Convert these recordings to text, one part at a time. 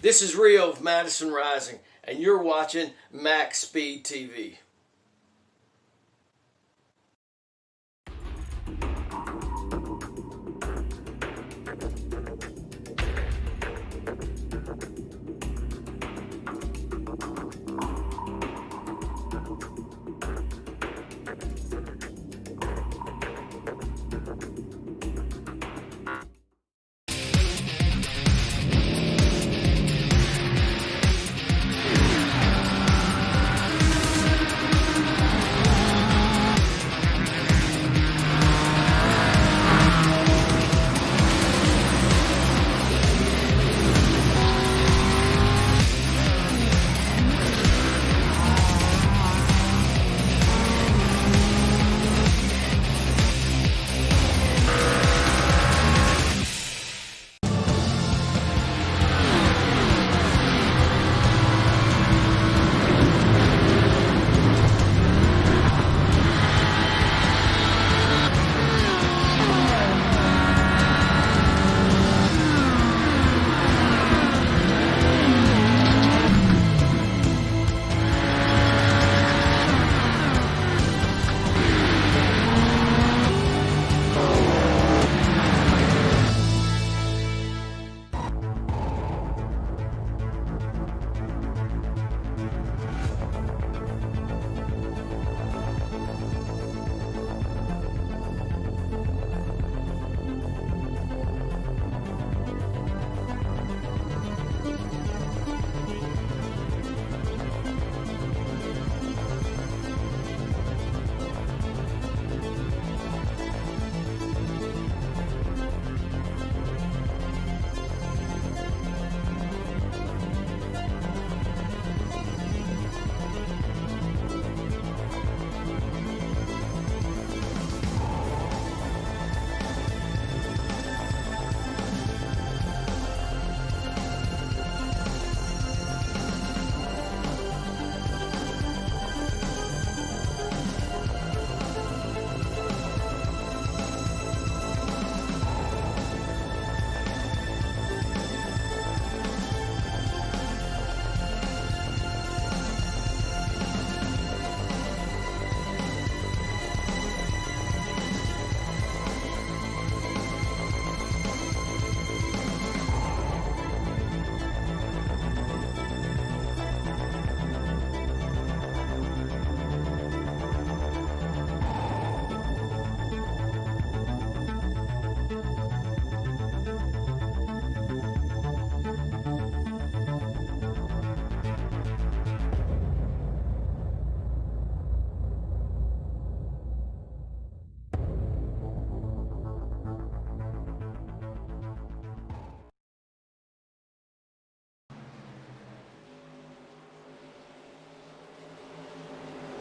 This is Rio of Madison Rising, and you're watching MaxSpeedTV.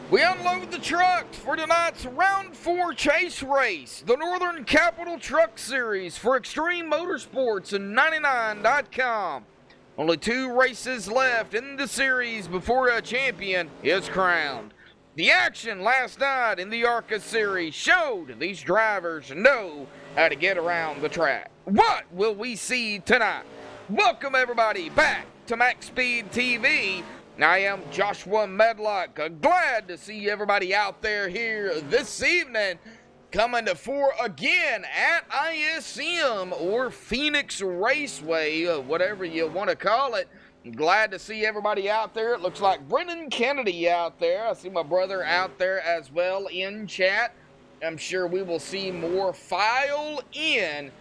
We unload the trucks for tonight's Round 4 chase race, the Northern Capital Truck Series for Extreme Motorsports and 99.com. Only 2 races left in the series before a champion is crowned. The action last night in the ARCA series showed these drivers know how to get around the track. What will we see tonight? Welcome everybody back to MaxSpeedTV. I am Joshua Medlock. Glad to see everybody out there here this evening, coming to 4 again at ISM or Phoenix Raceway, whatever you want to call it. Glad to see everybody out there. It looks like Brennan Kennedy out there. I see my brother out there as well in chat. I'm sure we will see more file in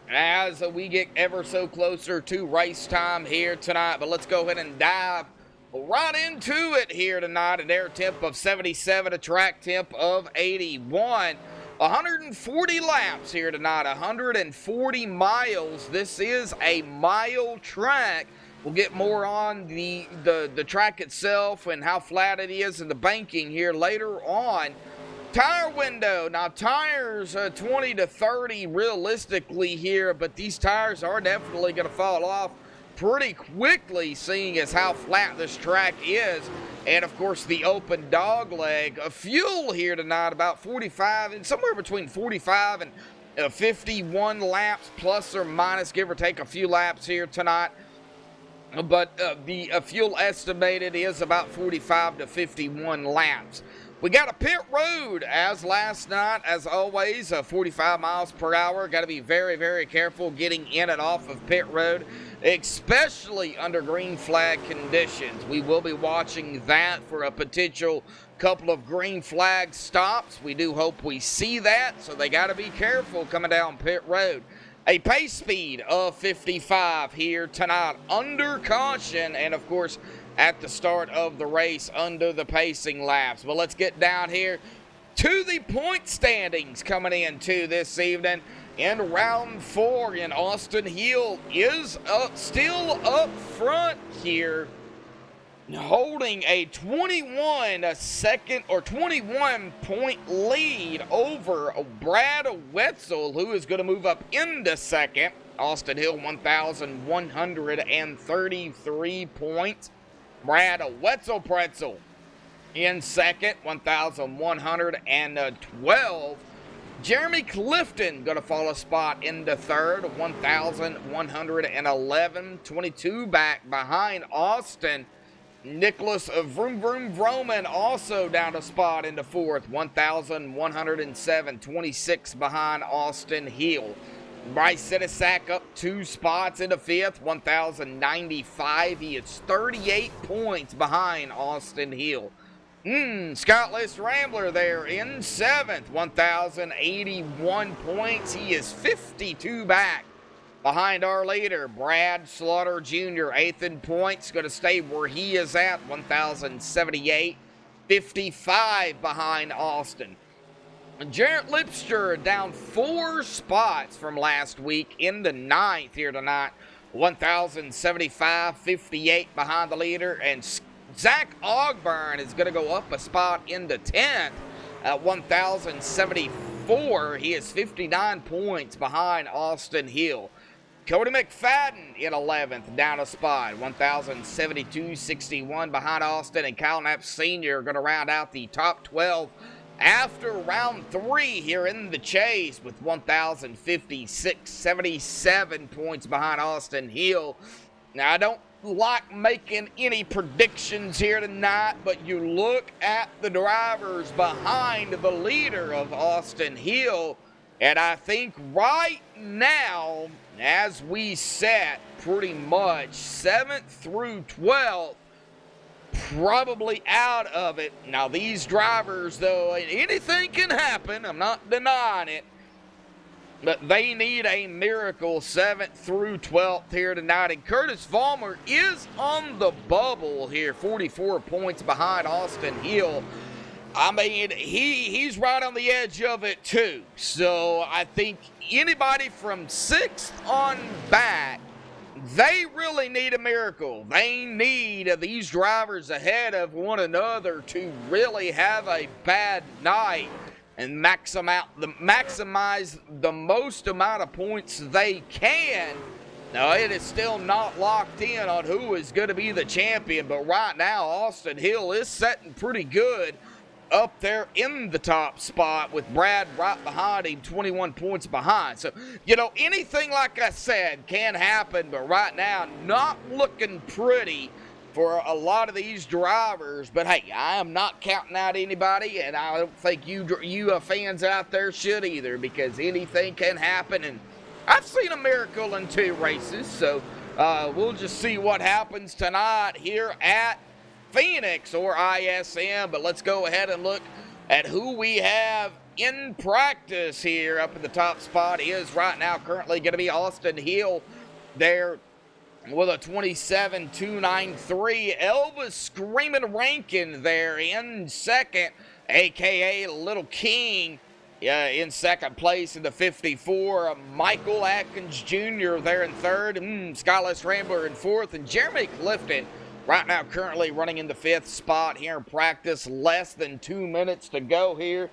as we get ever so closer to race time here tonight. But let's go ahead and dive right into it here tonight. An air temp of 77, a track temp of 81. 140 laps here tonight, 140 miles. This is a mile track. We'll get more on the track itself and how flat it is and the banking here later on. Tire window. Now, tires 20 to 30 realistically here, but these tires are definitely going to fall off pretty quickly, seeing as how flat this track is. And, of course, the open dog leg. Fuel here tonight, about 45, and somewhere between 45 and 51 laps, plus or minus, give or take a few laps here tonight. but the fuel estimated is about 45 to 51 laps. We got a pit road as last night, as always, 45 miles per hour. Got to be very, very careful getting in and off of pit road, especially under green flag conditions. We will be watching that for a potential couple of green flag stops. We do hope we see that, so they got to be careful coming down pit road. A pace speed of 55 here tonight under caution, and of course at the start of the race under the pacing laps. But let's get down here to the point standings coming into this evening. In round 4, and Austin Hill is still up front here, holding a 21 point lead over Brad Wetzel, who is going to move up into second. Austin Hill 1,133 points. Brad Wetzel Pretzel in second, 1,112. Jeremy Clifton going to fall a spot into third, 1,111, 22 back behind Austin. Nicholas Vroom Vroom Vroman also down a spot into fourth, 1,107, 26 behind Austin Hill. Bryce Sinisak up 2 spots into fifth, 1,095. He is 38 points behind Austin Hill. Scottless Rambler there in seventh, 1,081 points. He is 52 back behind our leader, Brad Slaughter Jr., 8th in points, going to stay where he is at, 1,078, 55 behind Austin. Jarrett Lipster down 4 spots from last week into 9th here tonight, 1,075, 58 behind the leader, and Zach Ogburn is going to go up a spot into 10th at 1,074. He is 59 points behind Austin Hill. Cody McFadden in 11th, down a spot, 1,072, 61 behind Austin, and Kyle Knapp Sr. going to round out the top 12 after round 3 here in the chase with 1,056, 77 points behind Austin Hill. Now, I don't like making any predictions here tonight, but you look at the drivers behind the leader of Austin Hill, and I think right now, as we set pretty much 7th through 12th, probably out of it. Now, these drivers, though, anything can happen. I'm not denying it. But they need a miracle 7th through 12th here tonight. And Curtis Vollmer is on the bubble here, 44 points behind Austin Hill. I mean, he's right on the edge of it, too. So I think anybody from 6th on back, they really need a miracle. They need these drivers ahead of one another to really have a bad night and maximize the most amount of points they can. Now, it is still not locked in on who is going to be the champion, but right now, Austin Hill is setting pretty good up there in the top spot with Brad right behind him, 21 points behind. So, you know, anything, like I said, can happen, but right now, not looking pretty for a lot of these drivers. But hey, I am not counting out anybody, and I don't think you fans out there should either, because anything can happen, and I've seen a miracle in 2 races. So we'll just see what happens tonight here at Phoenix or ISM. But let's go ahead and look at who we have in practice here. Up in the top spot is right now currently going to be Austin Hill there with a 27.293. Elvis Screamin' Rankin there in second, a.k.a. Little King, in second place in the 54. Michael Atkins Jr. there in third. Scottless Rambler in fourth. And Jeremy Clifton right now currently running in the 5th spot here in practice. Less than 2 minutes to go here.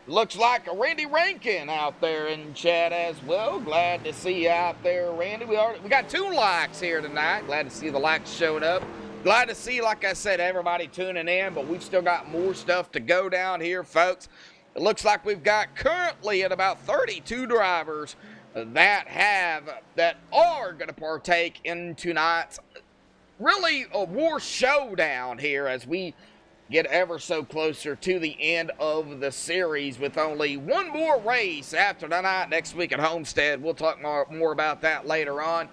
Looks like a Randy Rankin out there in chat as well. Glad to see you out there, Randy. We got 2 likes here tonight. Glad to see the likes showing up. Glad to see, like I said, everybody tuning in, but we've still got more stuff to go down here, folks. It looks like we've got currently at about 32 drivers that are going to partake in tonight's really a war showdown here as we get ever so closer to the end of the series with only one more race after tonight next week at Homestead. We'll talk more about that later on.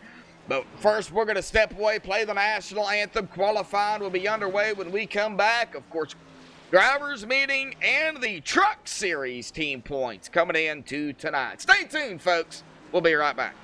But first, we're going to step away, play the national anthem. Qualifying will be underway when we come back. Of course, drivers meeting and the truck series team points coming into tonight. Stay tuned, folks. We'll be right back.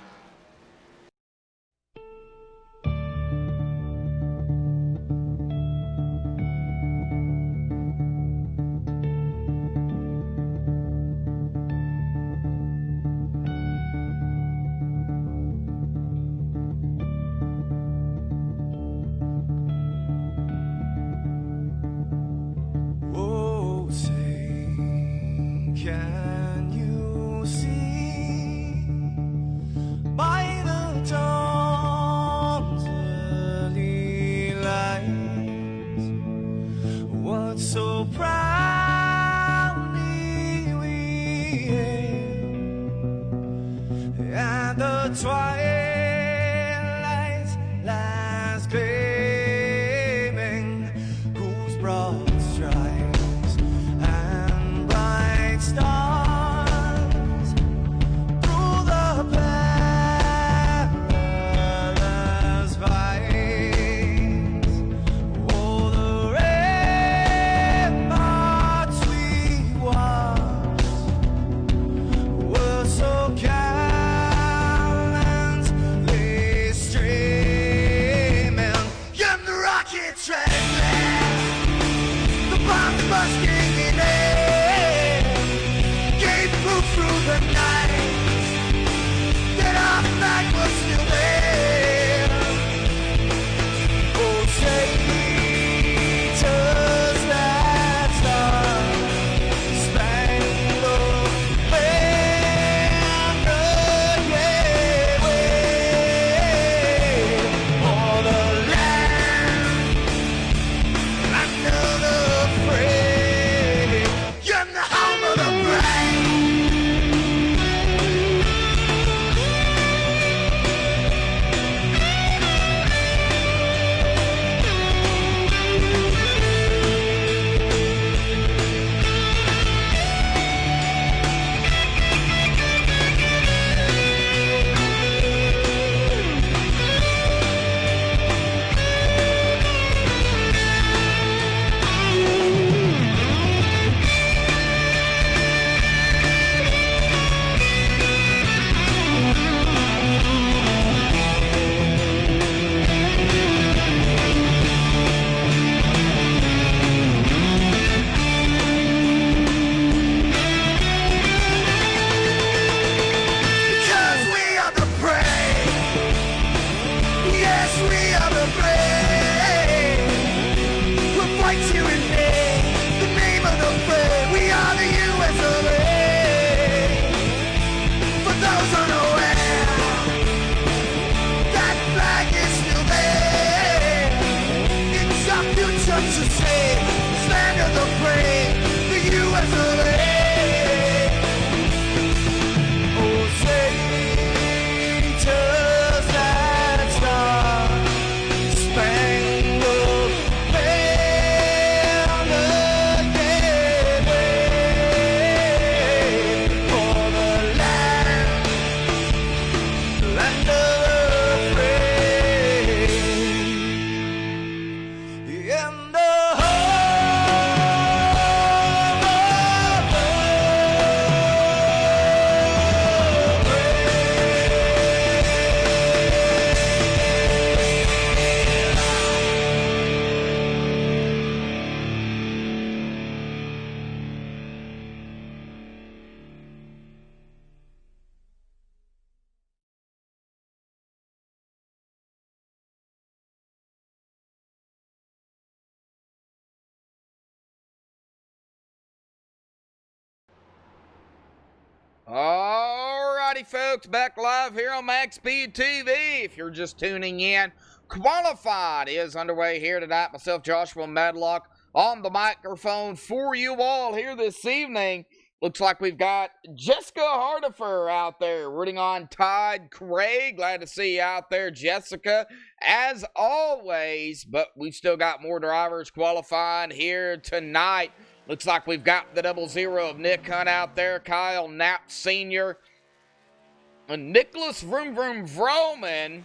Alrighty, folks, back live here on MaxSpeedTV. If you're just tuning in, Qualified is underway here tonight. Myself, Joshua Medlock, on the microphone for you all here this evening. Looks like we've got Jessica Hardifer out there rooting on Todd Craig. Glad to see you out there, Jessica, as always. But we've still got more drivers qualifying here tonight. Looks like we've got the 00 of Nick Hunt out there, Kyle Knapp Sr., and Nicholas Vroom Vroom Vroman.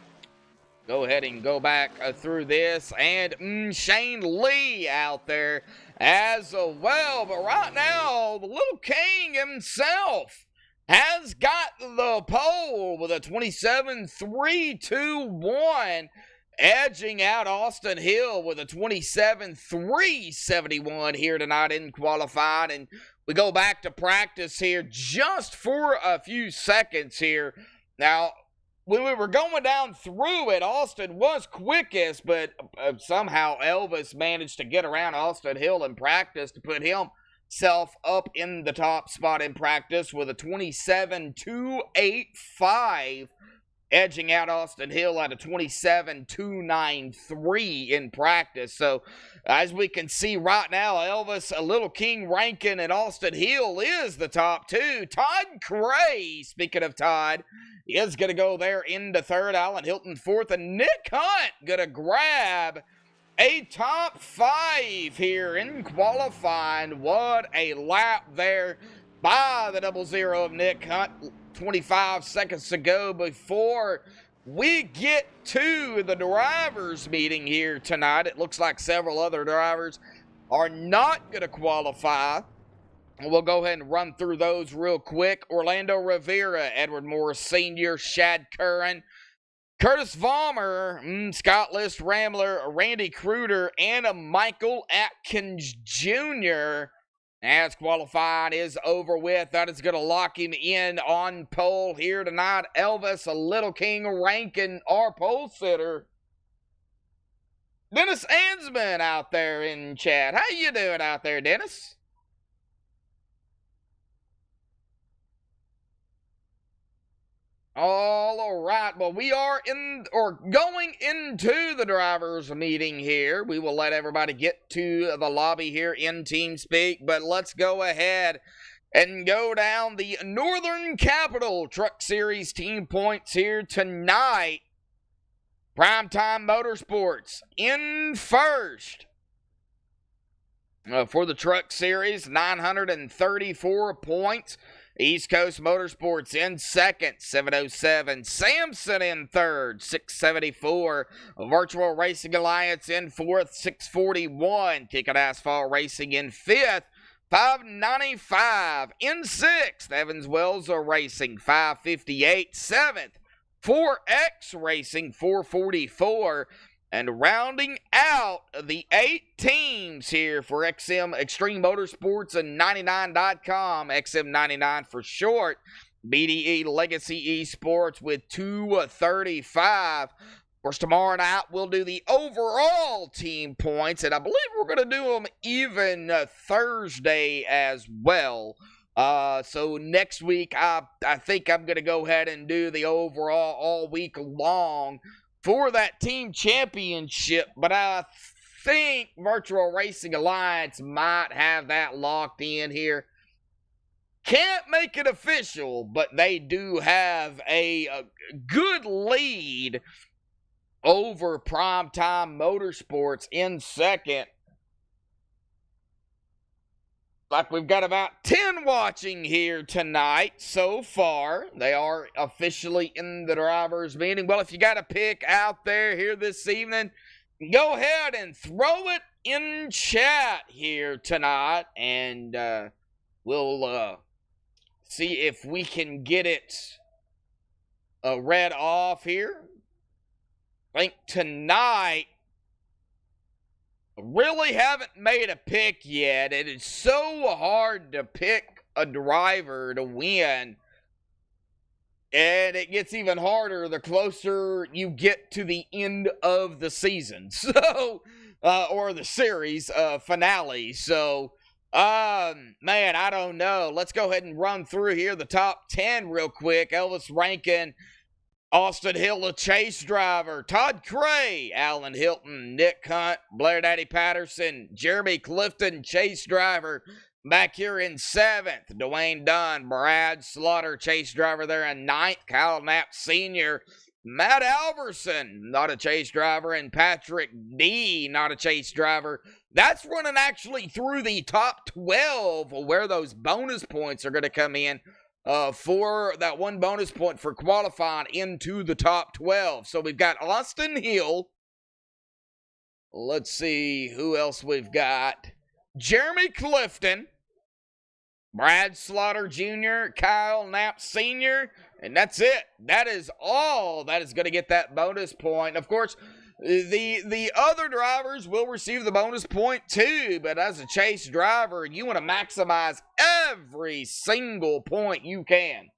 Go ahead and go back through this. And Shane Lee out there as well. But right now, the little king himself has got the pole with a 27.321, edging out Austin Hill with a 27.371 here tonight in qualifying. And we go back to practice here just for a few seconds here. Now, when we were going down through it, Austin was quickest, but somehow Elvis managed to get around Austin Hill in practice to put himself up in the top spot in practice with a 27.285, edging out Austin Hill at a 27.293 in practice. So, as we can see right now, Elvis, a Little King Rankin, and Austin Hill is the top two. Todd Cray, speaking of Todd, is going to go there into third. Alan Hilton fourth. And Nick Hunt going to grab a top five here in qualifying. What a lap there by the 00 of Nick Hunt. 25 seconds to go before we get to the drivers meeting here tonight. It looks like several other drivers are not going to qualify. We'll go ahead and run through those real quick. Orlando Rivera, Edward Morris Sr., Shad Curran, Curtis Vollmer, Scott List Rambler, Randy Kruder, and Michael Atkins Jr. As qualifying is over with, that is going to lock him in on pole here tonight. Elvis, a Little King Rankin, our pole sitter. Dennis Ansman out there in chat. How you doing out there, Dennis? All right, well, we are going into the drivers' meeting here. We will let everybody get to the lobby here in TeamSpeak, but let's go ahead and go down the Northern Capital Truck Series team points here tonight. Primetime Motorsports in first. For the Truck Series, 934 points. East Coast Motorsports in second, 707. Samson in third, 674. Virtual Racing Alliance in fourth, 641. Ticket Asphalt Racing in fifth, 595. In sixth, Evans Wells Racing, 558. Seventh, 4X Racing, 444. And rounding out the 8 teams here for XM Extreme Motorsports and 99.com, XM99 for short, BDE Legacy Esports with 235. Of course, tomorrow night we'll do the overall team points, and I believe we're going to do them even Thursday as well. So next week, I think I'm going to go ahead and do the overall all week long for that team championship, but I think Virtual Racing Alliance might have that locked in here. Can't make it official, but they do have a good lead over Primetime Motorsports in second. Like we've got about 10 watching here tonight so far. They are officially in the drivers' meeting. Well, if you got a pick out there here this evening, go ahead and throw it in chat here tonight, and we'll see if we can get it read off here. I think tonight, really haven't made a pick yet. It is so hard to pick a driver to win. And it gets even harder the closer you get to the end of the season. So, or the series finale. So, man, I don't know. Let's go ahead and run through here the top 10 real quick. Elvis Rankin, Austin Hill, a chase driver. Todd Cray, Alan Hilton, Nick Hunt, Blair Daddy Patterson, Jeremy Clifton, chase driver. Back here in 7th, Dwayne Dunn, Brad Slaughter, chase driver there in 9th, Kyle Knapp Sr., Matt Alverson, not a chase driver, and Patrick D., not a chase driver. That's running actually through the top 12, where those bonus points are going to come in for that one bonus point for qualifying into the top 12. So we've got Austin Hill. Let's see who else we've got. Jeremy Clifton, Brad Slaughter Jr., Kyle Knapp Sr., and that's it. That is all that is going to get that bonus point. Of course, the other drivers will receive the bonus point too, but as a chase driver, you want to maximize every single point you can.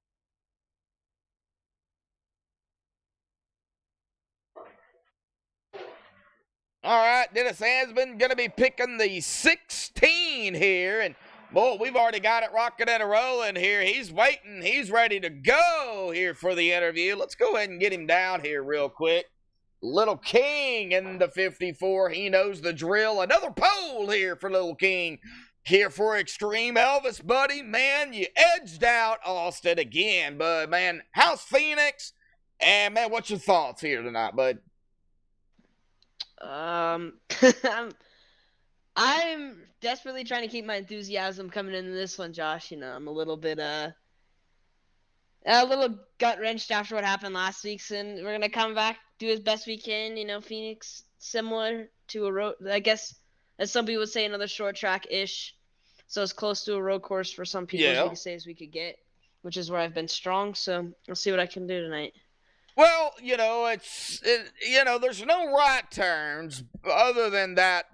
All right, Dennis Hansman going to be picking the 16 here, and boy, we've already got it rocking and rolling here. He's waiting. He's ready to go here for the interview. Let's go ahead and get him down here real quick. Little King in the 54. He knows the drill. Another pole here for Little King. Here for Extreme Elvis, buddy. Man, you edged out Austin again, but man, how's Phoenix? And man, what's your thoughts here tonight, bud? I'm desperately trying to keep my enthusiasm coming into this one, Josh. You know, I'm a little bit a little gut wrenched after what happened last week, and we're gonna come back, do as best we can. You know, Phoenix, similar to a road, I guess, as some people would say, another short track ish. So it's close to a road course for some people, as we could say, as we could get, which is where I've been strong. So I'll see what I can do tonight. Well, you know, there's no right turns other than that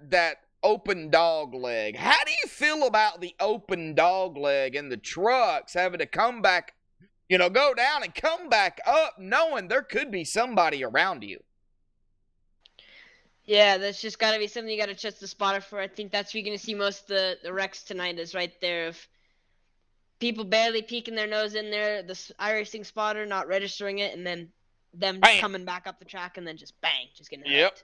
open dog leg. How do you feel about the open dog leg and the trucks having to come back, you know, go down and come back up knowing there could be somebody around you? Yeah, that's just got to be something you got to trust the spotter for. I think that's where you're going to see most of the wrecks tonight is right there. If people barely peeking their nose in there, the iRacing spotter not registering it, and then them bam. Coming back up the track and then just bang, just getting hooked.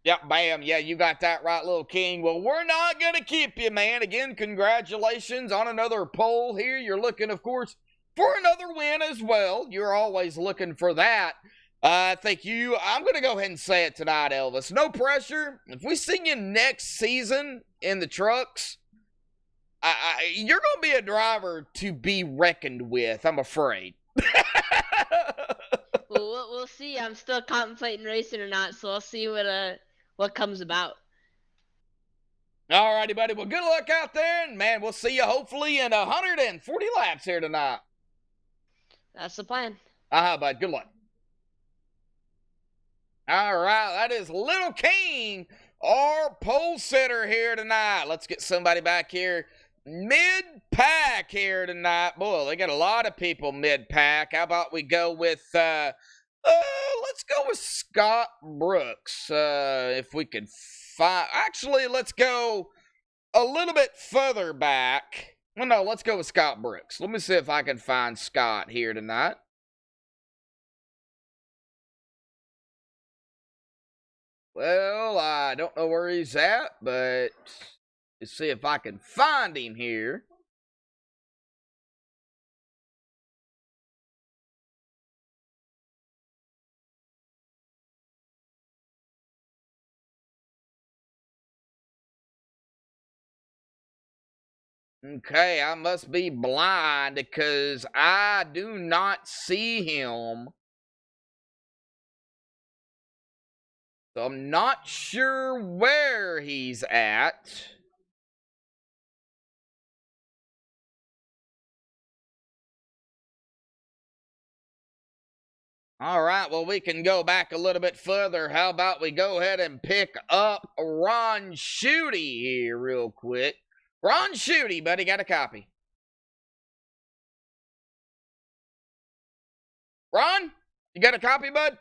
Yep, bam. Yeah, you got that right, Little King. Well, we're not going to keep you, man. Again, congratulations on another pole here. You're looking, of course, for another win as well. You're always looking for that. I'm going to go ahead and say it tonight, Elvis. No pressure. If we see you next season in the trucks, you're going to be a driver to be reckoned with, I'm afraid. Well, we'll see. I'm still contemplating racing or not, so I'll see what comes about. All righty, buddy. Well, good luck out there, and man, we'll see you hopefully in 140 laps here tonight. That's the plan. Bud. Good luck. All right, that is Little King, our pole sitter here tonight. Let's get somebody back here mid-pack here tonight. Boy, they got a lot of people mid-pack. How about we go with, let's go with Scott Brooks. If we could find, actually, let's go a little bit further back. Well, no, let's go with Scott Brooks. Let me see if I can find Scott here tonight. Well, I don't know where he's at, but let's see if I can find him here. Okay, I must be blind because I do not see him. So I'm not sure where he's at. All right, well, we can go back a little bit further. How about we go ahead and pick up Ron Schutte here real quick. Ron Schutte, buddy, got a copy. Ron, you got a copy, bud?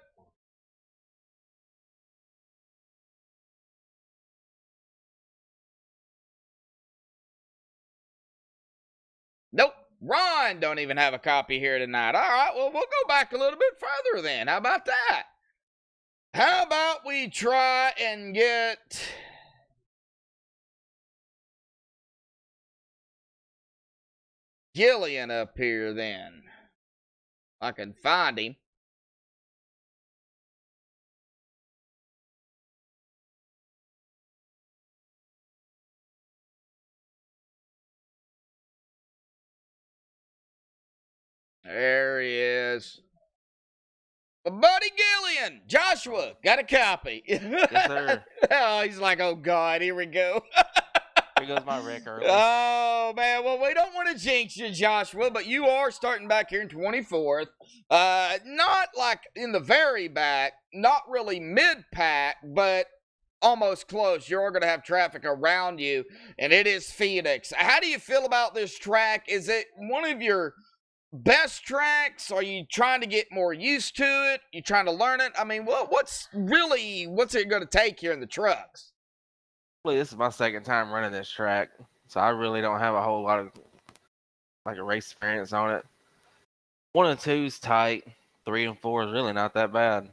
Nope. Ron don't even have a copy here tonight. All right, well, we'll go back a little bit further then. How about that? How about we try and get Gillian up here then. I can find him. There he is. Buddy Gillian, Joshua, got a copy. Yes, sir. Oh, he's like, oh, God, here we go. Here goes my wreck early. Oh, man. Well, we don't want to jinx you, Joshua, but you are starting back here in 24th. Not like in the very back, not really mid-pack, but almost close. You're going to have traffic around you, and it is Phoenix. How do you feel about this track? Is it one of your best tracks? Are you trying to get more used to it? You trying to learn it? I mean, what's it going to take here in the trucks? This is my second time running this track, so I really don't have a whole lot of like a race experience on it. 1 and 2 is tight. 3 and 4 is really not that bad.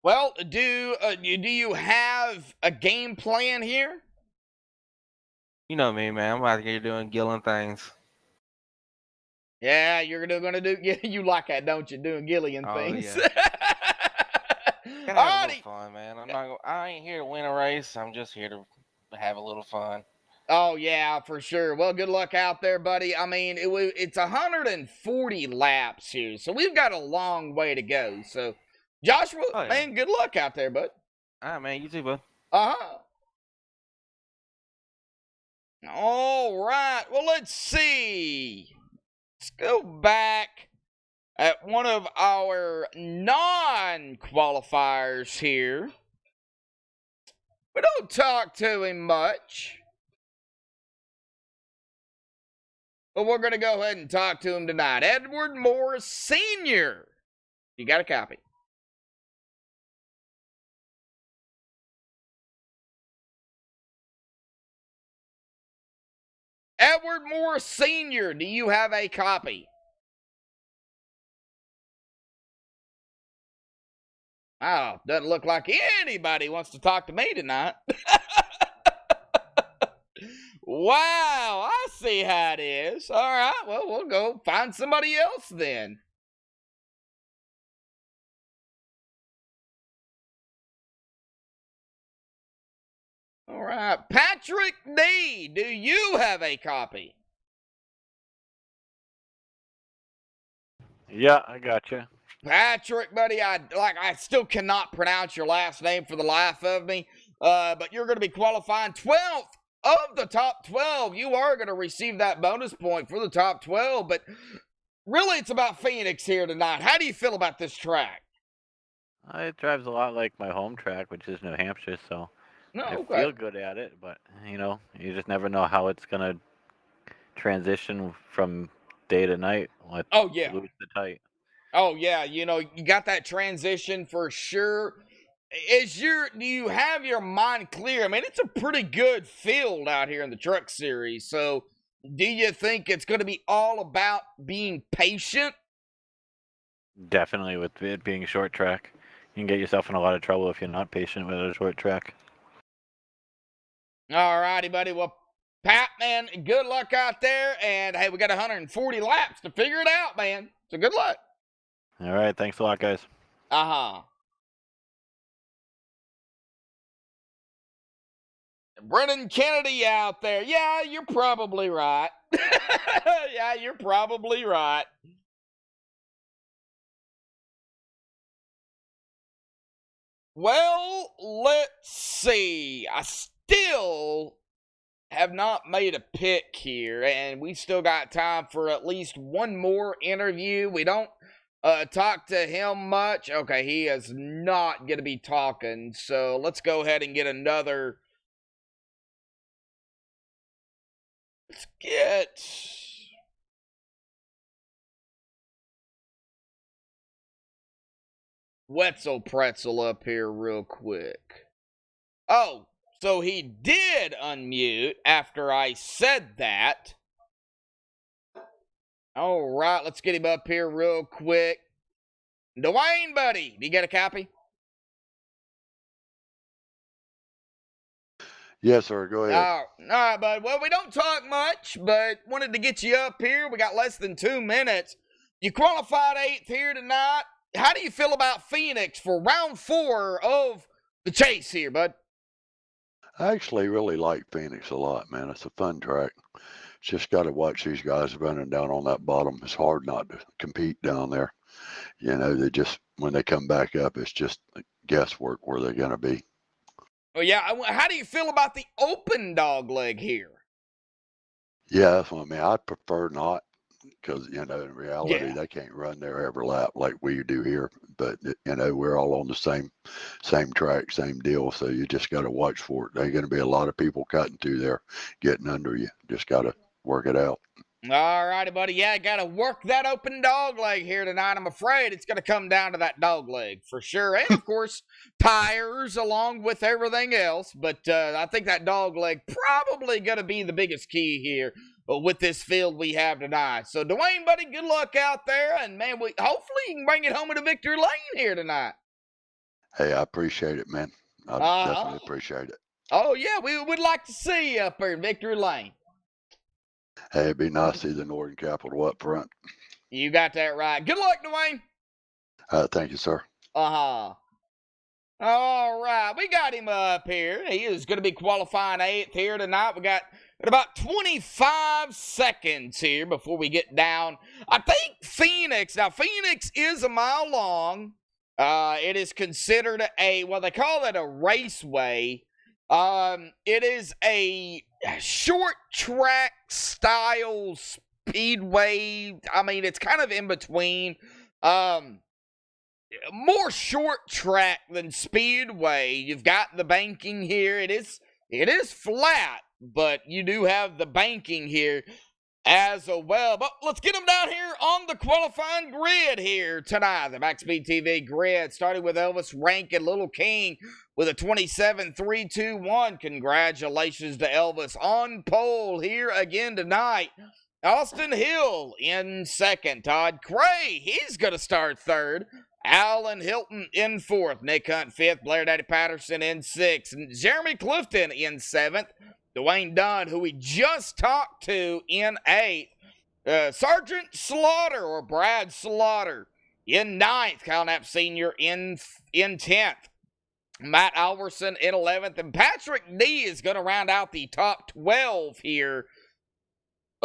Well, do you have a game plan here? You know me, man. I'm out here doing Gillen things. Yeah, you're gonna do. Yeah, you like that, don't you? Doing Gillian things. Yeah. Gotta have a little fun, man. I ain't here to win a race. I'm just here to have a little fun. Oh yeah, for sure. Well, good luck out there, buddy. I mean, it's 140 laps here, so we've got a long way to go. So, Joshua, man, good luck out there, bud. All right, man. You too, bud. All right. Well, let's see. Let's go back at one of our non-qualifiers here. We don't talk to him much, but we're going to go ahead and talk to him tonight. Edward Morris Sr. You got a copy? Edward Morris Sr., do you have a copy? Oh, doesn't look like anybody wants to talk to me tonight. Wow, I see how it is. All right, well, we'll go find somebody else then. All right, Patrick D., do you have a copy? Yeah, I got you. Patrick, buddy, I still cannot pronounce your last name for the life of me, but you're going to be qualifying 12th of the top 12. You are going to receive that bonus point for the top 12, but really it's about Phoenix here tonight. How do you feel about this track? It drives a lot like my home track, which is New Hampshire, so I feel good at it, but, you just never know how it's going to transition from day to night. Lose the tight. Oh, yeah, you got that transition for sure. Do you have your mind clear? I mean, it's a pretty good field out here in the truck series, so do you think it's going to be all about being patient? Definitely, with it being a short track. You can get yourself in a lot of trouble if you're not patient with a short track. All righty, buddy. Well, Pat, man, good luck out there. And, hey, we got 140 laps to figure it out, man. So good luck. All right. Thanks a lot, guys. Brennan Kennedy out there. Yeah, you're probably right. Yeah, you're probably right. Well, let's see. I still have not made a pick here, and we still got time for at least one more interview. We don't talk to him much. Okay, he is not going to be talking, so let's go ahead and get another. Let's get Wetzel Pretzel up here real quick. Oh, so he did unmute after I said that. All right, let's get him up here real quick. Dwayne, buddy, do you get a copy? Yes, sir. Go ahead. All right, bud. Well, we don't talk much, but wanted to get you up here. We got less than 2 minutes. You qualified 8th here tonight. How do you feel about Phoenix for round 4 of the chase here, bud? I actually really like Phoenix a lot, man. It's a fun track. Just got to watch these guys running down on that bottom. It's hard not to compete down there. You know, they just, when they come back up, it's just guesswork where they're going to be. Well, yeah. How do you feel about the open dog leg here? Yeah, that's what I mean. I'd prefer not because, you know, in reality, they can't run their every lap like we do here. But, you know, we're all on the same track, same deal. So you just got to watch for it. There's going to be a lot of people cutting through there, getting under you. Just got to work it out. All righty, buddy. Yeah, got to work that open dog leg here tonight. I'm afraid it's going to come down to that dog leg for sure. And, of course, tires along with everything else. But I think that dog leg probably going to be the biggest key here with this field we have tonight. So, Dwayne, buddy, good luck out there. And, man, hopefully you can bring it home into victory lane here tonight. Hey, I appreciate it, man. I definitely appreciate it. Oh, yeah, we would like to see you up here in victory lane. Hey, it'd be nice to see the Northern Capital up front. You got that right. Good luck, Dwayne. Thank you, sir. All right, we got him up here. He is going to be qualifying 8th here tonight. We got about 25 seconds here before we get down. I think Phoenix is a mile long. It is considered they call it a raceway. It is a short track style speedway. I mean, it's kind of in between. More short track than speedway. You've got the banking here. It is flat, but you do have the banking here as well. But let's get them down here on the qualifying grid here tonight. The MaxSpeedTV grid starting with Elvis Rankin, Little King with a 27.321. Congratulations to Elvis on pole here again tonight. Austin Hill in 2nd. Todd Cray, he's going to start 3rd. Alan Hilton in 4th. Nick Hunt 5th. Blair Daddy Patterson in 6th. And Jeremy Clifton in 7th. Dwayne Dunn, who we just talked to, in 8th. Sergeant Slaughter, or Brad Slaughter, in 9th. Kyle Knapp Sr. in 10th. Matt Alverson in 11th. And Patrick D is going to round out the top 12 here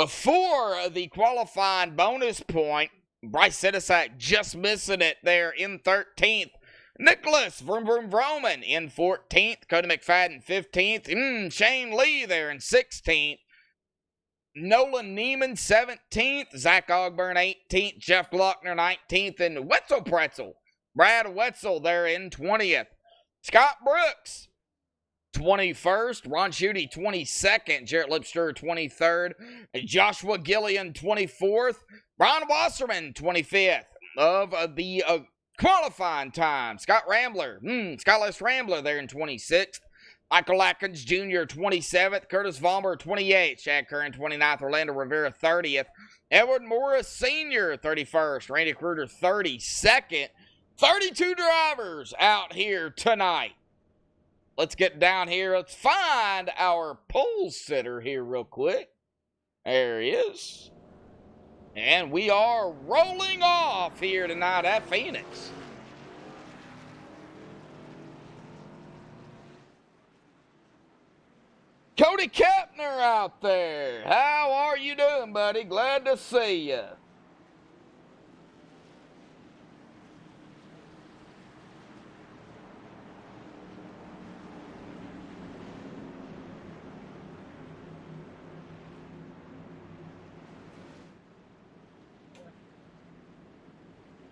for the qualifying bonus point. Bryce Sidisak just missing it there in 13th. Nicholas Vroom Vroom Vroman in 14th. Cody McFadden 15th. Shane Lee there in 16th. Nolan Neiman 17th. Zach Ogburn 18th. Jeff Glockner 19th. And Wetzel Pretzel, Brad Wetzel there in 20th. Scott Brooks 21st. Ron Schutte 22nd. Jarrett Lipster 23rd. Joshua Gillian 24th. Brian Wasserman 25th of the qualifying time. Scott Les Rambler there in 26th. Michael Atkins Jr. 27th. Curtis Vollmer 28th. Chad Curran 29th. Orlando Rivera 30th. Edward Morris Sr. 31st. Randy Kruger 32nd. 32 drivers out here tonight. Let's get down here. Let's find our pole sitter here real quick. There he is. And we are rolling off here tonight at Phoenix. Cody Kepner out there. How are you doing, buddy? Glad to see you.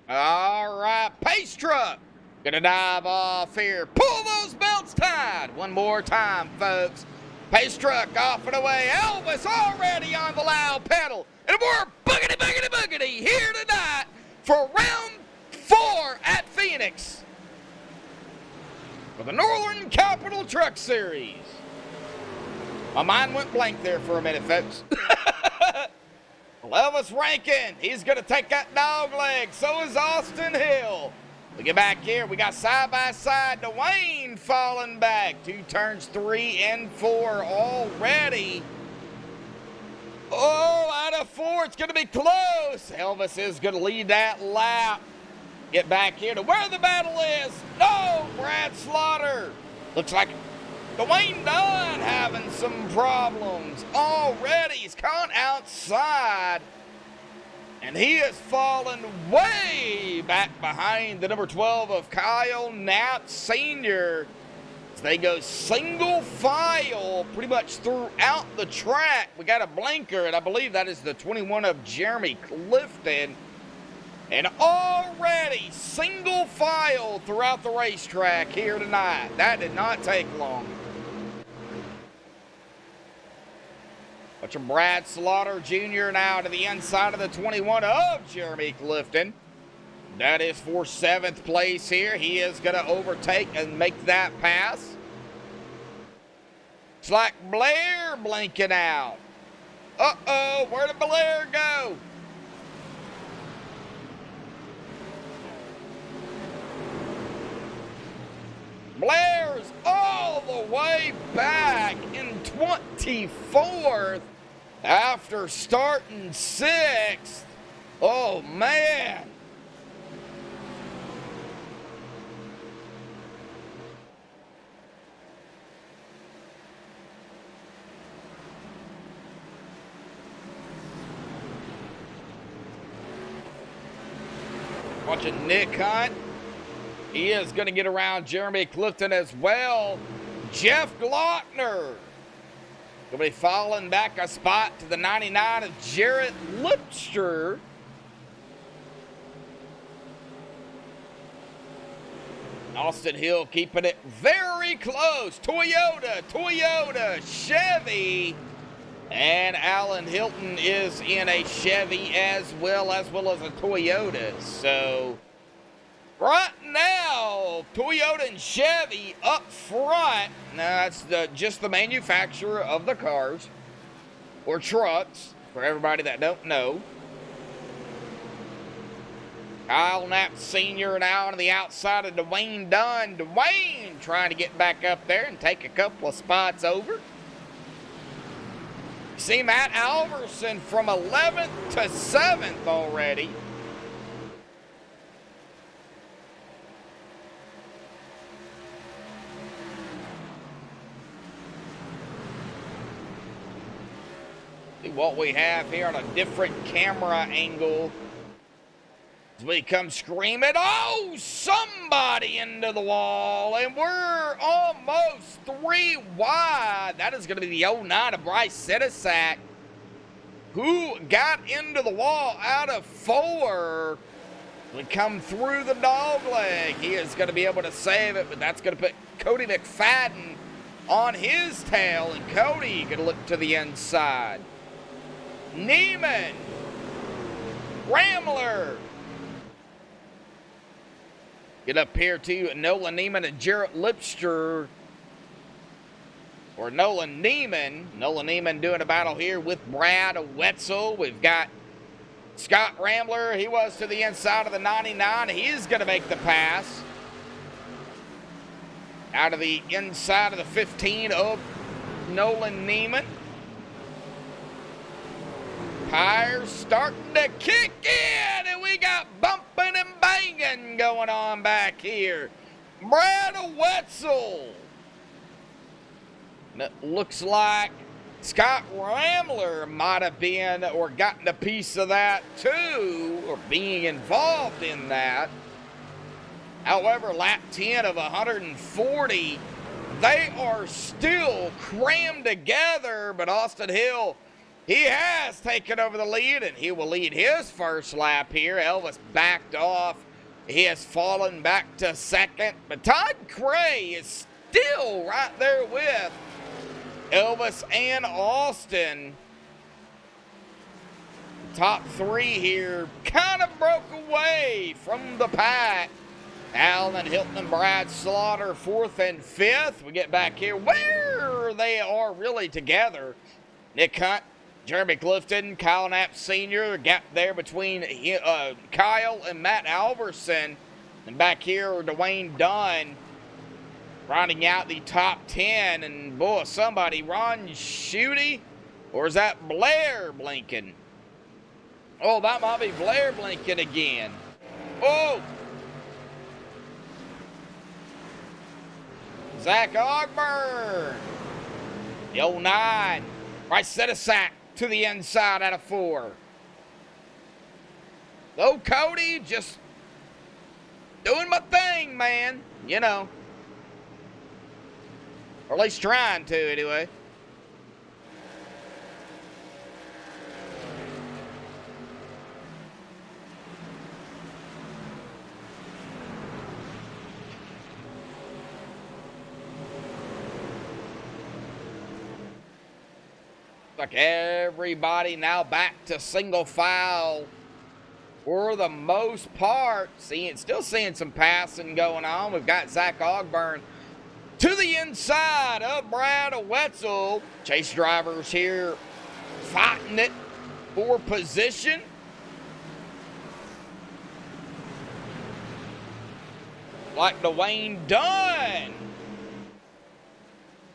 All right, pace truck. Gonna dive off here. Pull those belts tied. One more time, folks. Pace truck off and away. Elvis already on the loud pedal. And we're boogity, boogity, boogity here tonight for round 4 at Phoenix for the Northern Capital Truck Series. My mind went blank there for a minute, folks. Elvis Rankin, he's going to take that dog leg. So is Austin Hill. We get back here. We got side by side Dwayne falling back. 2 turns 3 and 4 already. Oh, out of 4. It's going to be close. Elvis is going to lead that lap. Get back here to where the battle is. No, Brad Slaughter. Looks like Dwayne Dunn having some problems already. He's caught outside. And he has fallen way back behind the number 12 of Kyle Knapp Sr. As they go single file pretty much throughout the track. We got a blinker, and I believe that is the 21 of Jeremy Clifton. And already single file throughout the racetrack here tonight. That did not take long. Watching Brad Slaughter Jr. now to the inside of the 21 of Jeremy Clifton. That is for 7th place here. He is going to overtake and make that pass. It's like Blair blinking out. Uh-oh, where did Blair go? Blair's all the way back in 24th. After starting 6th, oh man. Watching Nick Hunt. He is going to get around Jeremy Clifton as well. Jeff Glockner. He'll be falling back a spot to the 99 of Jarrett Lipster. Austin Hill keeping it very close. Toyota, Chevy. And Alan Hilton is in a Chevy as well as a Toyota. So right now, Toyota and Chevy up front. Now, that's just the manufacturer of the cars or trucks, for everybody that don't know. Kyle Knapp Sr. now on the outside of Dwayne Dunn. Dwayne trying to get back up there and take a couple of spots over. See Matt Alverson from 11th to 7th already. See what we have here on a different camera angle. As we come screaming, oh, somebody into the wall, and we're almost 3 wide. That is going to be the 09 of Bryce Setisak, who got into the wall out of 4. We come through the dog leg. He is going to be able to save it, but that's going to put Cody McFadden on his tail, and Cody going to look to the inside. Neiman, Ramler. Get up here to Nolan Neiman and Jarrett Lipster. Or Nolan Neiman. Nolan Neiman doing a battle here with Brad Wetzel. We've got Scott Rambler. He was to the inside of the 99. He's going to make the pass. Out of the inside of the 15 of Nolan Neiman. Tires starting to kick in, and we got bumping and banging going on back here. Brad Wetzel. And it looks like Scott Rambler might have been or gotten a piece of that too, or being involved in that. However, lap 10 of 140, they are still crammed together, but Austin Hill, he has taken over the lead, and he will lead his first lap here. Elvis backed off. He has fallen back to second, but Todd Cray is still right there with Elvis and Austin. The top 3 here kind of broke away from the pack. Allen Hilton and Brad Slaughter 4th and 5th. We get back here where they are really together. Nick Hunt, Jeremy Clifton, Kyle Knapp Sr., gap there between Kyle and Matt Alverson. And back here, Dwayne Dunn rounding out the top 10. And boy, somebody, Ron Schutte, or is that Blair blinking? Oh, that might be Blair blinking again. Oh! Zach Ogburn. The 09. Right set of sack to the inside out of 4. Oh, Cody, just doing my thing, man. You know. Or at least trying to, anyway. Like everybody now back to single file for the most part. Still seeing some passing going on. We've got Zach Ogburn to the inside of Brad Wetzel. Chase drivers here fighting it for position. Like Dwayne Dunn.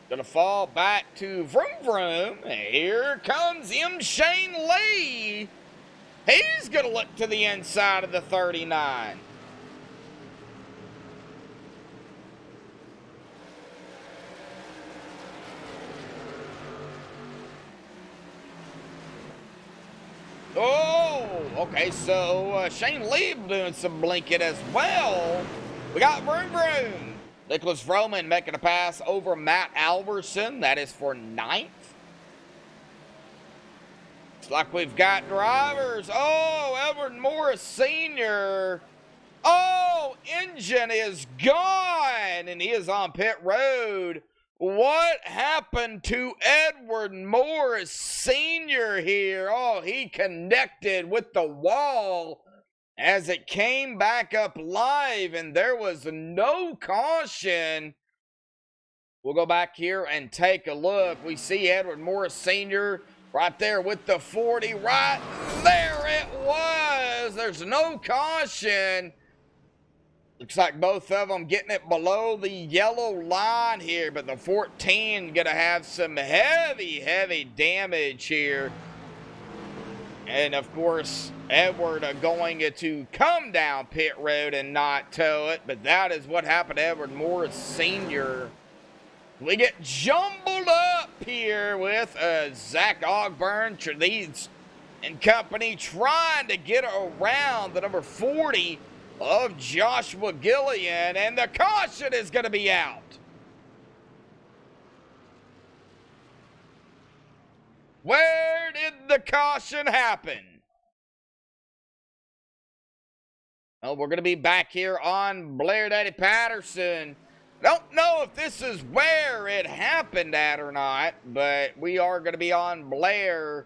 Gonna fall back to Vroom Vroom. Here comes M. Shane Lee. He's gonna look to the inside of the 39. Oh, okay, so Shane Lee doing some blinking as well. We got Vroom Vroom. Nicholas Vroman making a pass over Matt Alverson. That is for 9th. Looks like we've got drivers. Oh, Edward Morris Sr. Oh, engine is gone, and he is on pit road. What happened to Edward Morris Sr. here? Oh, he connected with the wall as it came back up live, and there was no caution. We'll go back here and take a look. We see Edward Morris Sr. right there with the 40. Right there it was. There's no caution. Looks like both of them getting it below the yellow line here, but the 14 going to have some heavy damage here. And, of course, Edward going to come down pit road and not tow it. But that is what happened to Edward Morris Sr. We get jumbled up here with Zach Ogburn, Treleads and company trying to get around the number 40 of Joshua Gillian. And the caution is going to be out. Where did the caution happen? Well, we're going to be back here on Blair Daddy Patterson. Don't know if this is where it happened at or not, but we are going to be on Blair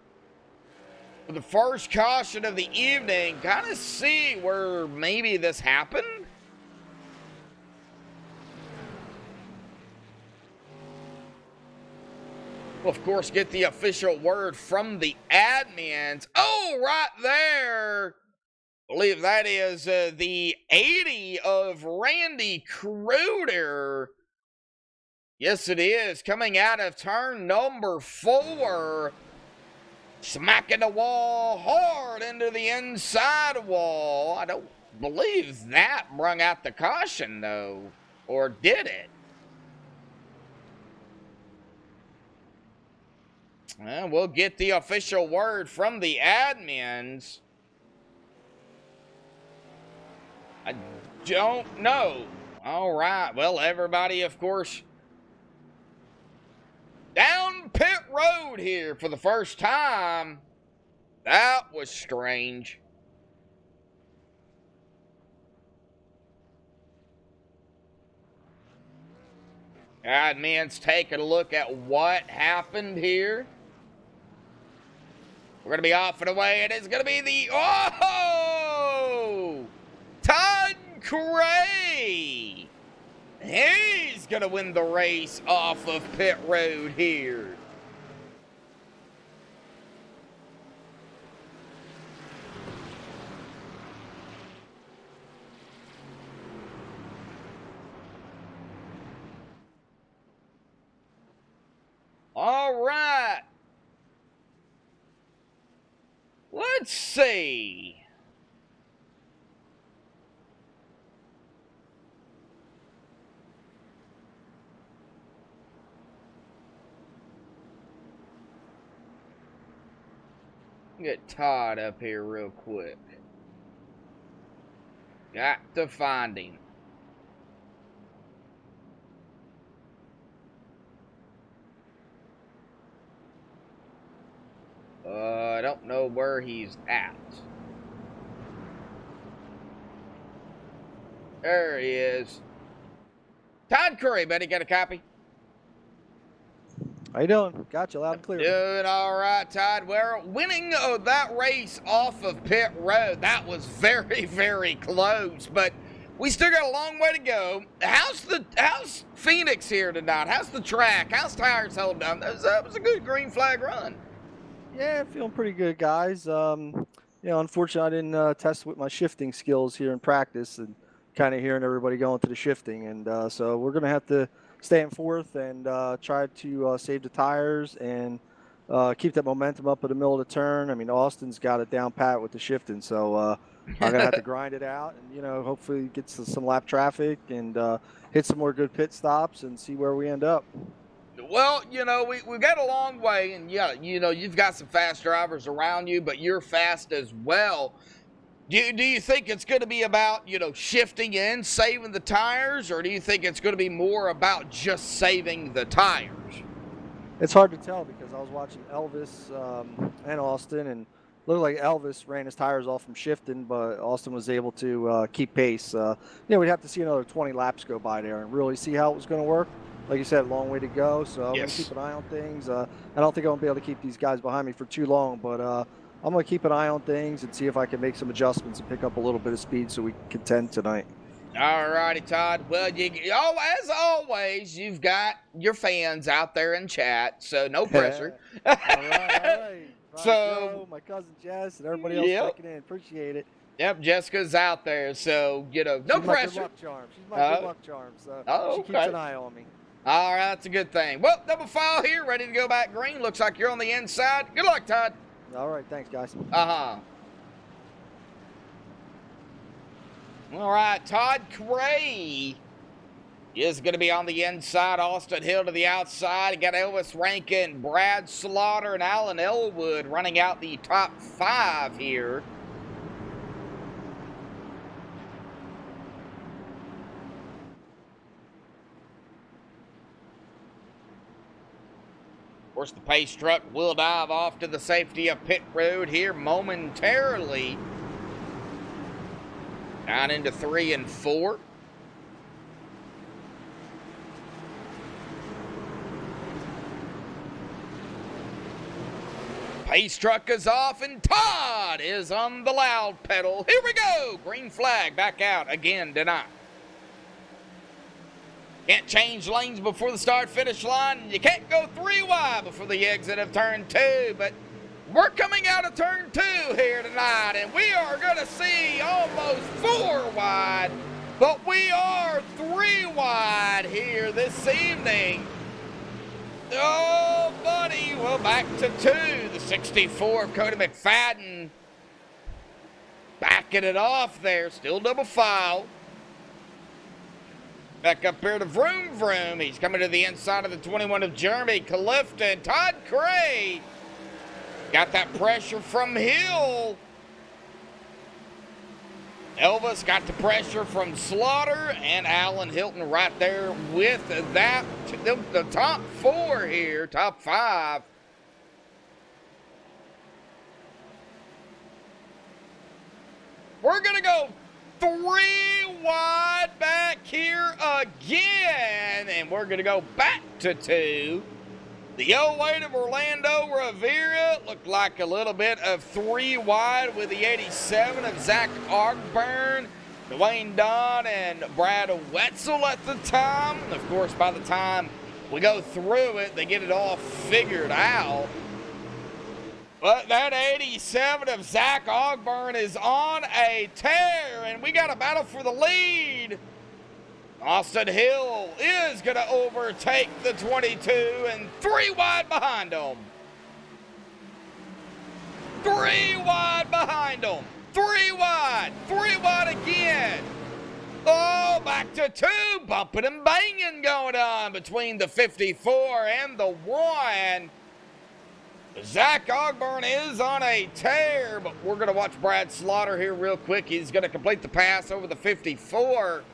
for the first caution of the evening. Kind of see where maybe this happened. We'll, of course, get the official word from the admins. Oh, right there. I believe that is the 80 of Randy Cruder. Yes, it is. Coming out of turn number 4. Smacking the wall hard into the inside wall. I don't believe that brung out the caution, though. Or did it? Well, we'll get the official word from the admins. I don't know. All right. Well, everybody, of course, down pit road here for the first time. That was strange. Admin's taking a look at what happened here. We're going to be off and away. It is going to be the... Oh! Todd Cray! He's going to win the race off of pit road here. All right. Let's see. Get Todd up here real quick. Got to find him. I don't know where he's at. There he is. Todd Curry, buddy, got a copy? How you doing? Got you loud and clear. Doing all right, Todd. Well, winning that race off of pit road, that was very, very close, but we still got a long way to go. How's Phoenix here tonight? How's the track? How's tires holding up? That was a good green flag run. Yeah, feeling pretty good, guys. Unfortunately, I didn't test with my shifting skills here in practice, and kind of hearing everybody going to the shifting, and so we're gonna have to stay in fourth and try to save the tires and keep that momentum up at the middle of the turn. I mean, Austin's got it down pat with the shifting, so I'm gonna have to grind it out and hopefully get some lap traffic and hit some more good pit stops and see where we end up. Well, we've got a long way, and you've got some fast drivers around you, but you're fast as well. Do you think it's going to be about, shifting in, saving the tires, or do you think it's going to be more about just saving the tires? It's hard to tell because I was watching Elvis and Austin, and looked like Elvis ran his tires off from shifting, but Austin was able to keep pace. We'd have to see another 20 laps go by there and really see how it was going to work. Like you said, a long way to go, so I'm going to keep an eye on things. I don't think I'm going to be able to keep these guys behind me for too long, but I'm going to keep an eye on things and see if I can make some adjustments and pick up a little bit of speed so we can contend tonight. All righty, Todd. Well, as always, you've got your fans out there in chat, so no pressure. All right. So, Joe, my cousin Jess, and everybody else checking in. Appreciate it. Yep, Jessica's out there, so, no She's pressure. My good luck charm. She's my good luck charm, so she keeps an eye on me. All right, that's a good thing. Well, double file here, ready to go back green. Looks like you're on the inside. Good luck, Todd. All right, thanks, guys. All right, Todd Cray is going to be on the inside. Austin Hill to the outside. You got Elvis Rankin, Brad Slaughter, and Alan Elwood running out the top 5 here. Of course, the pace truck will dive off to the safety of pit road here momentarily. Down into 3 and 4. Pace truck is off and Todd is on the loud pedal. Here we go. Green flag back out again tonight. Can't change lanes before the start-finish line. You can't go 3 wide before the exit of turn 2. But we're coming out of turn 2 here tonight, and we are going to see almost 4 wide. But we are 3 wide here this evening. Oh, buddy. Well, back to 2. The 64 of Cody McFadden backing it off there. Still double file. Back up here to Vroom Vroom. He's coming to the inside of the 21 of Jeremy Clifton. Todd Cray got that pressure from Hill. Elvis got the pressure from Slaughter and Alan Hilton right there with that. The top 4 here, top 5. We're going to go 3 wide back here again, and we're going to go back to 2. The 08 of Orlando Rivera looked like a little bit of 3 wide with the 87 of Zach Ogburn, Dwayne Dunn, and Brad Wetzel at the time. Of course, by the time we go through it, they get it all figured out. But that 87 of Zach Ogburn is on a tear, and we got a battle for the lead. Austin Hill is going to overtake the 22 and 3 wide behind him. 3 wide behind him. 3 wide. 3 wide again. Oh, back to 2. Bumping and banging going on between the 54 and the 1. Zach Ogburn is on a tear, but we're going to watch Brad Slaughter here real quick. He's going to complete the pass over the 54.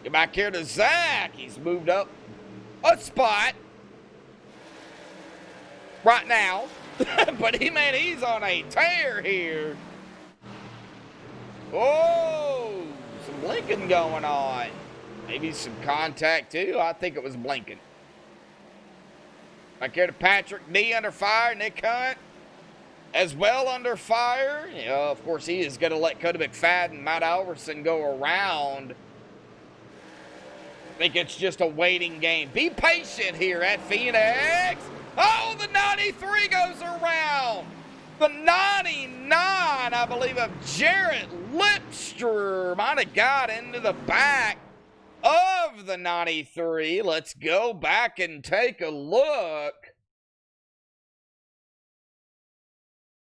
Get back here to Zach. He's moved up a spot right now. But he's on a tear here. Oh, some blinking going on. Maybe some contact too. I think it was blinking. Back here to Patrick D under fire. Nick Hunt as well under fire. You know, of course, he is going to let Cody McFadden and Matt Alverson go around. I think it's just a waiting game. Be patient here at Phoenix. Oh, the 93 goes around. The 99, I believe, of Jarrett Lipster might have got into the back of the 93. Let's go back and take a look.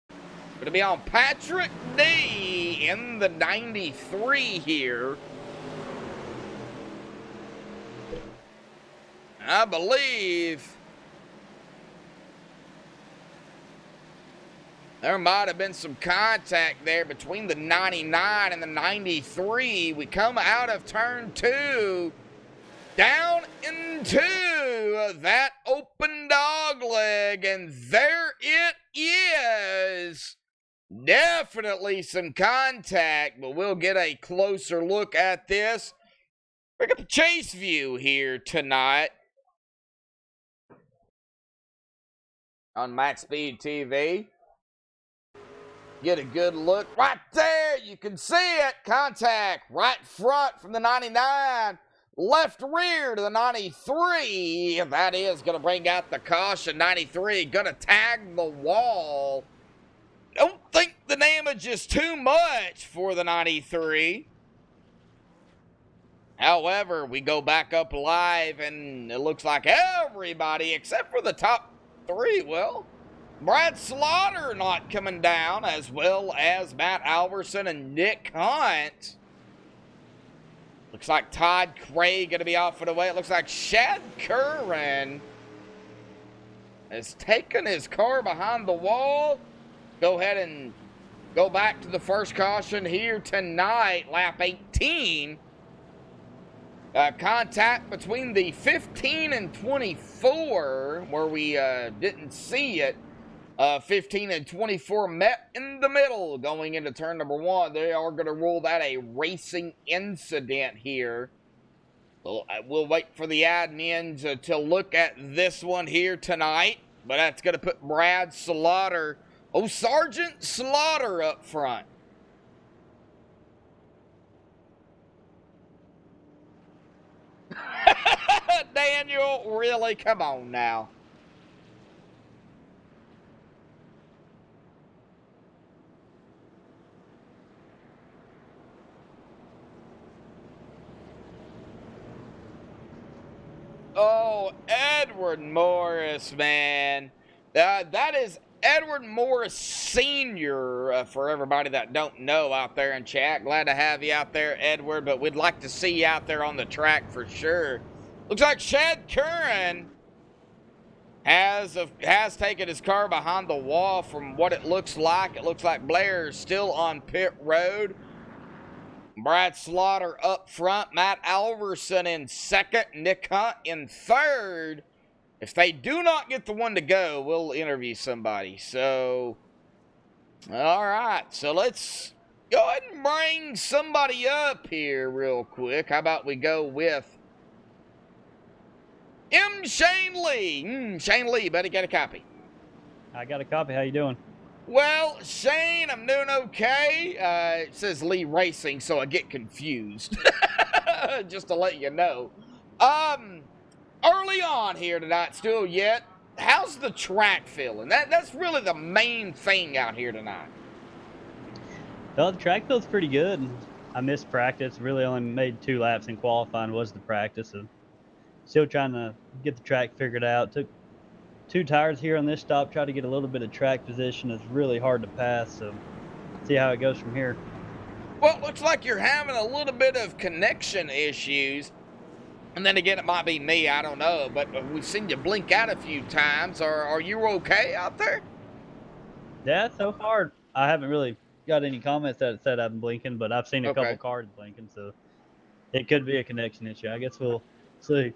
Going to be on Patrick D in the 93 here. I believe there might have been some contact there between the 99 and the 93. We come out of turn 2, down into that open dog leg, and there it is. Definitely some contact, but we'll get a closer look at this. We got the chase view here tonight on MaxSpeedTV. Get a good look right there. You can see it. Contact right front from the 99. Left rear to the 93. That is going to bring out the caution. 93 going to tag the wall. Don't think the damage is too much for the 93. However, we go back up live, and it looks like everybody except for the top 3, well, Brad Slaughter not coming down, as well as Matt Alverson and Nick Hunt. Looks like Todd Craig going to be off for the way. It looks like Shad Curran has taken his car behind the wall. Go ahead and go back to the first caution here tonight, lap 18. Contact between the 15 and 24, where we didn't see it. 15 and 24 met in the middle going into turn number 1. They are going to rule that a racing incident here. We'll wait for the admins to look at this one here tonight. But that's going to put Brad Slaughter, Sergeant Slaughter up front. Daniel, really? Come on now. Oh, Edward Morris, man. That is Edward Morris Sr., for everybody that don't know out there in chat. Glad to have you out there, Edward, but we'd like to see you out there on the track for sure. Looks like Shad Curran has taken his car behind the wall from what it looks like. It looks like Blair is still on pit road. Brad Slaughter up front. Matt Alverson in second. Nick Hunt in third. If they do not get the one to go, we'll interview somebody. So, all right. So let's go ahead and bring somebody up here real quick. How about we go with Shane Lee. Shane Lee, buddy, got a copy. I got a copy. How you doing? Well, Shane, I'm doing okay. It says Lee Racing, so I get confused. Just to let you know. Early on here tonight, still yet. How's the track feeling? That's really the main thing out here tonight. Well, the track feels pretty good. I missed practice. Really only made 2 laps in qualifying was the practice. So still trying to get the track figured out. Took 2 tires here on this stop. Tried to get a little bit of track position. It's really hard to pass. So see how it goes from here. Well, it looks like you're having a little bit of connection issues. And then again, it might be me. I don't know. But we've seen you blink out a few times. Are you okay out there? Yeah, so far I haven't really got any comments that said I'm blinking, but I've seen a couple cars blinking, so it could be a connection issue. I guess we'll see.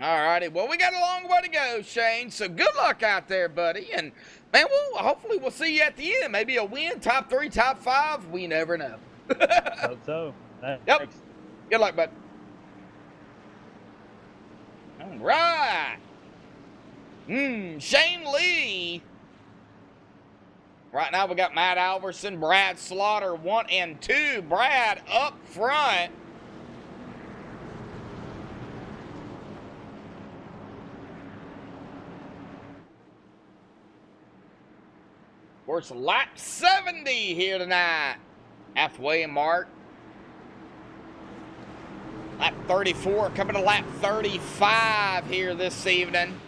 All righty. Well, we got a long way to go, Shane. So good luck out there, buddy. And man, hopefully we'll see you at the end. Maybe a win, top 3, top 5. We never know. Hope so. Yep. Thanks. Good luck, bud. All right. Shane Lee. Right now we got Matt Alverson, Brad Slaughter, 1 and 2. Brad up front. Of course, lap 70 here tonight. Halfway mark. Lap 34 coming to lap 35 here this evening.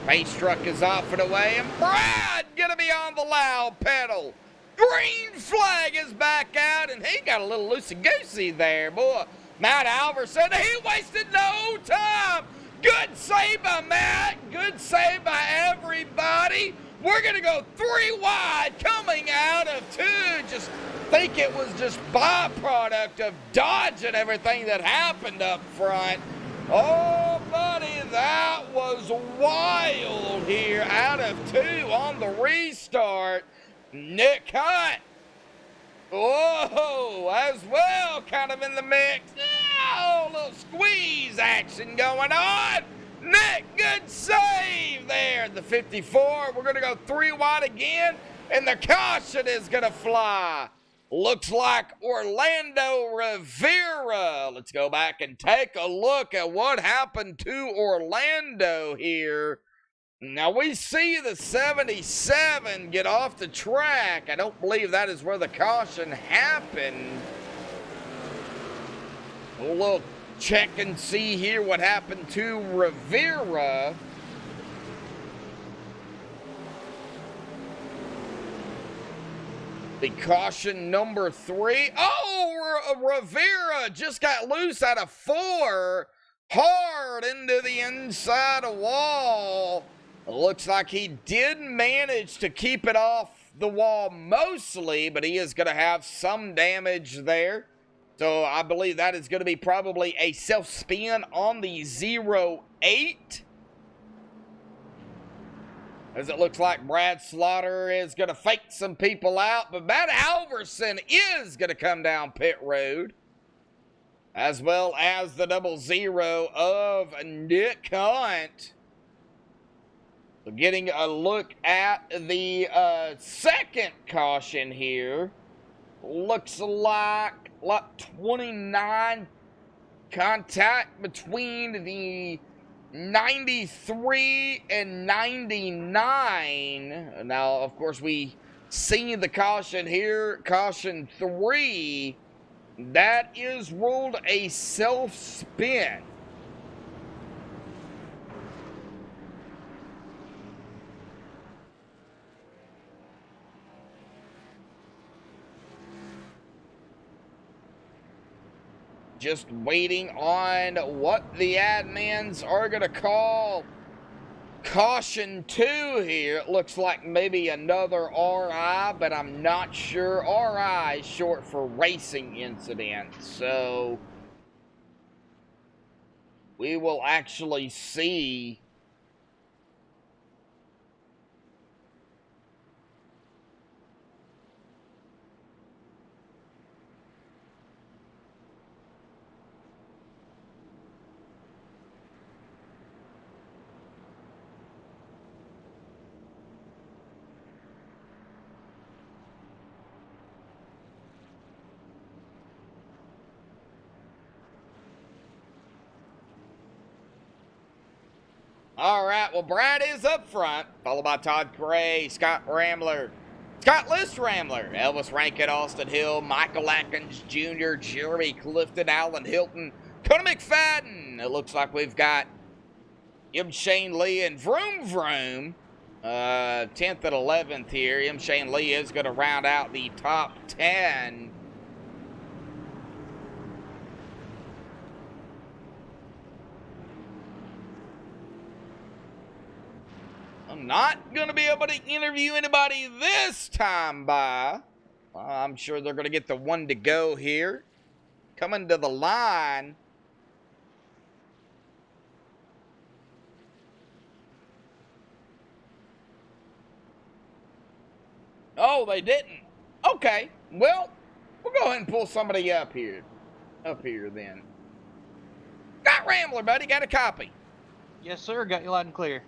Pace truck is off and away, and Brad gonna be on the loud pedal. Green flag is back out, and he got a little loosey-goosey there, boy. Matt Alverson, he wasted no time. Good save by Matt. Good save by everybody. We're going to go 3 wide coming out of 2. Just think it was just byproduct of dodging everything that happened up front. Oh, buddy, that was wild here out of 2 on the restart. Nick Hunt. Whoa, as well, kind of in the mix. Oh, a little squeeze action going on. Nick, good save there. The 54, we're going to go 3 wide again, and the caution is going to fly. Looks like Orlando Rivera. Let's go back and take a look at what happened to Orlando here. Now, we see the 77 get off the track. I don't believe that is where the caution happened. We'll look, check and see here what happened to Rivera. The caution number 3. Oh, Rivera just got loose out of 4. Hard into the inside wall. Looks like he did manage to keep it off the wall mostly, but he is going to have some damage there. So I believe that is going to be probably a self-spin on the 08. As it looks like Brad Slaughter is going to fake some people out, but Matt Alverson is going to come down pit road, as well as the 00 of Nick Hunt. So getting a look at the second caution here. Looks like lot 29 contact between the 93 and 99. Now, of course, we see the caution here, caution 3. That is ruled a self-spin. Just waiting on what the admins are going to call caution 2 here. It looks like maybe another RI, but I'm not sure. RI is short for racing incident, so we will actually see. All right, well, Brad is up front, followed by Todd Gray, Scott Rambler, Scott List Rambler, Elvis Rankin, Austin Hill, Michael Atkins Jr., Jeremy Clifton, Alan Hilton, Connor McFadden. It looks like we've got M. Shane Lee and Vroom Vroom, 10th and 11th here. M. Shane Lee is going to round out the top 10. I'm not going to be able to interview anybody this time by. I'm sure they're going to get the one to go here. Coming to the line. Oh, they didn't. Okay. Well, we'll go ahead and pull somebody up here. Up here then. Scott Rambler, buddy. Got a copy. Yes, sir. Got you loud and clear.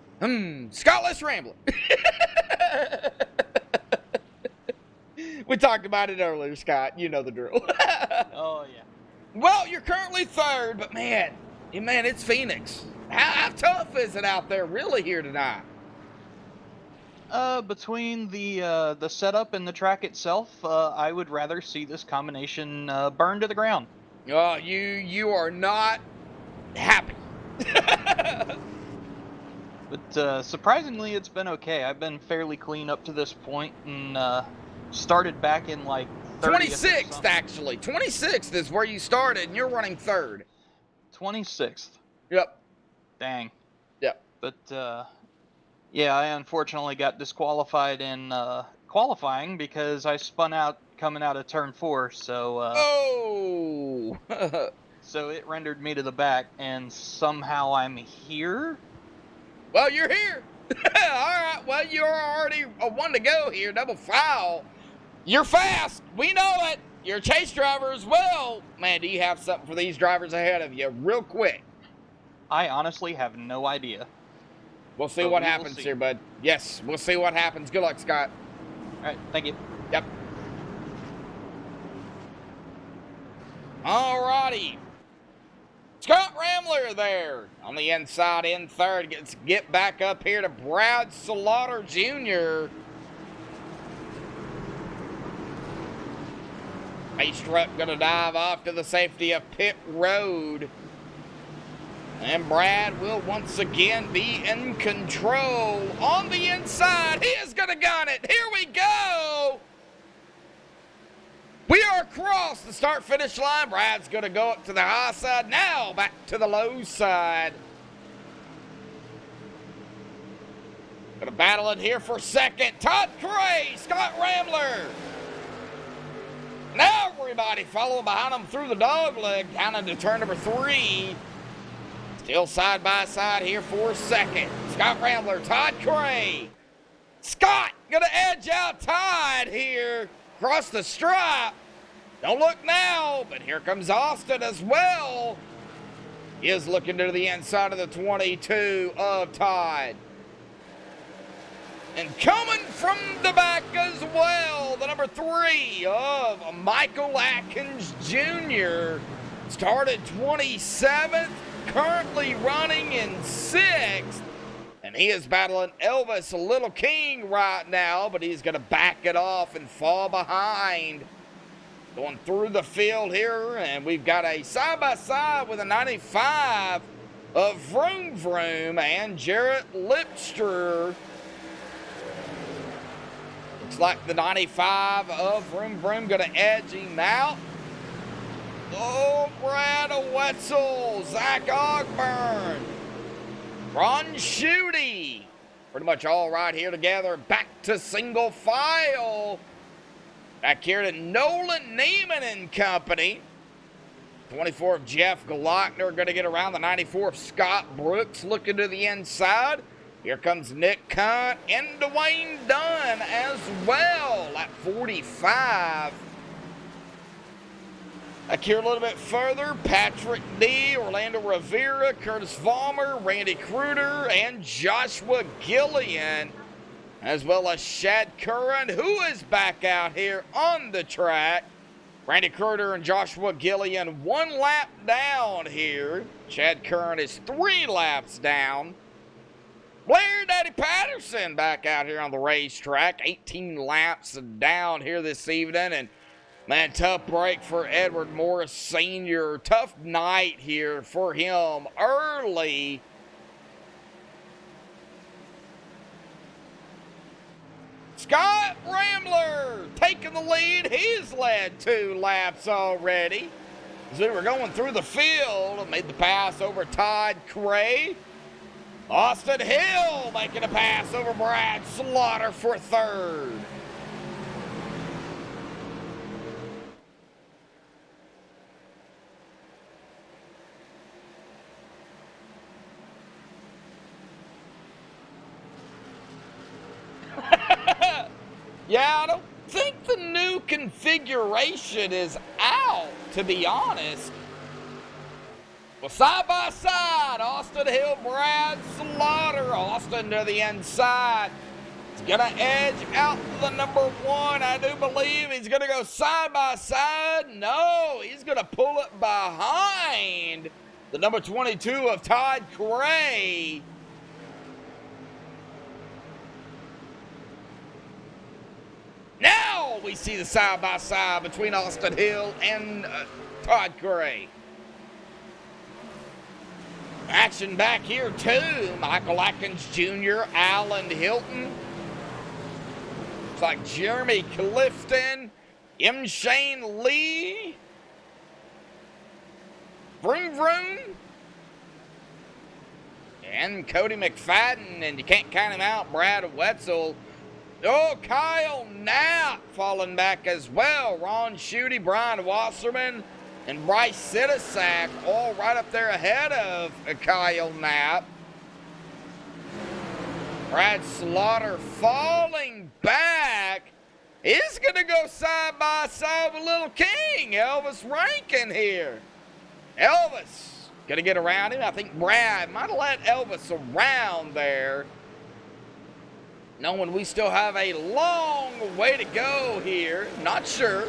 Scott Rambler. We talked about it earlier, Scott. You know the drill. Oh, yeah. Well, you're currently third, but man, it's Phoenix. How tough is it out there really here tonight? Between the setup and the track itself, I would rather see this combination burn to the ground. Oh, you are not happy. But surprisingly, it's been okay. I've been fairly clean up to this point, and started back in like 26th, actually. 26th is where you started, and you're running third. 26th. Yep. Dang. Yep. But yeah, I unfortunately got disqualified in qualifying because I spun out coming out of turn 4. So. Oh. So it rendered me to the back, and somehow I'm here. Well, you're here. All right. Well, you're already a one to go here. Double foul. You're fast. We know it. You're a chase driver as well. Man, do you have something for these drivers ahead of you real quick? I honestly have no idea. We'll see what happens here, bud. Yes, we'll see what happens. Good luck, Scott. All right. Thank you. Yep. All righty. Scott Rambler there on the inside in third. Get back up here to Brad Slaughter Jr. Pace truck going to dive off to the safety of pit road. And Brad will once again be in control on the inside. He is going to gun it. Here we go. We are across the start-finish line. Brad's going to go up to the high side. Now back to the low side. Going to battle it here for second. Todd Gray, Scott Rambler. Now everybody following behind him through the dog leg down into turn number 3. Still side by side here for second. Scott Rambler, Todd Gray. Scott going to edge out Todd here. Across the stripe. Don't look now, but here comes Austin as well. He is looking to the inside of the 22 of Todd. And coming from the back as well, the number 3 of Michael Atkins Jr. Started 27th, currently running in 6th. And he is battling Elvis Little King right now, but he's going to back it off and fall behind. Going through the field here, and we've got a side-by-side with a 95 of Vroom Vroom and Jarrett Lipster. Looks like the 95 of Vroom Vroom going to edge him out. Oh, Brad Wetzel, Zach Ogburn. Ron Schutte, pretty much all right here together. Back to single file. Back here to Nolan Neiman and company. 24 of Jeff Glockner going to get around. The 94 of Scott Brooks looking to the inside. Here comes Nick Cunt and Dwayne Dunn as well at 45. Back here a little bit further, Patrick D., Orlando Rivera, Curtis Vollmer, Randy Kruder, and Joshua Gillian, as well as Shad Curran, who is back out here on the track. Randy Kruder and Joshua Gillian 1 lap down here. Chad Curran is 3 laps down. Blair Daddy Patterson back out here on the racetrack. 18 laps down here this evening. And, man, tough break for Edward Morris Sr. Tough night here for him early. Scott Rambler taking the lead. He's led 2 laps already. As we were going through the field, made the pass over Todd Cray. Austin Hill making a pass over Brad Slaughter for 3rd. Yeah, I don't think the new configuration is out, to be honest. Well, side by side, Austin Hill, Brad Slaughter. Austin to the inside. He's going to edge out the number 1. I do believe he's going to go side by side. No, he's going to pull it behind the number 22 of Todd Cray. Now we see the side by side between Austin Hill and Todd Cray. Action back here, too. Michael Atkins Jr., Alan Hilton. Looks like Jeremy Clifton, M. Shane Lee. Vroom Vroom. And Cody McFadden, and you can't count him out, Brad Wetzel. Oh, Kyle Knapp falling back as well. Ron Schutte, Brian Wasserman, and Bryce Sitasak all right up there ahead of Kyle Knapp. Brad Slaughter falling back. He's going to go side by side with Little King, Elvis Rankin here. Elvis going to get around him. I think Brad might have let Elvis around there, knowing we still have a long way to go here. Not sure.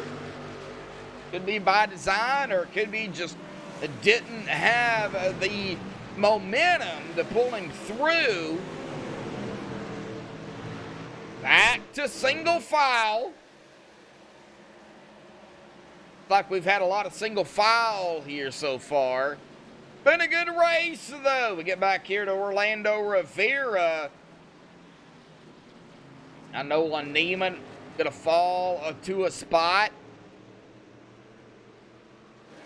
Could be by design, or it could be just didn't have the momentum to pull him through. Back to single file. Like we've had a lot of single file here so far. Been a good race, though. We get back here to Orlando Rivera. Now Nolan Neiman going to fall to a spot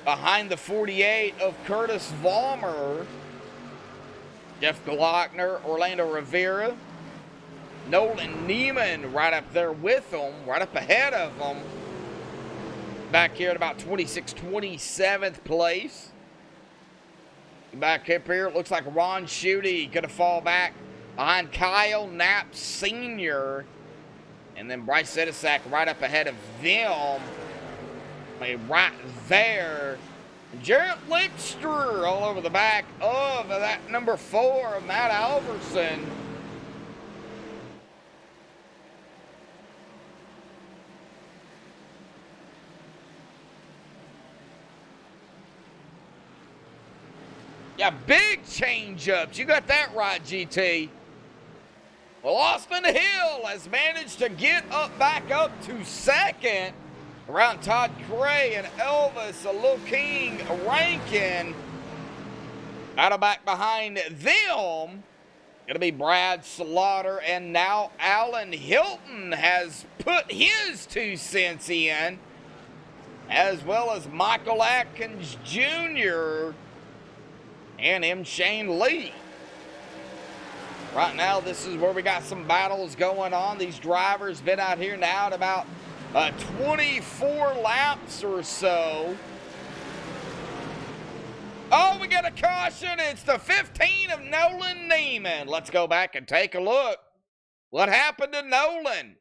behind the 48 of Curtis Vollmer. Jeff Glockner, Orlando Rivera. Nolan Neiman right up there with them, right up ahead of them. Back here at about 26th, 27th place. Back up here, it looks like Ron Schutte going to fall back behind Kyle Knapp Sr. And then Bryce Sitasak right up ahead of them. Right there. Jarrett Lickster all over the back of that number 4 of Matt Alverson. Yeah, big change-ups. You got that right, GT. Well, Austin Hill has managed to get back up to 2nd. Around Todd Cray and Elvis, a Lil King Rankin. Out of back behind them, going to be Brad Slaughter, and now Alan Hilton has put his 2 cents in, as well as Michael Atkins Jr. and M. Shane Lee. Right now, this is where we got some battles going on. These drivers been out here now at about 24 laps or so. Oh, we got a caution. It's the 15 of Nolan Neiman. Let's go back and take a look. What happened to Nolan?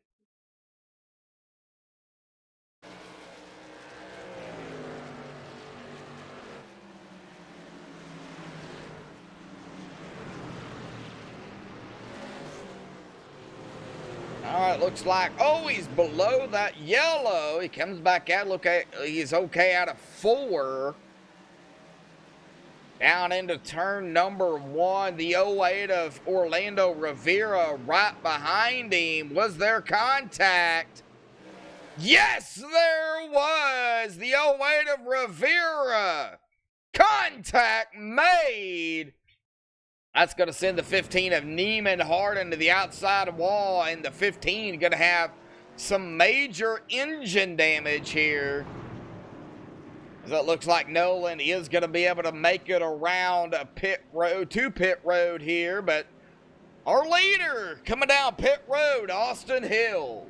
All right, looks like, oh, he's below that yellow. He comes back out. Look, he's okay out of 4. Down into turn number 1, the 08 of Orlando Rivera right behind him. Was there contact? Yes, there was. The 08 of Rivera. Contact made. That's going to send the 15 of Neiman hard into the outside wall, and the 15 going to have some major engine damage here. It looks like Nolan is going to be able to make it around a pit road here, but our leader coming down pit road, Austin Hill.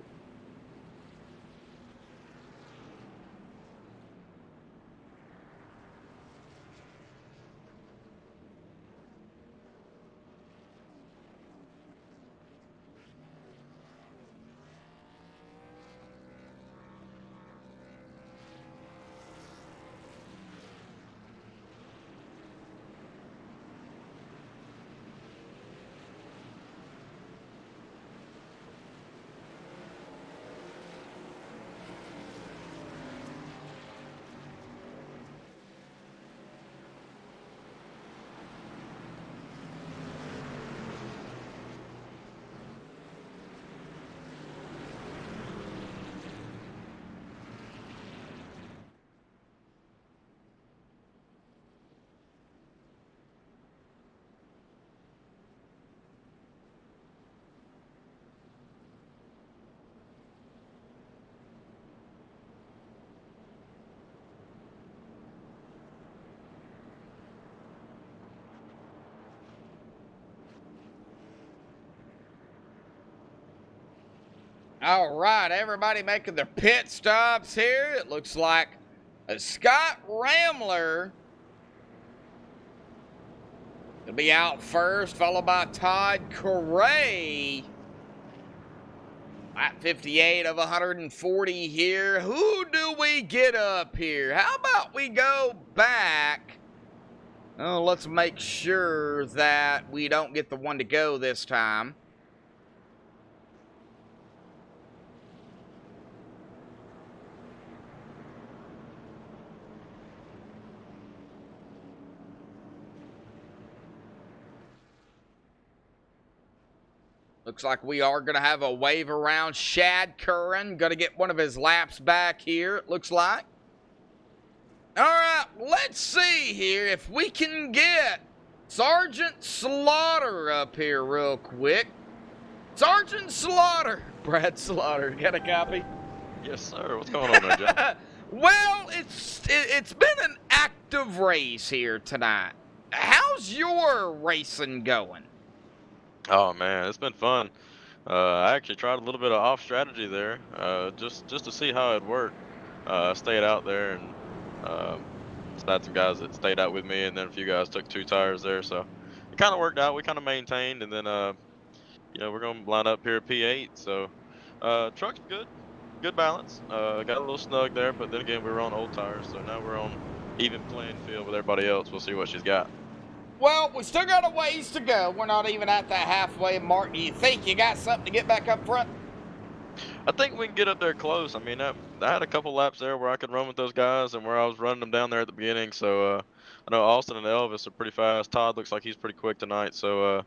All right, everybody making their pit stops here. It looks like Scott Ramler will be out first, followed by Todd Correa. At 58 of 140 here. Who do we get up here? How about we go back? Oh, let's make sure that we don't get the one to go this time. Looks like we are going to have a wave around. Shad Curran going to get one of his laps back here, it looks like. All right, let's see here if we can get Sergeant Slaughter up here real quick. Sergeant Slaughter. Brad Slaughter, got a copy? Yes, sir. What's going on there, John? Well, it's been an active race here tonight. How's your racing going? Oh man, it's been fun. I actually tried a little bit of off strategy there, just to see how it worked. I stayed out there and had some guys that stayed out with me, and then a few guys took 2 tires there, so it kind of worked out. We kind of maintained, and then you know, we're gonna line up here at P8. So truck's good balance. Got a little snug there, but then again we were on old tires, so now we're on even playing field with everybody else. We'll see what she's got. Well, we still got a ways to go. We're not even at that halfway mark. Do you think you got something to get back up front? I think we can get up there close. I mean, I had a couple laps there where I could run with those guys and where I was running them down there at the beginning. So I know Austin and Elvis are pretty fast. Todd looks like he's pretty quick tonight. So,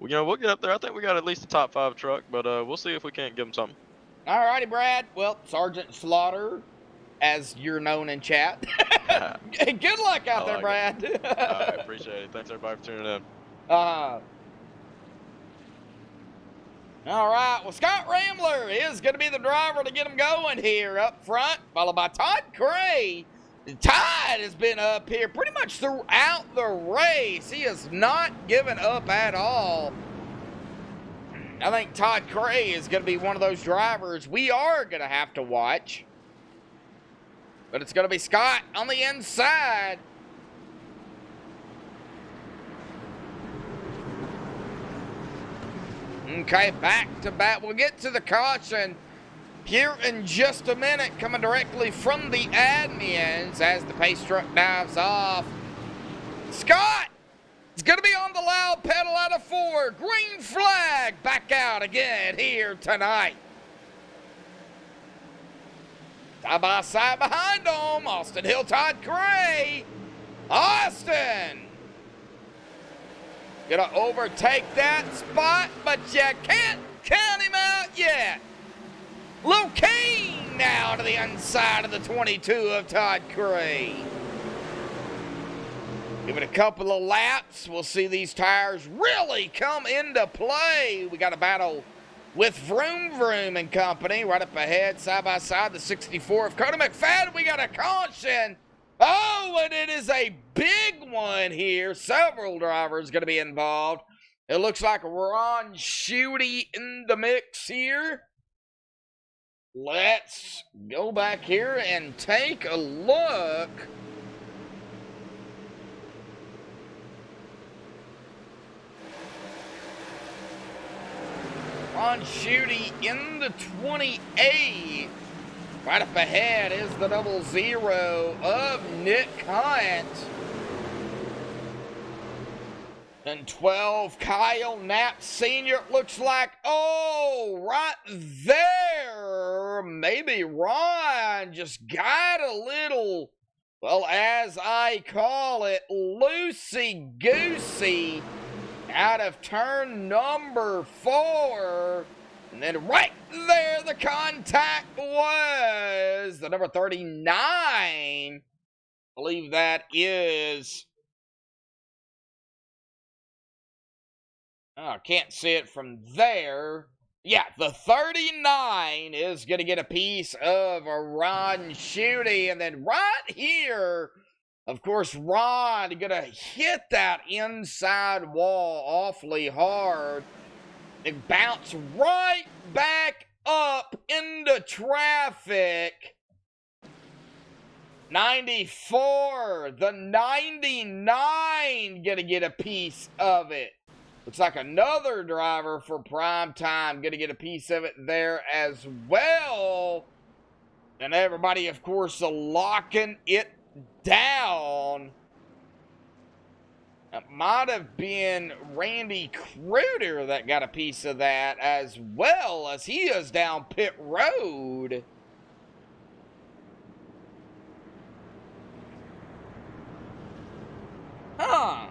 you know, we'll get up there. I think we got at least a top 5 truck, but we'll see if we can't give them something. All righty, Brad. Well, Sergeant Slaughter, as you're known in chat. Good luck out there, Brad. I appreciate it. Thanks, everybody, for tuning in. All right. Well, Scott Ramler is going to be the driver to get him going here up front, followed by Todd Cray. Todd has been up here pretty much throughout the race. He has not given up at all. I think Todd Cray is going to be one of those drivers we are going to have to watch. But it's going to be Scott on the inside. Okay, back to back. We'll get to the caution here in just a minute, coming directly from the admins as the pace truck dives off. Scott is going to be on the loud pedal out of 4. Green flag back out again here tonight. Side by side behind them, Austin Hill, Todd Cray. Austin Gonna overtake that spot, but you can't count him out yet. Lil Kane now to the inside of the 22 of Todd Cray. Give it a couple of laps. We'll see these tires really come into play. We got a battle with Vroom Vroom and company right up ahead, side by side, the 64 of Cody McFadden. We got a caution. Oh, and it is a big one here. Several drivers going to be involved. It looks like Ron Schutte in the mix here. Let's go back here and take a look. Ron Schutte in the 28. Right up ahead is the 00 of Nick Hunt. And 12, Kyle Knapp Sr. Looks like, oh, right there. Maybe Ron just got a little, well, as I call it, loosey-goosey out of turn number 4. And then right there, the contact was the number 39. I believe that is, oh, I can't see it from there. Yeah, the 39 is going to get a piece of a Ron Schutte. And then right here, of course, Ron going to hit that inside wall awfully hard. It bounced right back up into traffic. 94, the 99 gonna get a piece of it. Looks like another driver for prime time gonna get a piece of it there as well. And everybody, of course, locking it down. It might have been Randy Kruder that got a piece of that, as well as he is down pit road. Huh.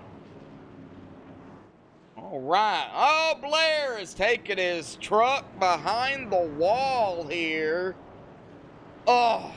All right. Oh, Blair is taking his truck behind the wall here. Oh.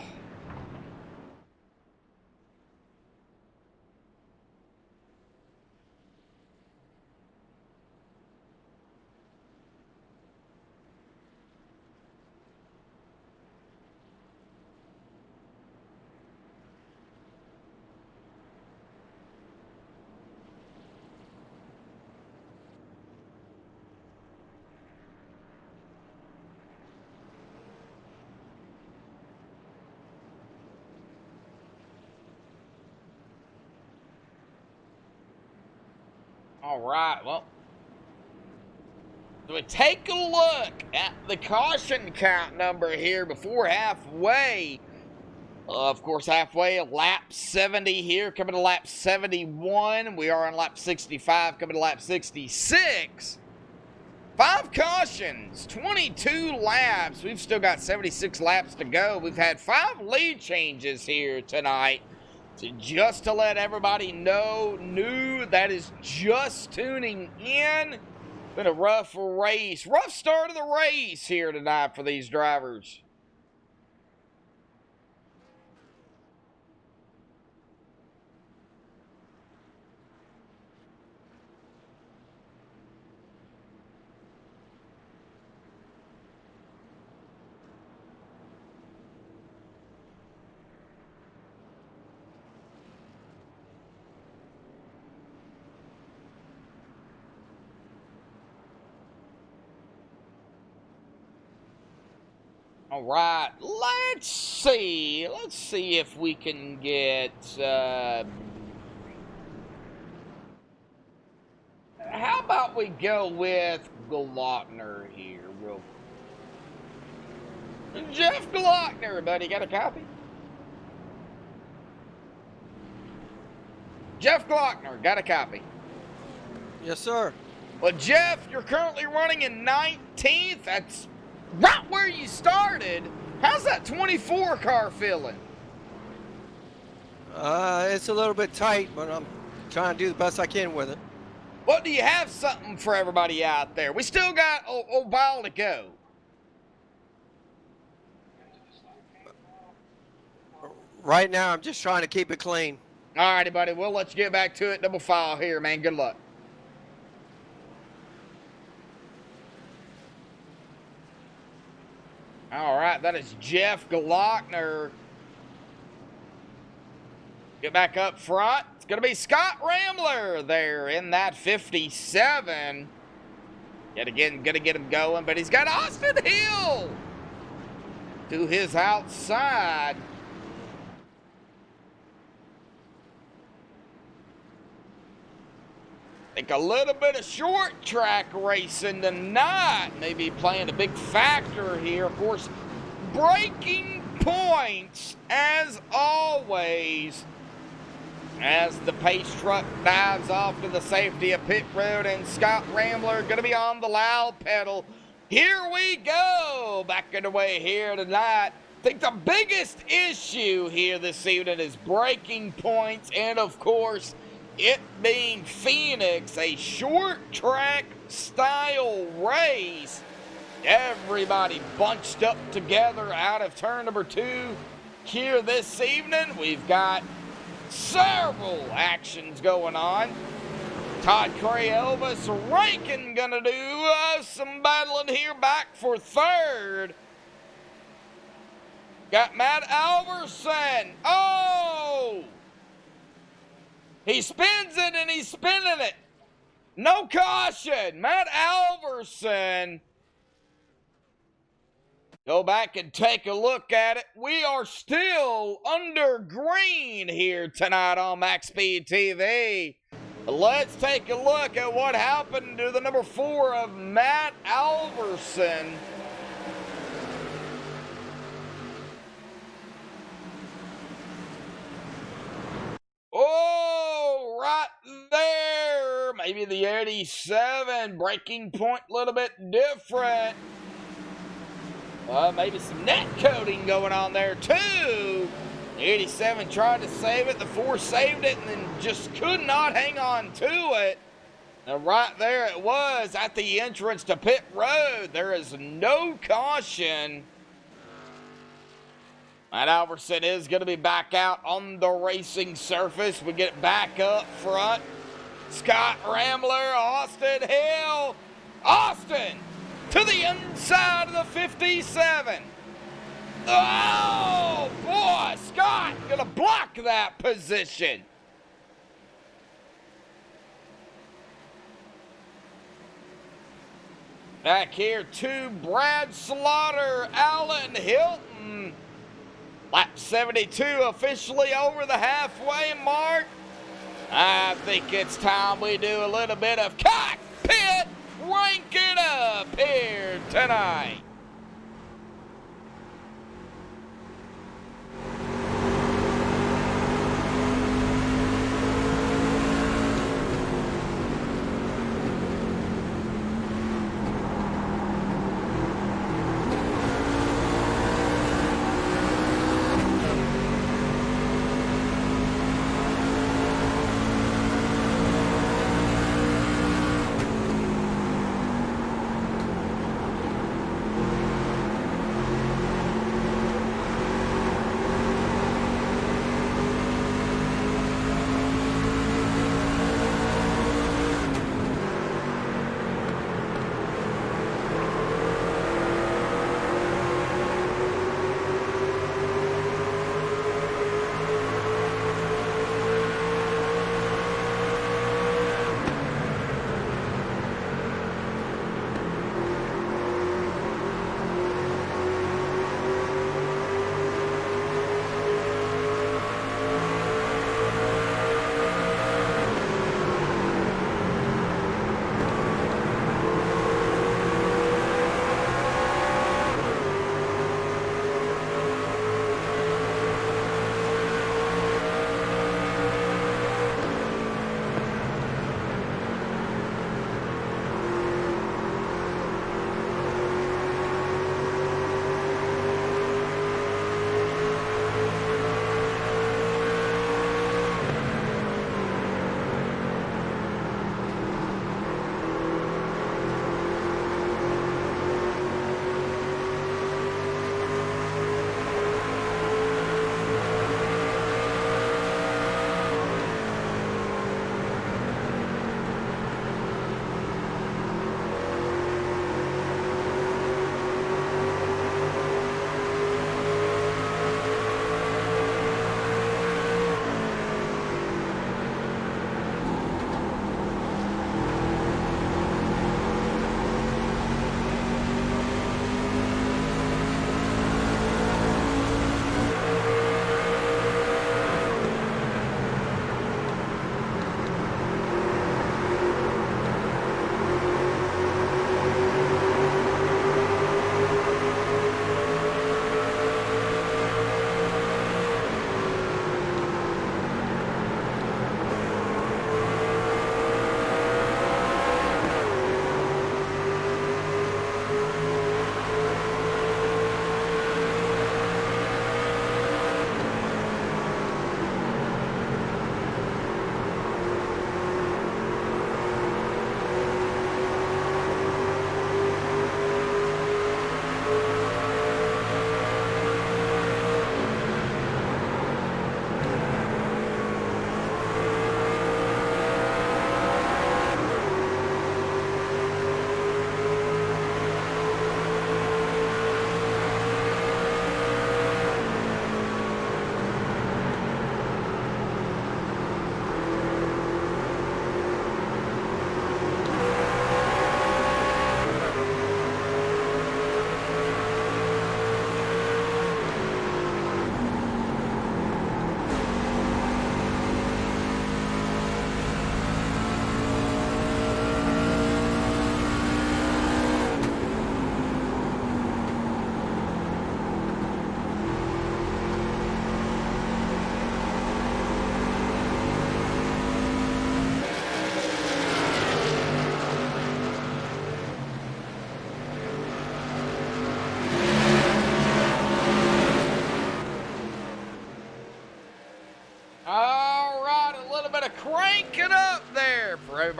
All right, well, so we take a look at the caution count number here before halfway. Of course, halfway, lap 70 here, coming to lap 71. We are on lap 65, coming to lap 66. 5 cautions, 22 laps. We've still got 76 laps to go. We've had 5 lead changes here tonight. So just to let everybody know, new that is just tuning in, been a rough race. Rough start of the race here tonight for these drivers. All right, let's see if we can get, how about we go with Glockner here, real quick. Jeff Glockner, buddy, got a copy? Jeff Glockner, got a copy? Yes, sir. Well, Jeff, you're currently running in 19th. That's right where you started. How's that 24 car feeling? It's a little bit tight, but I'm trying to do the best I can with it. What do you have something for everybody out there? We still got a while to go. Right now, I'm just trying to keep it clean. All righty, buddy. We'll let you get back to it. Double file here, man. Good luck. All right, that is Jeff Glockner. Get back up front. It's going to be Scott Rambler there in that 57. Yet again, going to get him going, but he's got Austin Hill to his outside. I think a little bit of short track racing tonight may be playing a big factor here. Of course, breaking points as always as the pace truck dives off to the safety of pit road, and Scott Rambler going to be on the loud pedal. Here we go, back underway here tonight. I think the biggest issue here this evening is breaking points, and of course, it being Phoenix, a short track style race. Everybody bunched up together out of turn number 2 here this evening. We've got several actions going on. Todd Cray, Elvis Rankin gonna do some battling here back for third. Got Matt Alverson. Oh! He spins it and he's spinning it. No caution. Matt Alverson. Go back and take a look at it. We are still under green here tonight on MaxSpeedTV. Let's take a look at what happened to the number 4 of Matt Alverson. Oh, right there. Maybe the 87 breaking point a little bit different. Maybe some net coating going on there too. The 87 tried to save it. The 4 saved it and then just could not hang on to it. And right there it was at the entrance to pit road. There is no caution. Matt Alverson is going to be back out on the racing surface. We get back up front. Scott Rambler, Austin Hill. Austin to the inside of the 57. Oh, boy, Scott going to block that position. Back here to Brad Slaughter, Alan Hilton. Lap 72 officially over the halfway mark. I think it's time we do a little bit of cockpit ranking up here tonight.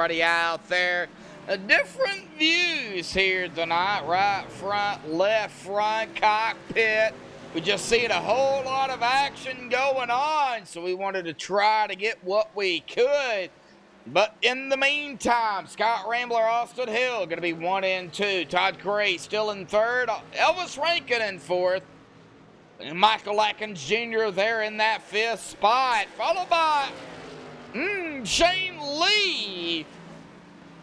everybody out there. Different views here tonight. Right front, left front, cockpit. We just seen a whole lot of action going on, so we wanted to try to get what we could. But in the meantime, Scott Rambler, Austin Hill, going to be 1 and 2. Todd Gray still in third. Elvis Rankin in fourth. And Michael Atkins Jr. there in that fifth spot. Followed by Shane Lee.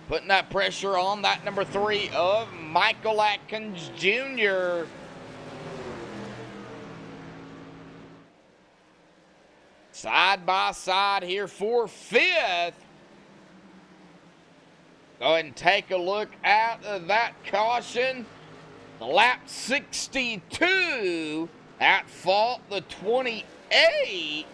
Putting that pressure on that number 3 of Michael Atkins Jr. Side by side here for fifth. Go ahead and take a look at that caution. Lap 62 at fault, the 28.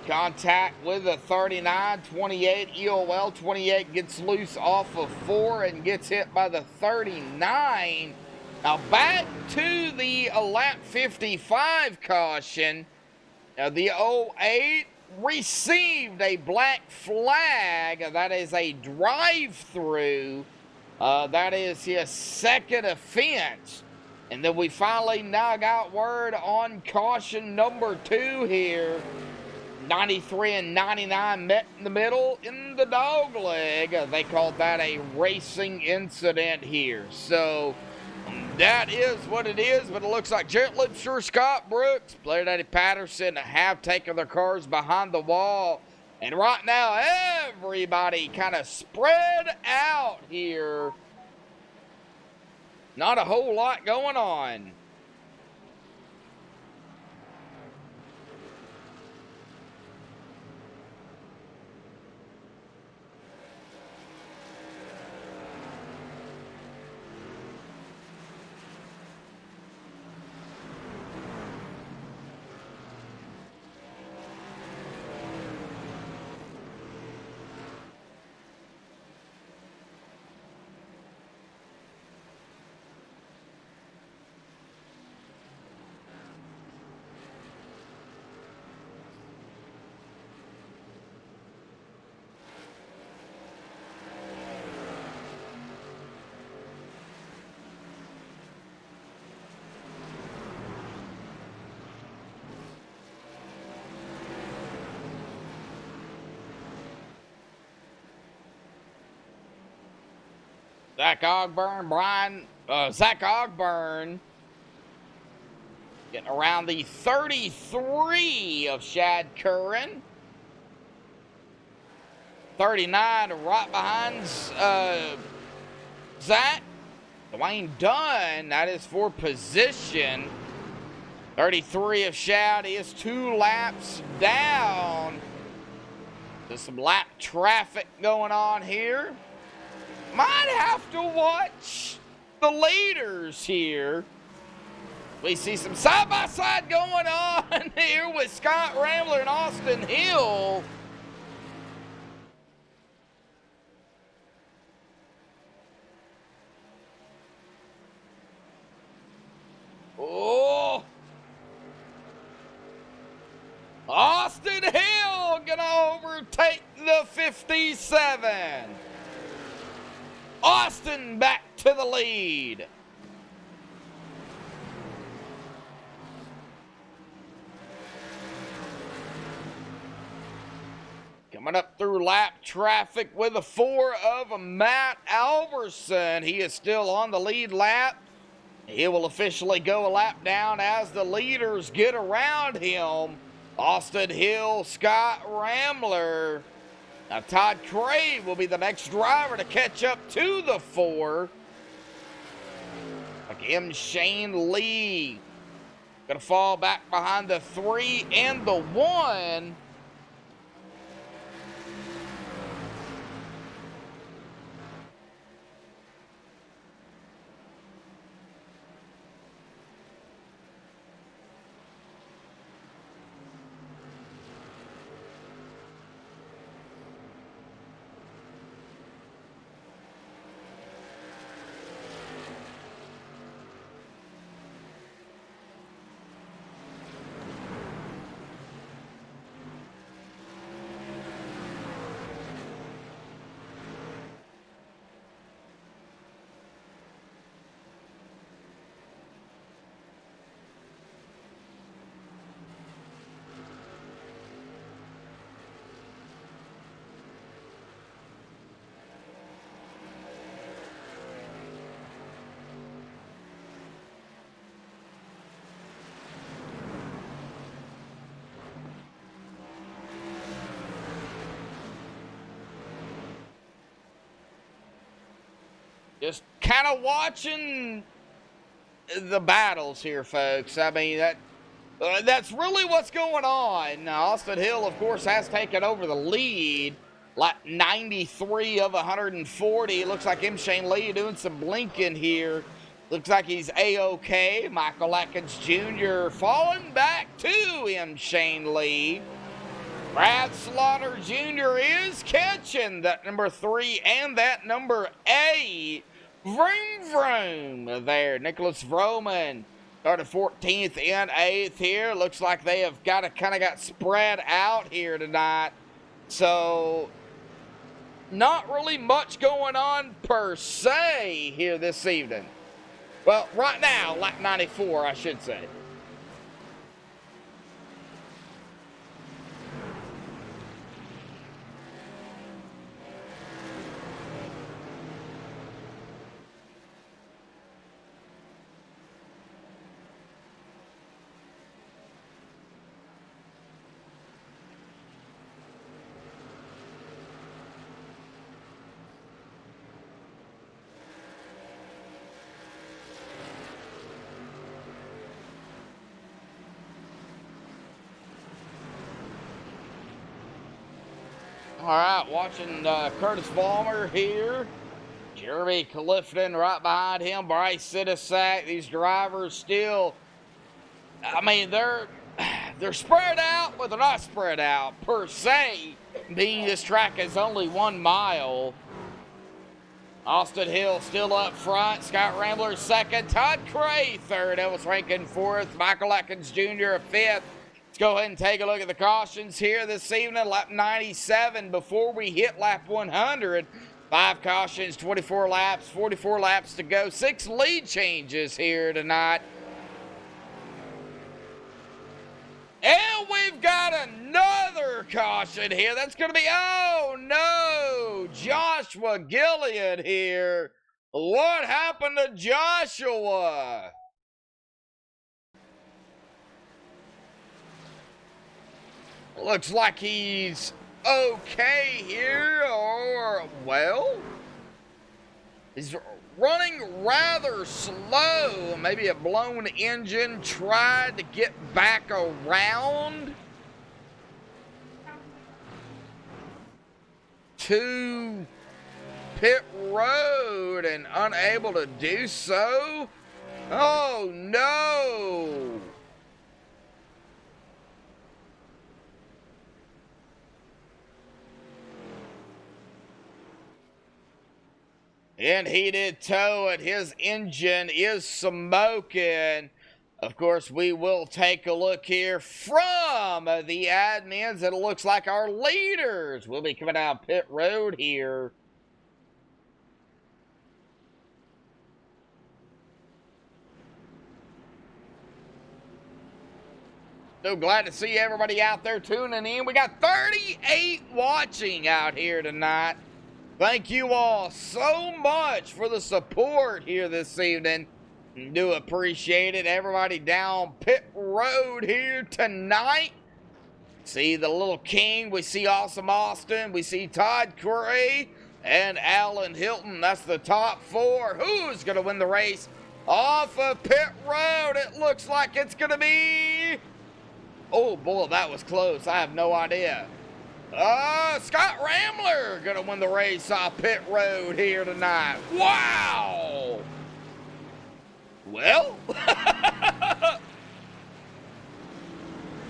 Contact with a 39, 28, EOL 28 gets loose off of 4 and gets hit by the 39. Now back to the lap 55 caution. Now the 08 received a black flag. That is a drive-through. That is his second offense. And then we finally now got word on caution number 2 here. 93 and 99 met in the middle in the dog leg. They called that a racing incident here. So that is what it is, but it looks like Jarrett Lipshire, Scott Brooks, Blair Daddy Patterson have taken their cars behind the wall. And right now, everybody kind of spread out here. Not a whole lot going on. Zach Ogburn getting around the 33 of Shad Curran. 39 right behind Zach. Dwayne Dunn, that is for position. 33 of Shad is 2 laps down. There's some lap traffic going on here. Might have to watch the leaders here. We see some side-by-side going on here with Scott Rambler and Austin Hill. Oh! Austin Hill gonna overtake the 57. Austin back to the lead. Coming up through lap traffic with a 4 of Matt Alverson. He is still on the lead lap. He will officially go a lap down as the leaders get around him. Austin Hill, Scott Rambler. Now Todd Cray will be the next driver to catch up to the 4. Again, Shane Lee gonna fall back behind the 3 and the 1. Just kind of watching the battles here, folks. I mean, that's really what's going on. Now, Austin Hill, of course, has taken over the lead. Like 93 of 140. Looks like M. Shane Lee doing some blinking here. Looks like he's A-OK. Michael Atkins Jr. falling back to M. Shane Lee. Brad Slaughter Jr. is catching that number 3 and that number 8. Vroom, vroom there. Nicholas Vroman started 14th and 8th here. Looks like they have kind of got spread out here tonight. So, not really much going on per se here this evening. Well, right now, lap 94, I should say. All right, watching Curtis Vollmer here. Jeremy Clifton right behind him. Bryce Sidisak. These drivers still, I mean, they're spread out, but they're not spread out per se, being this track is only 1 mile. Austin Hill still up front. Scott Rambler second. Todd Cray third. Elvis Rankin fourth. Michael Atkins Jr. fifth. Let's go ahead and take a look at the cautions here this evening. Lap 97 before we hit lap 100. 5 cautions, 24 laps, 44 laps to go. 6 lead changes here tonight. And we've got another caution here. That's going to be, oh no, Joshua Gillian here. What happened to Joshua? Looks like he's okay here, or, well, he's running rather slow. Maybe a blown engine, tried to get back around to pit road and unable to do so. Oh no! And he did tow it. His engine is smoking. Of course, we will take a look here from the admins. It looks like our leaders will be coming down pit road here. So glad to see everybody out there tuning in. We got 38 watching out here tonight. Thank you all so much for the support here this evening. Do appreciate it. Everybody down pit road here tonight. See the little king. We see Awesome Austin. We see Todd Curry and Alan Hilton. That's the top 4. Who's going to win the race off of pit road? It looks like it's going to be... Oh, boy, that was close. I have no idea. Scott Rambler gonna win the race off pit road here tonight. Wow! Well,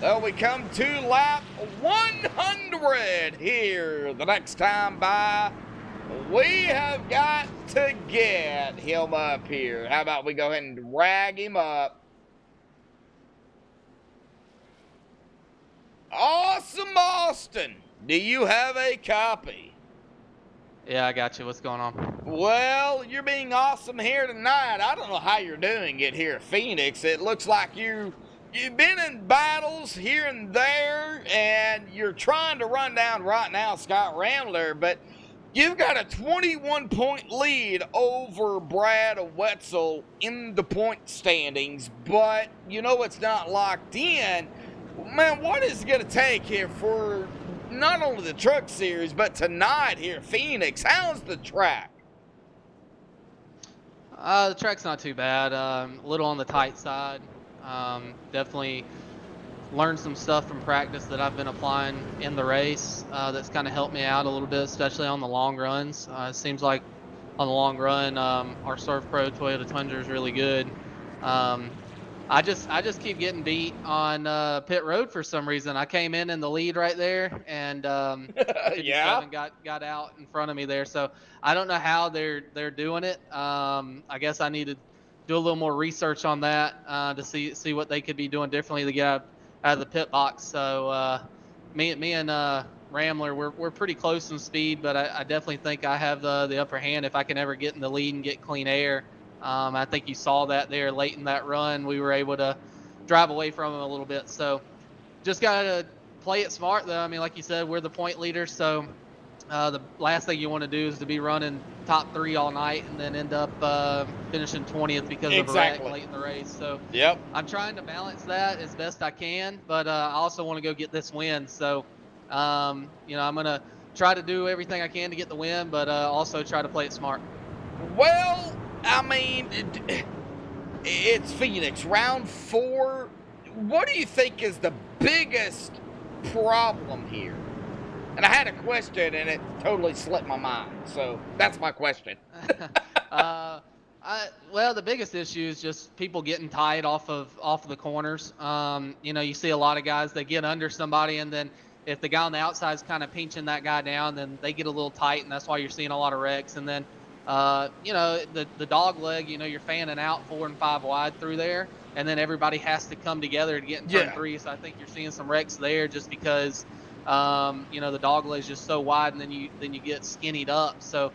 so we come to lap 100 here. The next time by, we have got to get him up here. How about we go ahead and drag him up? Awesome Austin. Do you have a copy? Yeah, I got you. What's going on? Well, you're being awesome here tonight. I don't know how you're doing it here at Phoenix. It looks like you've been in battles here and there, and you're trying to run down right now Scott Rambler, but you've got a 21-point lead over Brad Wetzel in the point standings, but you know it's not locked in. Man, what is it going to take here for not only the truck series, but tonight here at Phoenix? How's the track? The track's not too bad. A little on the tight side. Definitely learned some stuff from practice that I've been applying in the race. That's kind of helped me out a little bit, especially on the long runs. It seems like on the long run, our Surf Pro Toyota Tundra is really good. I just keep getting beat on pit road for some reason. I came in the lead right there, and 57 got out in front of me there. So I don't know how they're doing it. I guess I need to do a little more research on that to see what they could be doing differently to get out of the pit box. So me and Rambler, we're pretty close in speed, but I definitely think I have the upper hand if I can ever get in the lead and get clean air. I think you saw that there late in that run. We were able to drive away from him a little bit. So just got to play it smart, though. I mean, like you said, we're the point leaders. So the last thing you want to do is to be running top 3 all night and then end up finishing 20th because of a wreck late in the race. So I'm trying to balance that as best I can, but I also want to go get this win. So, I'm going to try to do everything I can to get the win, but also try to play it smart. Well, I mean, it's Phoenix, round 4. What do you think is the biggest problem here? And I had a question, and it totally slipped my mind. So that's my question. Well, the biggest issue is just people getting tight off of the corners. You see a lot of guys that get under somebody, and then if the guy on the outside is kind of pinching that guy down, then they get a little tight, and that's why you're seeing a lot of wrecks. And then the dog leg, you're fanning out 4 and 5 wide through there, and then everybody has to come together to get in turn 3. So I think you're seeing some wrecks there just because, the dog leg is just so wide, and then you get skinnied up. So,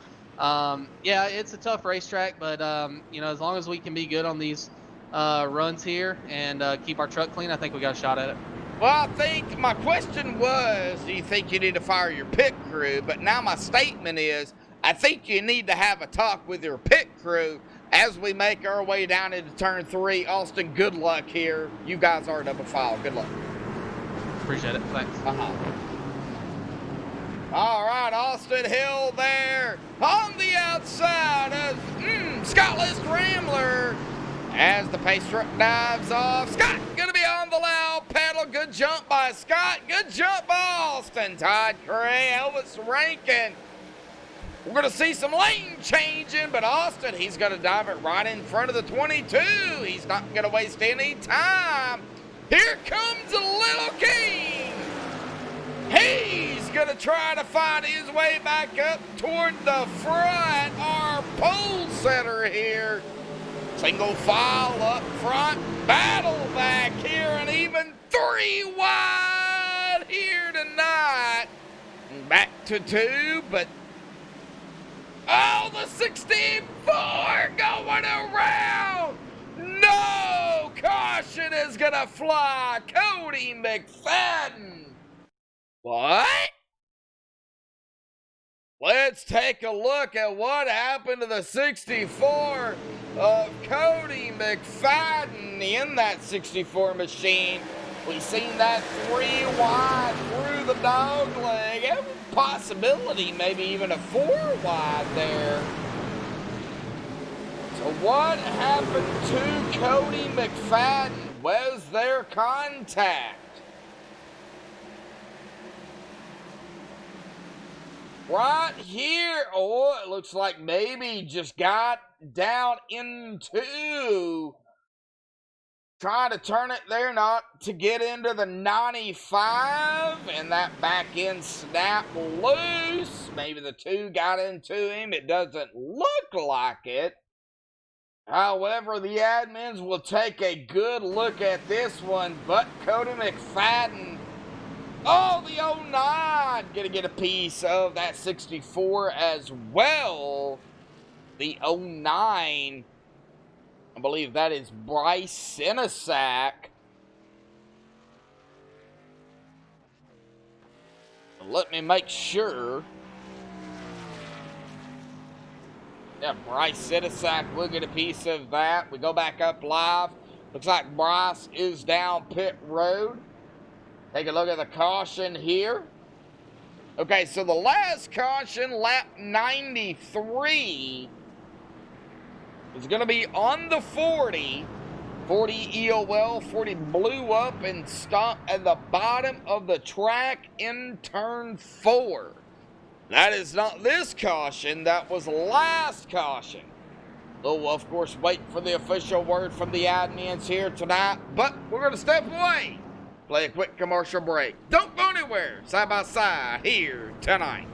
it's a tough racetrack, but as long as we can be good on these runs here and keep our truck clean, I think we got a shot at it. Well, I think my question was, do you think you need to fire your pit crew? But now my statement is, I think you need to have a talk with your pit crew as we make our way down into turn 3. Austin, good luck here. You guys are double file. Good luck. Appreciate it. Thanks. All right, Austin Hill there on the outside of Scottless Rambler as the pace truck dives off. Scott going to be on the loud pedal. Good jump by Scott. Good jump by Austin. Todd Cray, Elvis Rankin. We're going to see some lane changing, but Austin, he's going to dive it right in front of the 22. He's not going to waste any time. Here comes Little King. He's going to try to find his way back up toward the front. Our pole setter here. Single file up front. Battle back here, and even 3 wide here tonight. Back to 2, but the 64 going around. No, caution is going to fly. Cody McFadden. What? Let's take a look at what happened to the 64 of Cody McFadden in that 64 machine. We've seen that 3 wide through the dog leg. Every possibility, maybe even a 4 wide there. So what happened to Cody McFadden? Was there contact? Right here. It looks like maybe just got down into trying to turn it there, not to get into the 95, and that back end snapped loose. Maybe the 2 got into him. It doesn't look like it. However, the admins will take a good look at this one, but Cody McFadden, the 09, gonna get a piece of that 64 as well. The 09, I believe that is Bryce Sinasak. Let me make sure. Yeah, Bryce Sinasak will get a piece of that. We go back up live. Looks like Bryce is down pit road. Take a look at the caution here. Okay, so the last caution, lap 93. is going to be on the 40. 40 EOL, 40 blew up and stopped at the bottom of the track in turn 4. That is not this caution, that was last caution. So we'll, of course, wait for the official word from the admins here tonight, but we're going to step away, play a quick commercial break. Don't go anywhere, side by side here tonight.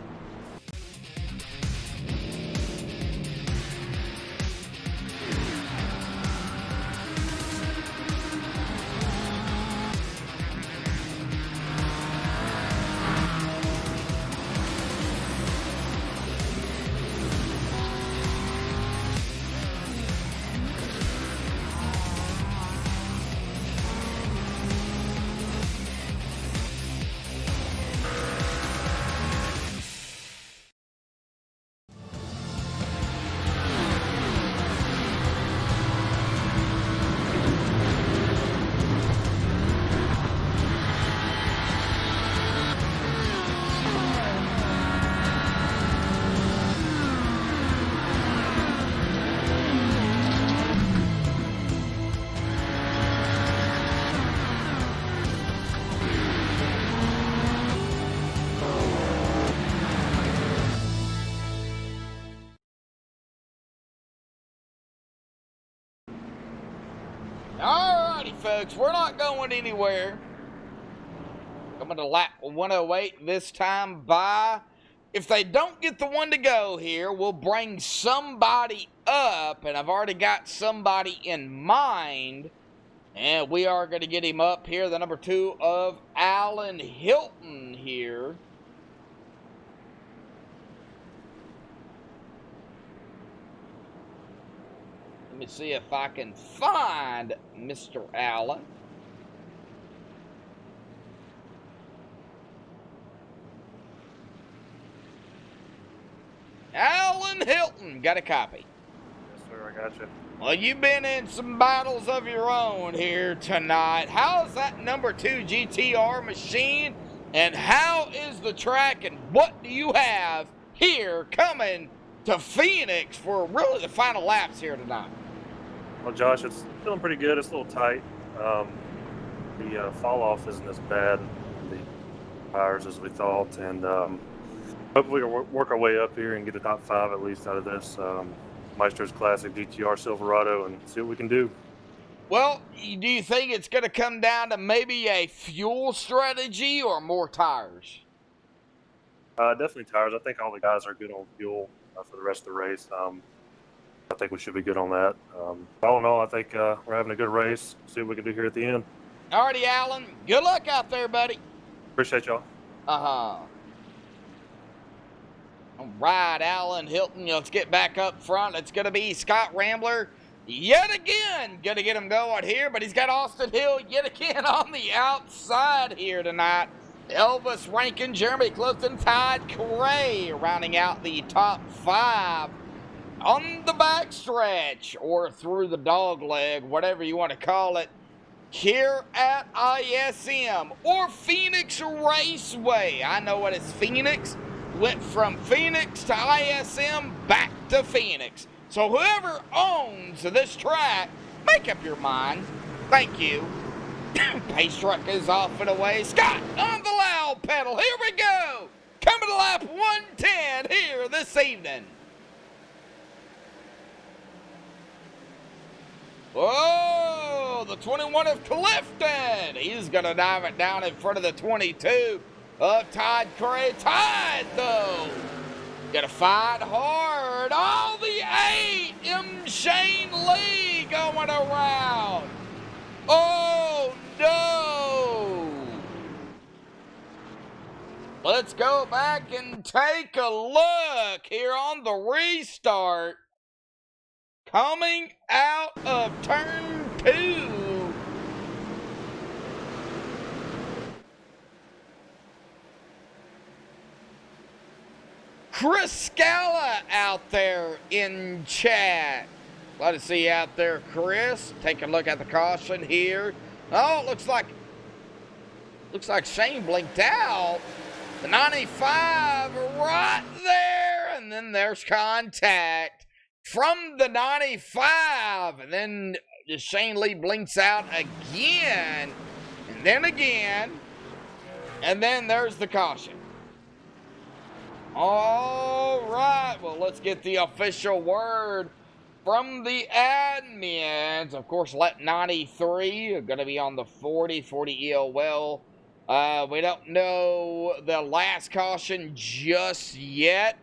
Alrighty, folks, we're not going anywhere. Coming to lap 108 this time by. If they don't get the one to go here, we'll bring somebody up, and I've already got somebody in mind, and we are going to get him up here, the number 2 of Alan Hilton here. Let me see if I can find Mr. Allen. Alan Hilton, got a copy? Yes, sir, I got you. Well, you've been in some battles of your own here tonight. How's that number 2 GTR machine? And how is the track? And what do you have here coming to Phoenix for really the final laps here tonight? Well, Josh, it's feeling pretty good. It's a little tight. The fall off isn't as bad in the tires as we thought, and hopefully we can work our way up here and get a top 5 at least out of this Maestro's Classic GTR Silverado and see what we can do. Well, do you think it's going to come down to maybe a fuel strategy or more tires? Definitely tires. I think all the guys are good on fuel for the rest of the race. I think we should be good on that. All in all, I think we're having a good race. See what we can do here at the end. Alrighty, Alan. Good luck out there, buddy. Appreciate y'all. All right, Alan Hilton. Let's get back up front. It's going to be Scott Rambler yet again. Going to get him going here, but he's got Austin Hill yet again on the outside here tonight. Elvis Rankin, Jeremy Clifton, Todd Cray rounding out the top 5 on the backstretch or through the dog leg, whatever you want to call it, here at ISM or Phoenix Raceway. I know what it's Phoenix. Went from Phoenix to ISM back to Phoenix. So whoever owns this track, make up your mind. Thank you. Pace truck is off and away. Scott on the loud pedal. Here we go. Coming to lap 110 here this evening. Whoa, the 21 of Clifton. He's going to dive it down in front of the 22 of Todd Cray. Todd, though, got to fight hard. All the 8, M. Shane Lee going around. Oh, no. Let's go back and take a look here on the restart. Coming out of turn 2. Chris Scala out there in chat. Let us see out there, Chris. Take a look at the caution here. Oh, looks like Shane blinked out. The 95 right there, and then there's contact. from the 95. And then Shane Lee blinks out again. And then again. And then there's the caution. All right. Well, let's get the official word from the admins. Of course, lap 93 are going to be on the 40 EOL. We don't know the last caution just yet.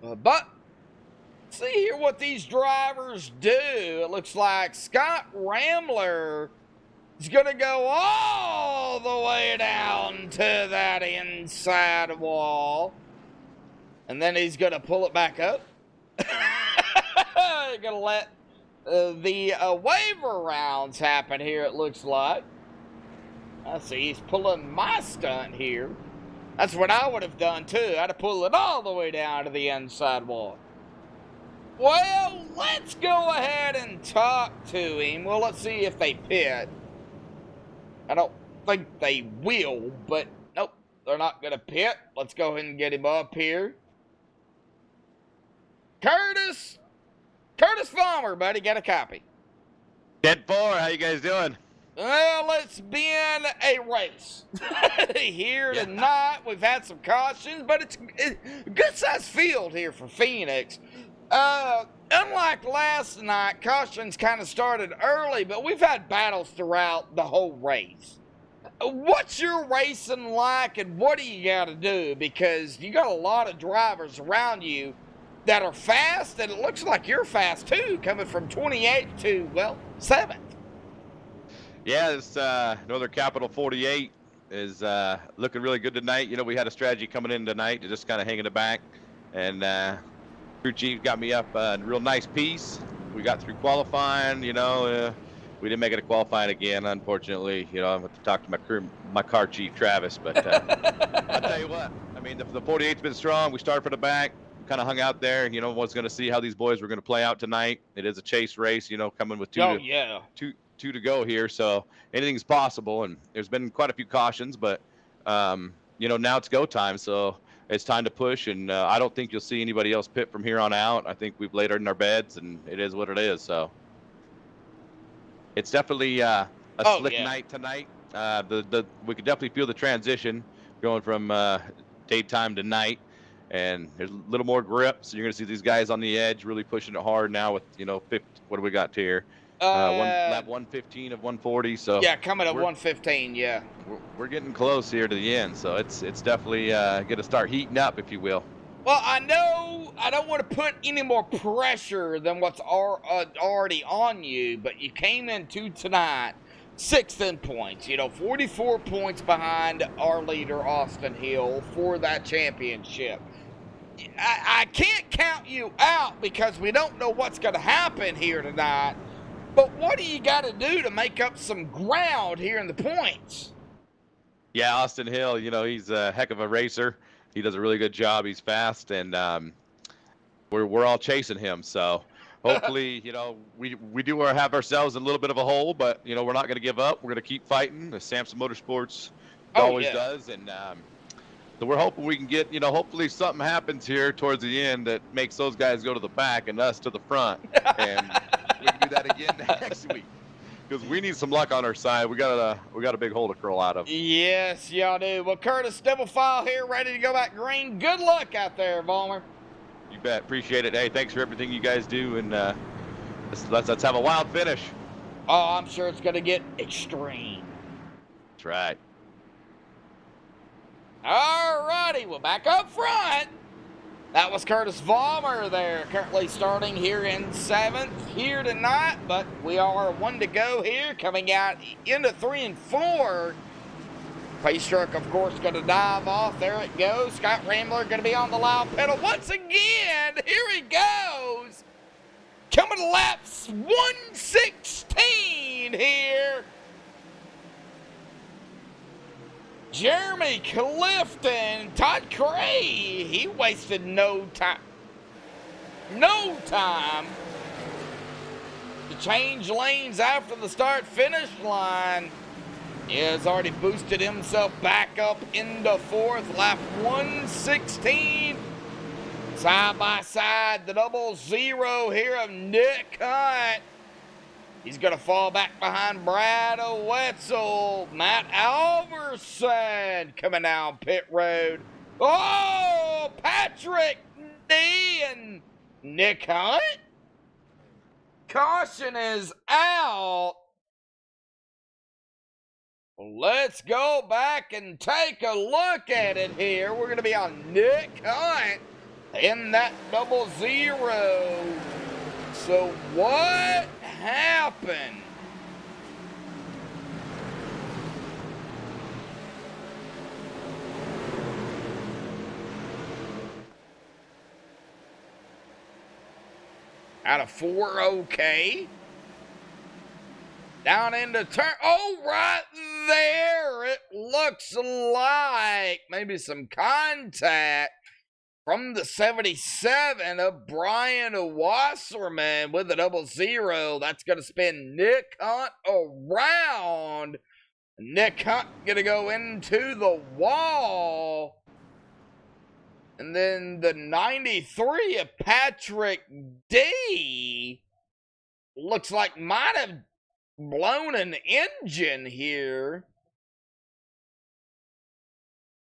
But see here what these drivers do. It looks like Scott Rambler is going to go all the way down to that inside wall. And then he's going to pull it back up. Going to let the waiver rounds happen here, it looks like. I see he's pulling my stunt here. That's what I would have done too. I'd have pulled it all the way down to the inside wall. Well, let's go ahead and talk to him. Well, let's see if they pit. I don't think they will, but nope, they're not going to pit. Let's go ahead and get him up here. Curtis Farmer, buddy, got a copy. 10-4, how you guys doing? Well, it's been a race here tonight. We've had some cautions, but it's a good-sized field here for Phoenix. Unlike last night, cautions kind of started early, but we've had battles throughout the whole race. What's your racing like, and what do you got to do? Because you got a lot of drivers around you that are fast, and it looks like you're fast too, coming from 28 to, well, 7th. Yeah, this Northern Capital 48 is looking really good tonight. You know, we had a strategy coming in tonight to just kind of hang in the back, and crew chief got me up a real nice piece. We got through qualifying. You know, we didn't make it to qualifying again, unfortunately. You know, I'm going to talk to my car chief, Travis. But I'll tell you what, I mean, the 48's been strong. We started from the back, kind of hung out there. You know, was going to see how these boys were going to play out tonight. It is a chase race, you know, coming with two to go here, so anything's possible. And there's been quite a few cautions, but you know, now it's go time, so it's time to push. And I don't think you'll see anybody else pit from here on out. I think we've laid in our beds, and it is what it is. So it's definitely a slick night tonight. We could definitely feel the transition going from daytime to night, and there's a little more grip, so you're gonna see these guys on the edge really pushing it hard now with, you know, 50, what do we got here? Lap 115 of 140. So yeah, coming at 115. Yeah, we're getting close here to the end, so it's definitely going to start heating up, if you will. Well, I know I don't want to put any more pressure than what's already on you, but you came into tonight 6th in points. You know, 44 points behind our leader Austin Hill for that championship. I can't count you out because we don't know what's going to happen here tonight. But what do you got to do to make up some ground here in the points? Yeah, Austin Hill, you know, he's a heck of a racer. He does a really good job. He's fast, and we're all chasing him. So hopefully, you know, we do have ourselves a little bit of a hole, but, you know, we're not going to give up. We're going to keep fighting, as Samson Motorsports always does. And so we're hoping we can get, you know, hopefully something happens here towards the end that makes those guys go to the back and us to the front. And we can do that again next week, because we need some luck on our side. We got a big hole to curl out of. Yes, y'all do. Well, Curtis, double file here, ready to go back green. Good luck out there, Vollmer. You bet. Appreciate it. Hey, thanks for everything you guys do, and let's have a wild finish. Oh, I'm sure it's going to get extreme. That's right. All righty, well, back up front. That was Curtis Vollmer there, currently starting here in 7th here tonight, but we are 1 to go here, coming out into 3 and 4. Pace truck, of course, going to dive off. There it goes. Scott Rambler going to be on the loud pedal once again. Here he goes. Coming to laps 116 here. Jeremy Clifton, Todd Cray, he wasted no time to change lanes after the start-finish line. He has already boosted himself back up into 4th, lap 116. Side by side, the 00 here of Nick Hunt. He's going to fall back behind Brad Wetzel. Matt Alverson coming down pit road. Oh, Patrick D and Nick Hunt. Caution is out. Let's go back and take a look at it here. We're going to be on Nick Hunt in that 00. So what happened? Out of 4, okay. Down into turn. Oh, right there. It looks like maybe some contact from the 77 of Brian Wasserman with the 00. That's going to spin Nick Hunt around. Nick Hunt going to go into the wall. And then the 93 of Patrick D looks like might have blown an engine here.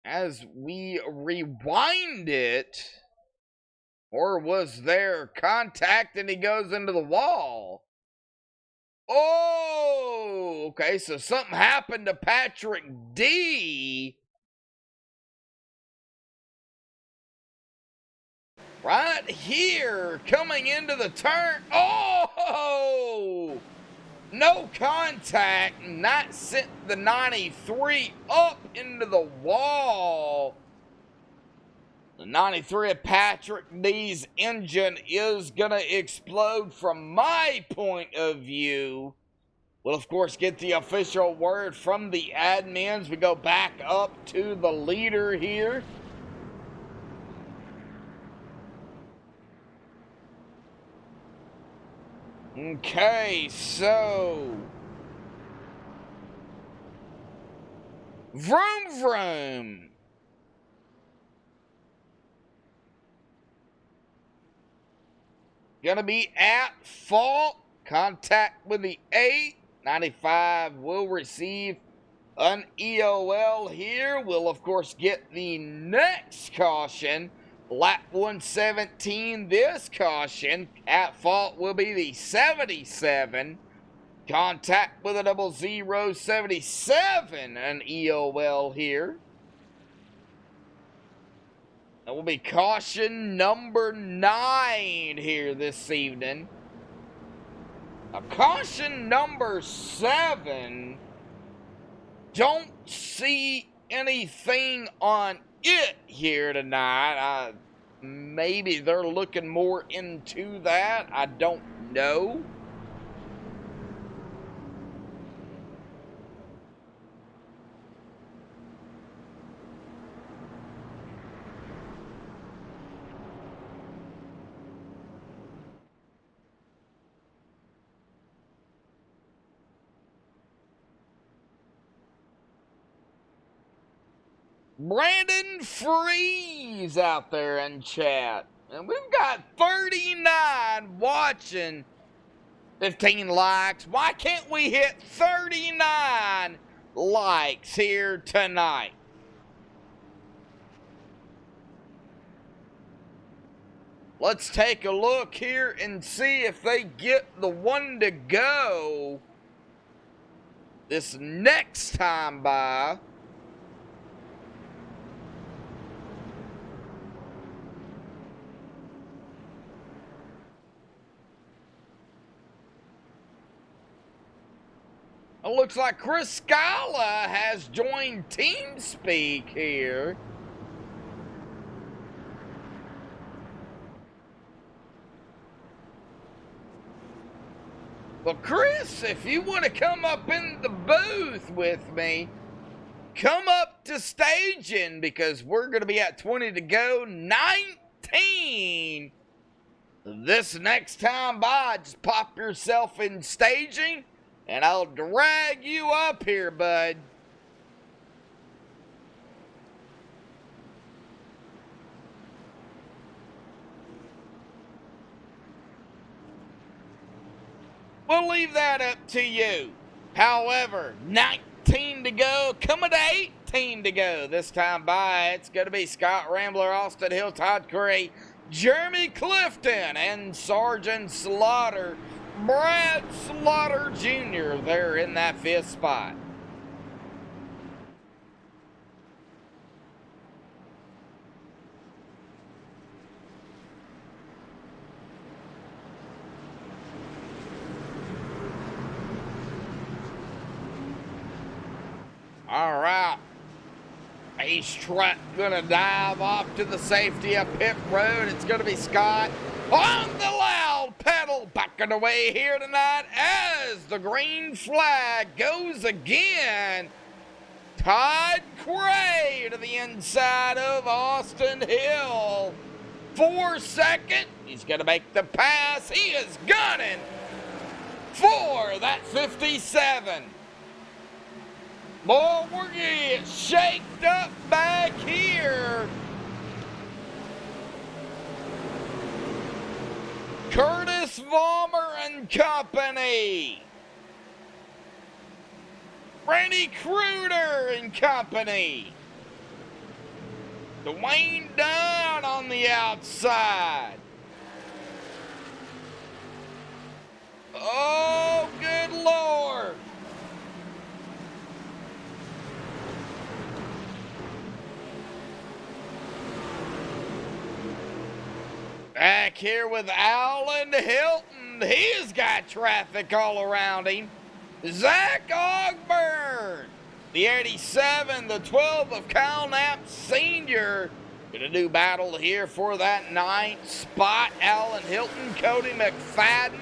As we rewind it, or was there contact and he goes into the wall? Oh, okay, so something happened to Patrick D. Right here, coming into the turn. Oh! No contact, and that sent the 93 up into the wall. The 93 of Patrick D's engine is going to explode from my point of view. We'll, of course, get the official word from the admins. We go back up to the leader here. Okay, so vroom vroom. Gonna be at fault. Contact with the 8. 95 will receive an EOL here. We'll, of course, get the next caution. Lap 117, this caution. At fault will be the 77. Contact with a 00, 77, an EOL here. That will be caution number 9 here this evening. Caution number 7. Don't see anything on it here tonight. Maybe they're looking more into that. I don't know. Brandon Freeze out there in chat. And we've got 39 watching, 15 likes. Why can't we hit 39 likes here tonight? Let's take a look here and see if they get the one to go this next time by. It looks like Chris Scala has joined TeamSpeak here. Well, Chris, if you want to come up in the booth with me, come up to staging because we're going to be at 20 to go, 19. This next time by, just pop yourself in staging. And I'll drag you up here, bud. we'll leave that up to you. However, 19 to go, coming to 18 to go. This time by, it's going to be Scott Rambler, Austin Hill, Todd Curry, Jeremy Clifton, and Sergeant Slaughter, Brad Slaughter Jr. there in that 5th spot. All right. Ace Truck gonna dive off to the safety of pit road. It's gonna be Scott on the loud pedal, backing away here tonight as the green flag goes again. Todd Cray to the inside of Austin Hill. 4 seconds. He's gonna make the pass. He is gunning for that 57. Boy, we're gonna get shaked up back here. Curtis Vollmer and Company. Randy Kruder and Company. Dwayne Dunn on the outside. Oh, good Lord. Back here with Alan Hilton. He's got traffic all around him. Zach Ogburn, the 87, the 12 of Kyle Knapp Sr. Gonna do battle here for that 9th spot. Alan Hilton, Cody McFadden,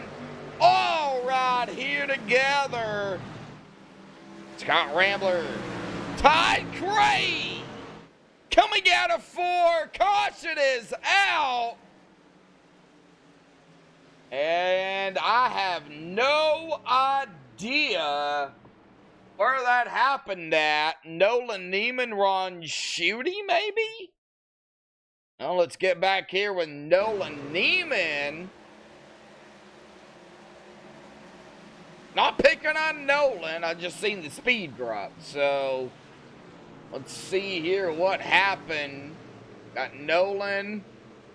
all right here together. Scott Rambler, Todd Cray, coming out of 4. Caution is out. And I have no idea where that happened at. Nolan Neiman, Ron Schutte, maybe? Well, let's get back here with Nolan Neiman. Not picking on Nolan, I just seen the speed drop. So, let's see here what happened. Got Nolan.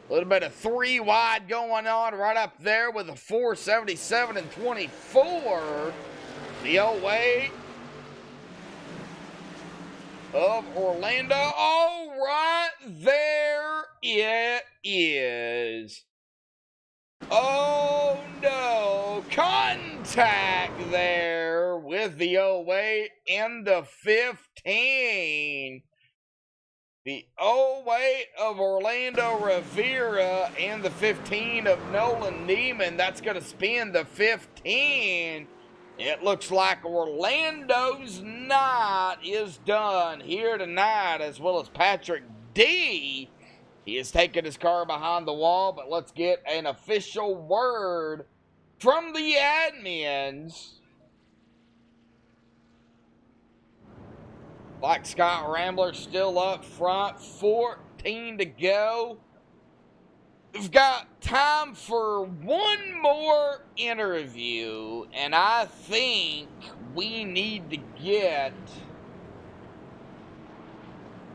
A little bit of 3 wide going on right up there with a 477 and 24. The 08 of Orlando. Oh, right there it is. Oh, no. Contact there with the 08 and the 15. The 08 of Orlando Rivera and the 15 of Nolan Neiman. That's going to spin the 15. It looks like Orlando's night is done here tonight, as well as Patrick D. He has taken his car behind the wall, but let's get an official word from the admins. Like Scott Rambler still up front, 14 to go. We've got time for one more interview, and I think we need to get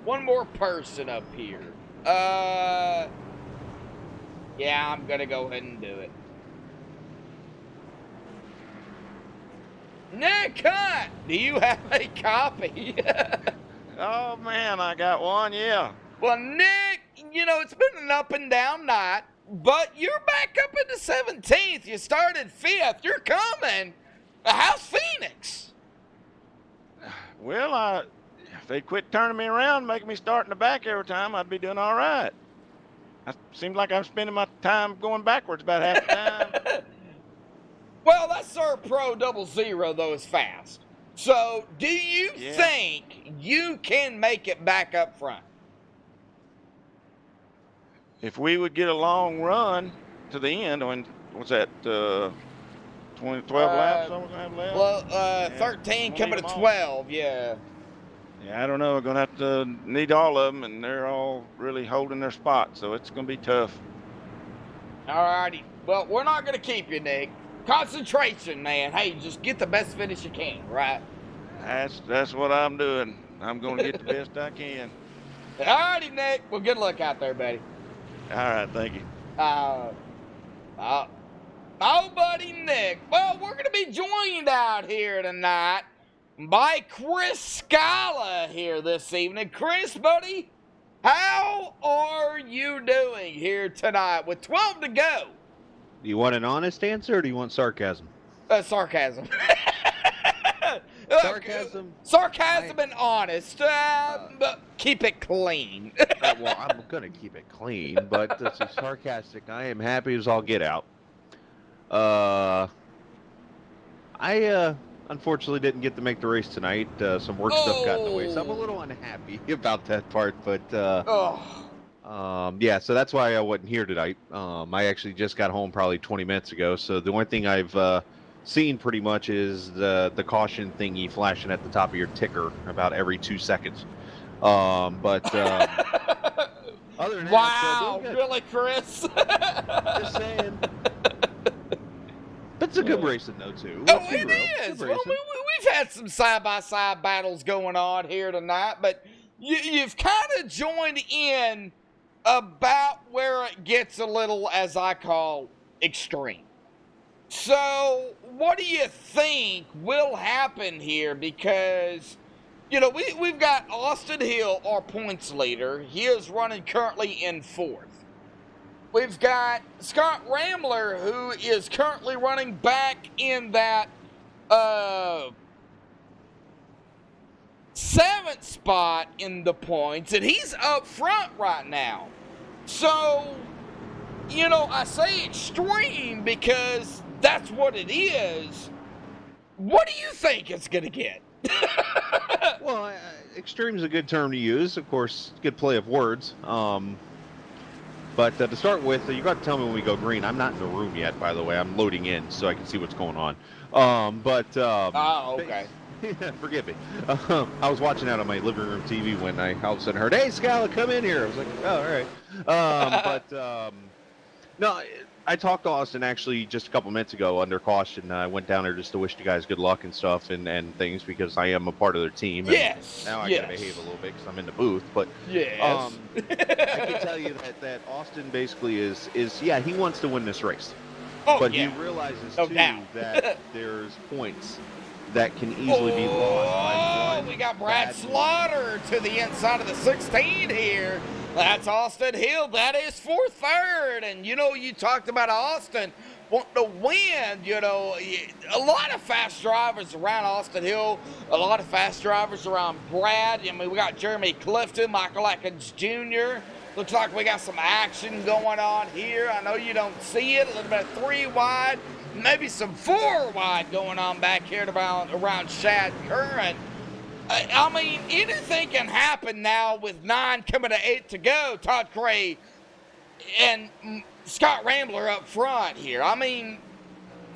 one more person up here. Yeah, I'm gonna go ahead and do it. Nick Hunt, do you have a copy? Oh, man, I got one, yeah. Well, Nick, you know, it's been an up and down night, but you're back up in the 17th. You started 5th. You're coming. How's Phoenix? Well, if they quit turning me around, making me start in the back every time, I'd be doing all right. It seems like I'm spending my time going backwards about half the time. Well, that Serve Pro 00, though, is fast. So, do you think you can make it back up front? If we would get a long run to the end, what's that, 12 laps I'm going to have left? Well, 13 coming to 12, yeah. Yeah, I don't know. We're going to have to need all of them, and they're all really holding their spot, so it's going to be tough. All righty. Well, we're not going to keep you, Nick. Concentration, man. Hey, just get the best finish you can, right? That's what I'm doing. I'm going to get the best I can. All righty, Nick. Well, good luck out there, buddy. All right, thank you. Oh, buddy Nick. Well, we're going to be joined out here tonight by Chris Scala here this evening. Chris, buddy, how are you doing here tonight with 12 to go? Do you want an honest answer or do you want sarcasm? Sarcasm. Sarcasm. And honest, but keep it clean. Well, I'm going to keep it clean, but this is sarcastic. I am happy as all get out. I unfortunately didn't get to make the race tonight. Some work stuff got in the way, so I'm a little unhappy about that part. But yeah, so that's why I wasn't here tonight. I actually just got home probably 20 minutes ago. So the only thing I've seen pretty much is the caution thingy flashing at the top of your ticker about every 2 seconds. Other than that, wow, really, Chris? Just saying. But it's a good racing, though, too. Oh, it is. Well, we've had some side-by-side battles going on here tonight, but you've kind of joined in about where it gets a little, as I call, extreme. So, what do you think will happen here? Because, you know, we've got Austin Hill, our points leader. He is running currently in 4th. We've got Scott Rambler, who is currently running back in that 7th spot in the points, and he's up front right now. So, you know, I say extreme because that's what it is. What do you think it's going to get? Well, extreme is a good term to use. Of course, good play of words. But to start with, you got to tell me when we go green. I'm not in the room yet, by the way. I'm loading in so I can see what's going on. Okay. Forgive me. I was watching out on my living room TV when I all of a sudden heard, "Hey, Scala, come in here." I was like, "Oh, all right." No, I talked to Austin actually just a couple minutes ago under caution. I went down there just to wish you guys good luck and stuff and things because I am a part of their team. And yes. Now I got to behave a little bit because I'm in the booth. But yes. I can tell you that Austin basically is yeah, he wants to win this race. But he realizes too that there's points that can easily be lost. We got Brad Slaughter to the inside of the 16 here. That's Austin Hill. That is for 3rd. And, you know, you talked about Austin wanting to win. You know, a lot of fast drivers around Austin Hill, a lot of fast drivers around Brad. I mean, we got Jeremy Clifton, Michael Atkins Jr. Looks like we got some action going on here. I know you don't see it. A little bit of 3 wide, maybe some 4 wide going on back here around Shad Curran. I mean, anything can happen now with 9 coming to 8 to go. Todd Gray and Scott Rambler up front here. I mean,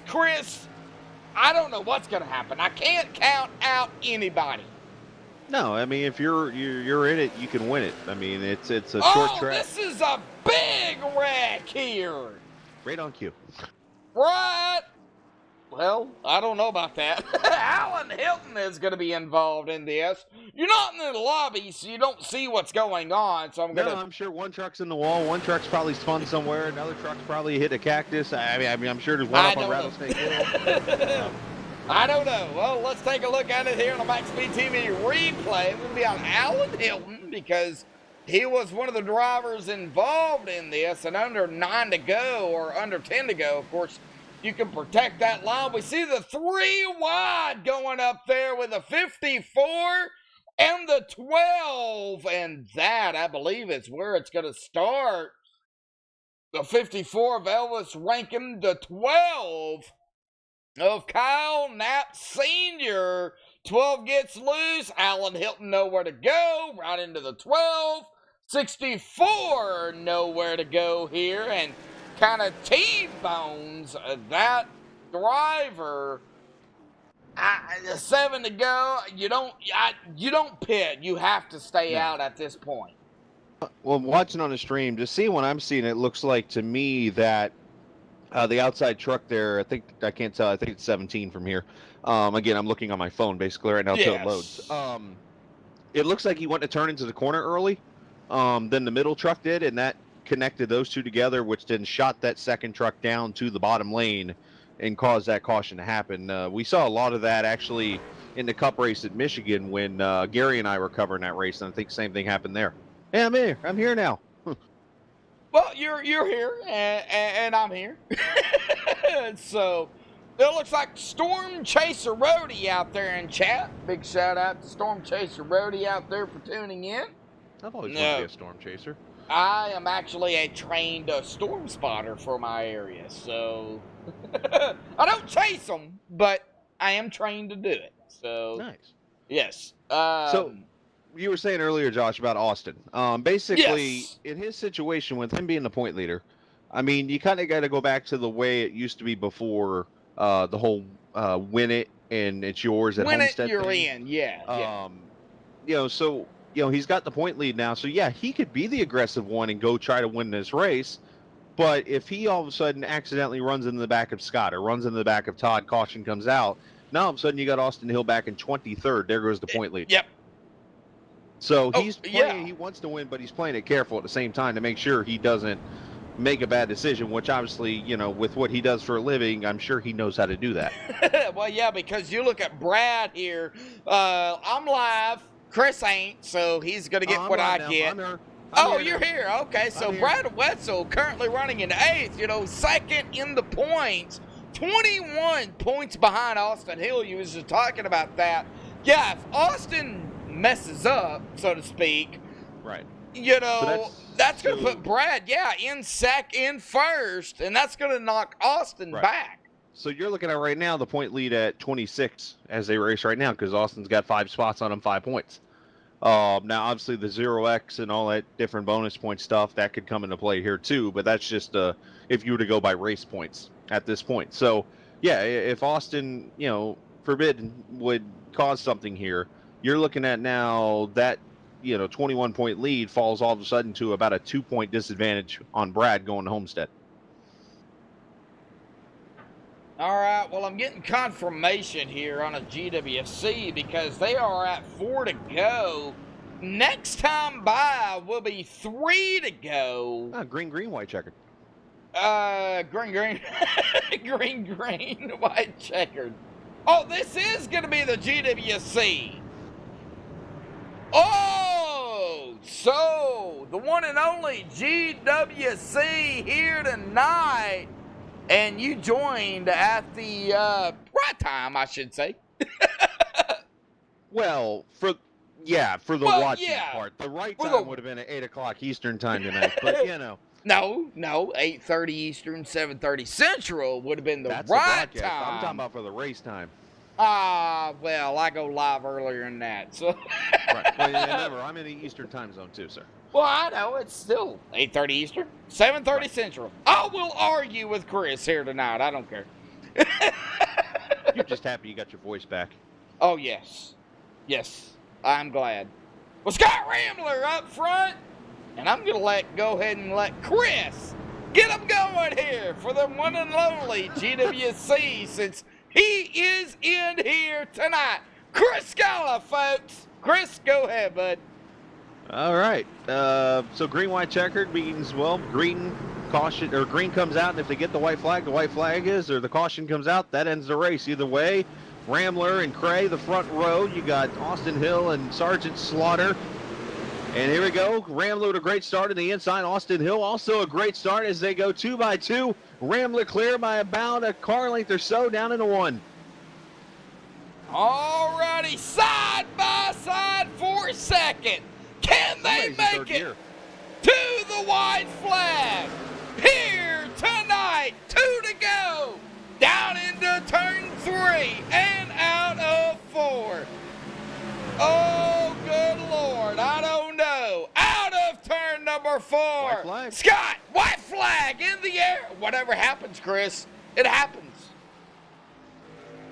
Chris, I don't know what's going to happen. I can't count out anybody. No, I mean, if you're in it, you can win it. I mean, it's a short track. This is a big wreck here. Right on cue. Right. Well, I don't know about that. Alan Hilton is going to be involved in this. You're not in the lobby, so you don't see what's going on. So I'm sure one truck's in the wall, one truck's probably spun somewhere, another truck's probably hit a cactus. I mean, I'm sure there's one up on Rattlesnake Hill. I don't know. Well, let's take a look at it here on the MaxSpeedTV replay. We'll be on Alan Hilton because he was one of the drivers involved in this, and under 9 to go or under 10 to go, of course, you can protect that line. We see the 3 wide going up there with the 54 and the 12. And that, I believe, is where it's going to start. The 54 of Elvis Rankin, the 12 of Kyle Knapp Sr. 12 gets loose. Alan Hilton nowhere to go. Right into the 12. 64 nowhere to go here. And kind of T-bones that driver. 7 to go. You don't pit. You have to stay out at this point. Well, watching on the stream, just see when I'm seeing it, looks like to me that The outside truck there, I can't tell. I think it's 17 from here. Again, I'm looking on my phone basically right now till it loads. It looks like he went to turn into the corner early. Then the middle truck did, and that connected those two together, which then shot that second truck down to the bottom lane and caused that caution to happen. We saw a lot of that actually in the Cup race at Michigan when Gary and I were covering that race, and I think the same thing happened there. Hey, I'm here. I'm here now. Well, you're here, and I'm here. So, it looks like Storm Chaser Roadie out there in chat. Big shout out to Storm Chaser Roadie out there for tuning in. I've always wanted to be a storm chaser. I am actually a trained storm spotter for my area, so I don't chase them, but I am trained to do it. So nice. Yes. So you were saying earlier, Josh, about Austin. Basically, yes. In his situation with him being the point leader, I mean, you kind of got to go back to the way it used to be before the whole win it and it's yours at Homestead. Win it, you're thing. in. Yeah. So he's got the point lead now. So yeah, he could be the aggressive one and go try to win this race. But if he all of a sudden accidentally runs into the back of Scott or runs into the back of Todd, caution comes out. Now all of a sudden you got Austin Hill back in 23rd. There goes the point lead. Yep. So he's playing. He wants to win, but he's playing it careful at the same time to make sure he doesn't make a bad decision. Which obviously, with what he does for a living, I'm sure he knows how to do that. Well, yeah, because you look at Brad here. I'm live. Chris ain't, so he's gonna get what I get. You're here. Okay, so Brad Wetzel currently running in 8th. Second in the points. 21 points behind Austin Hill. You was just talking about that. Yeah, if Austin messes up, so to speak, right? So that's going to put Brad, in first, and that's going to knock Austin back. So you're looking at right now the point lead at 26 as they race right now because Austin's got 5 spots on him, 5 points. Now, obviously, the 0x and all that different bonus point stuff, that could come into play here too, but that's just if you were to go by race points at this point. So, yeah, if Austin, forbid, would cause something here, you're looking at now that, 21-point lead falls all of a sudden to about a 2-point disadvantage on Brad going to Homestead. All right, well, I'm getting confirmation here on a GWC because they are at 4 to go. Next time by will be 3 to go. Green-white-checkered. Green-white-checkered. Oh, this is going to be the GWC. Oh, so the one and only GWC here tonight. And you joined at the right time, I should say. Well, for the watching part. The right time would have been at 8 o'clock Eastern time tonight, but No, 8:30 Eastern, 7:30 Central would have been the right time. I'm talking about for the race time. Well, I go live earlier than that, so. Right. Well, remember, I'm in the Eastern time zone too, sir. Well, I know, it's still 8:30 Eastern, 7:30 Central. I will argue with Chris here tonight. I don't care. You're just happy you got your voice back. Oh, yes. Yes, I'm glad. Well, Scott Rambler up front, and I'm going to go ahead and let Chris get him going here for the one and only GWC since he is in here tonight. Chris Scala, folks. Chris, go ahead, bud. All right. So green-white-checkered means, green caution or green comes out, and if they get the white flag is, or the caution comes out, that ends the race. Either way, Rambler and Cray, the front row. You got Austin Hill and Sergeant Slaughter. And here we go. Rambler with a great start in the inside. Austin Hill also a great start as they go 2 by 2. Rambler clear by about a car length or so down into 1. All righty, side by side for second. Can they make it to the white flag? Here tonight, 2 to go. Down into turn 3 and out of 4. Oh, good Lord, I don't know. Out of turn number 4. Scott, white flag in the air. Whatever happens, Chris, it happens.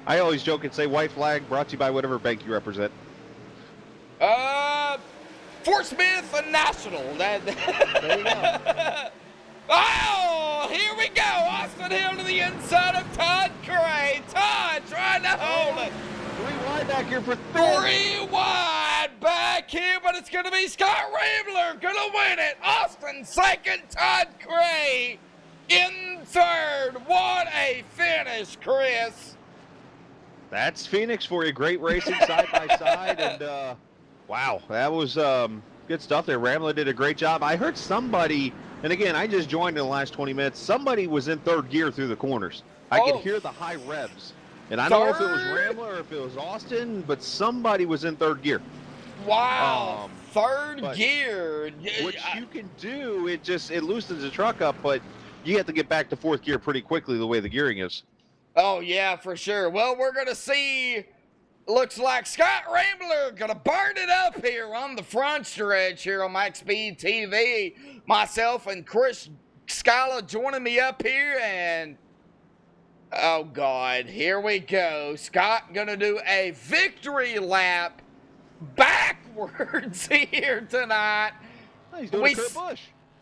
I always joke and say white flag brought to you by whatever bank you represent. Fort Smith and National. There you go. Oh, here we go. Austin it here to the inside of Todd Gray. Todd trying to hold it. 3 wide back here for 3 wide back here, but it's going to be Scott Rambler going to win it. Austin second, Todd Gray in third. What a finish, Chris. That's Phoenix for you. Great racing side by side. And wow, that was good stuff there. Rambler did a great job. I heard somebody, and again, I just joined in the last 20 minutes, somebody was in third gear through the corners. I could hear the high revs. And I don't know if it was Rambler or if it was Austin, but somebody was in third gear. Wow, third gear. Which you can do, it loosens the truck up, but you have to get back to fourth gear pretty quickly the way the gearing is. Oh, yeah, for sure. Well, we're going to see, looks like Scott Rambler going to burn it up here on the front stretch here on MaxSpeedTV. Myself and Chris Scala joining me up here, and oh, God, here we go. Scott going to do a victory lap backwards here tonight. He's doing Kurt Busch.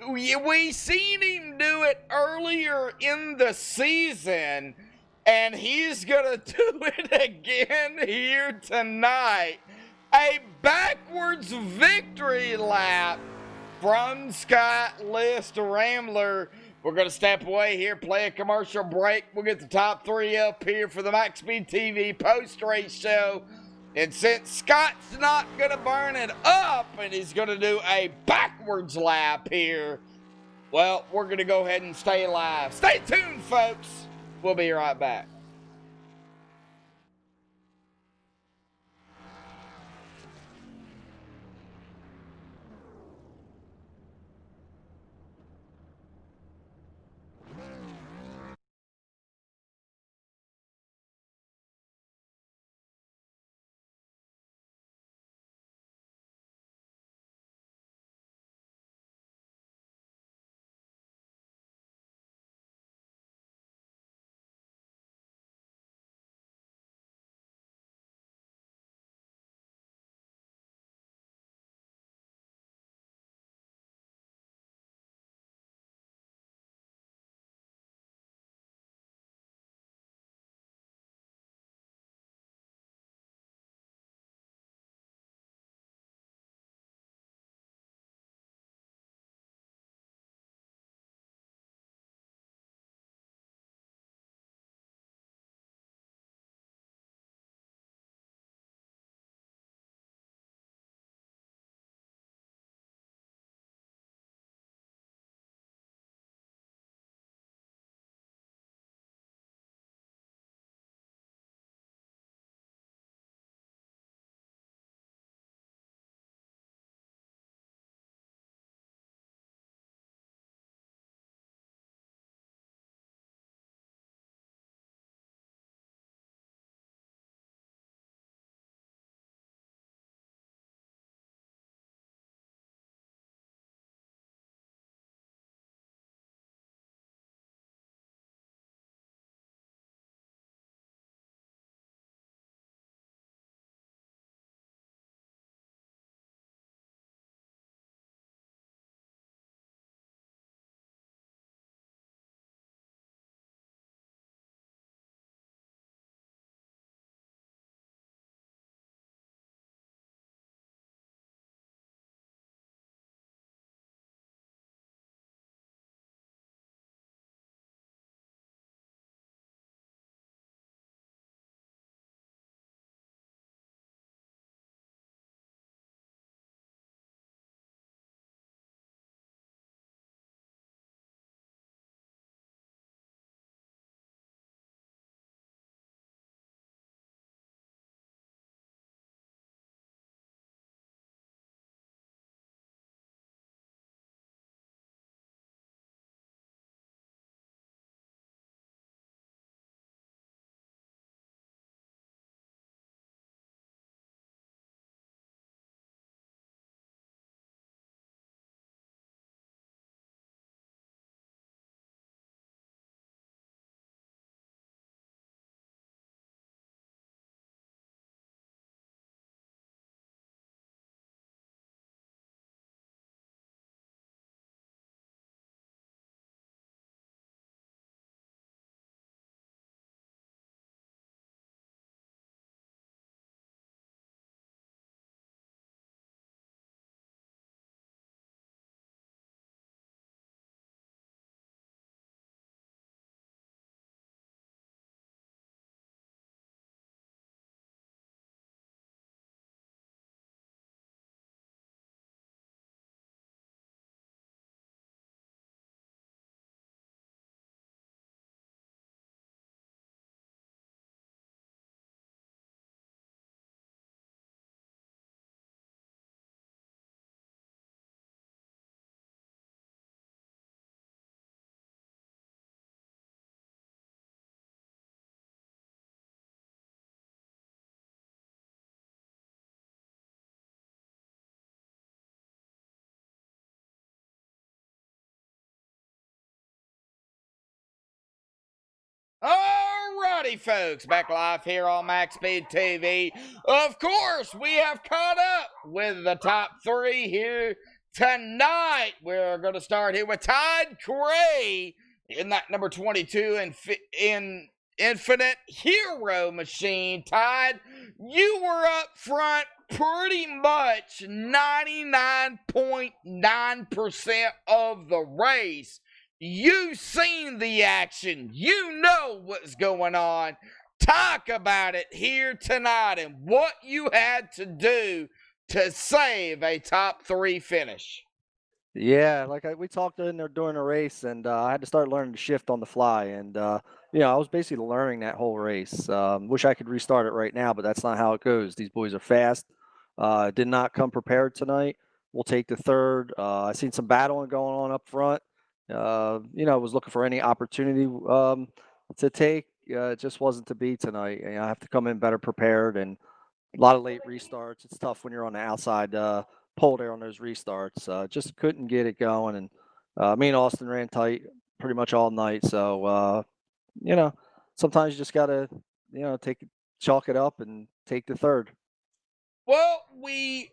We seen him do it earlier in the season, and he's going to do it again here tonight. A backwards victory lap from Scott List Rambler. We're going to step away here, play a commercial break. We'll get the top 3 up here for the MaxSpeedTV post-race show. And since Scott's not going to burn it up and he's going to do a backwards lap here, well, we're going to go ahead and stay live. Stay tuned, folks. We'll be right back. Alrighty, folks, back live here on MaxSpeedTV. Of course, we have caught up with the top three here tonight. We're going to start here with Todd Gray in that number 22 in Infinite Hero Machine. Todd, you were up front pretty much 99.9% of the race. You've seen the action. You know what's going on. Talk about it here tonight and what you had to do to save a top three finish. Yeah, like we talked in there during the race, and I had to start learning to shift on the fly. And, I was basically learning that whole race. Wish I could restart it right now, but that's not how it goes. These boys are fast. Did not come prepared tonight. We'll take the third. I seen some battling going on up front. Was looking for any opportunity to take. It just wasn't to be tonight. I have to come in better prepared, and a lot of late restarts. It's tough when you're on the outside pole there on those restarts. Just couldn't get it going, and me and Austin ran tight pretty much all night. So sometimes you just gotta chalk it up and take the third. Well, we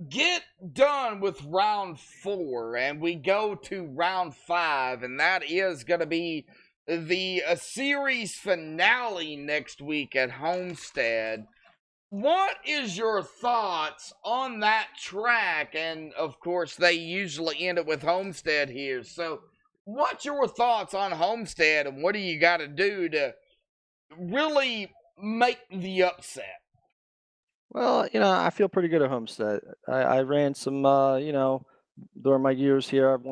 get done with round 4 and we go to round 5, and that is going to be the series finale next week at Homestead. What is your thoughts on that track? And of course, they usually end it with Homestead here. So what's your thoughts on Homestead, and what do you got to do to really make the upset? Well, I feel pretty good at Homestead. I ran some, during my years here. I've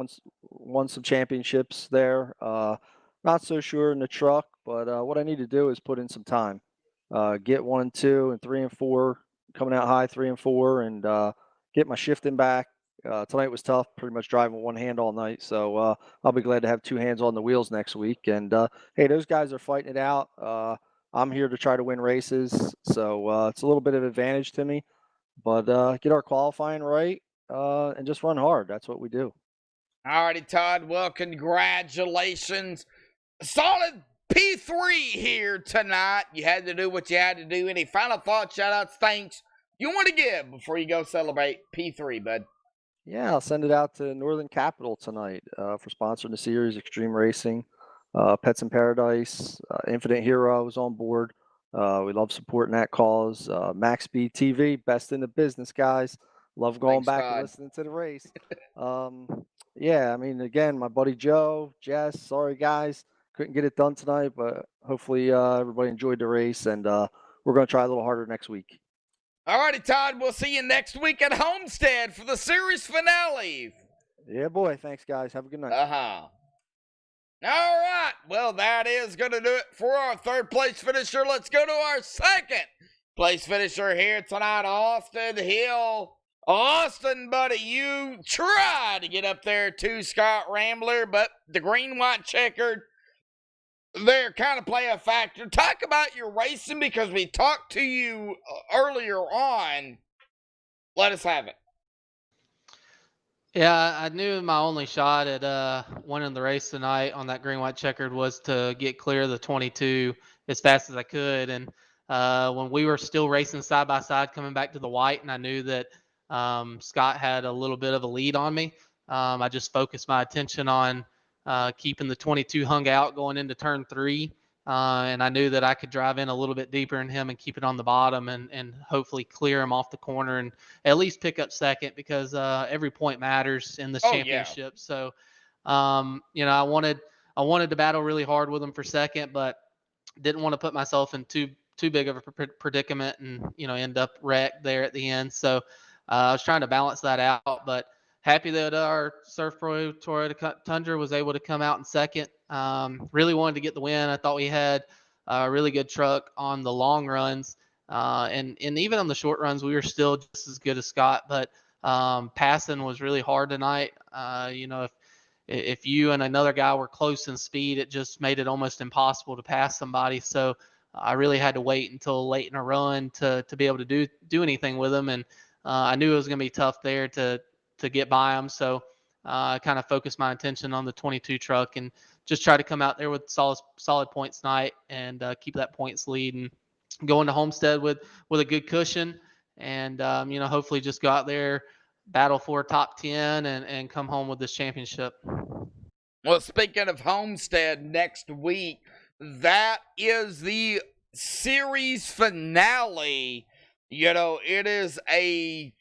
won some championships there. Not so sure in the truck, but what I need to do is put in some time. Get 1 and 2 and 3 and 4, coming out high 3 and 4, and get my shifting back. Tonight was tough, pretty much driving with one hand all night. So I'll be glad to have 2 hands on the wheels next week. And hey, those guys are fighting it out. I'm here to try to win races, so it's a little bit of advantage to me. But get our qualifying right and just run hard. That's what we do. Alrighty, Todd. Well, congratulations. Solid P3 here tonight. You had to do what you had to do. Any final thoughts, shout-outs, thanks you want to give before you go celebrate P3, bud? Yeah, I'll send it out to Northern Capital tonight for sponsoring the series, Extreme Racing, Pets in Paradise, Infinite Hero was on board. We love supporting that cause. MaxSpeedTV, best in the business, guys. Love going Thanks, back Todd. and listening to the race. Again, my buddy Joe, Jess, sorry guys, couldn't get it done tonight, but hopefully everybody enjoyed the race, and we're going to try a little harder next week. Alrighty, Todd, we'll see you next week at Homestead for the series finale. Yeah, boy. Thanks, guys. Have a good night. All right. Well, that is going to do it for our third place finisher. Let's go to our second place finisher here tonight, Austin Hill. Austin, buddy, you tried to get up there to Scott Rambler, but the Green-white-checkered, they're kind of play a factor. Talk about your racing, because we talked to you earlier on. Let us have it. Yeah, I knew my only shot at winning the race tonight on that Green-white-checkered was to get clear of the 22 as fast as I could. And when we were still racing side by side coming back to the white, and I knew that Scott had a little bit of a lead on me, I just focused my attention on keeping the 22 hung out going into turn 3. And I knew that I could drive in a little bit deeper in him and keep it on the bottom and hopefully clear him off the corner and at least pick up second, because every point matters in this championship. Yeah. So, I wanted to battle really hard with him for second, but didn't want to put myself in too big of a predicament and, end up wrecked there at the end. So I was trying to balance that out, but happy that our Surf Pro Toyota Tundra was able to come out in second. Really wanted to get the win. I thought we had a really good truck on the long runs. And even on the short runs, we were still just as good as Scott. But passing was really hard tonight. If you and another guy were close in speed, it just made it almost impossible to pass somebody. So I really had to wait until late in a run to be able to do anything with them. And I knew it was going to be tough there to get by them. So I kind of focused my attention on the 22 truck and just try to come out there with solid points tonight and keep that points lead and go into Homestead with a good cushion and hopefully just go out there, battle for top 10 and come home with this championship. Well, speaking of Homestead next week, that is the series finale. It is a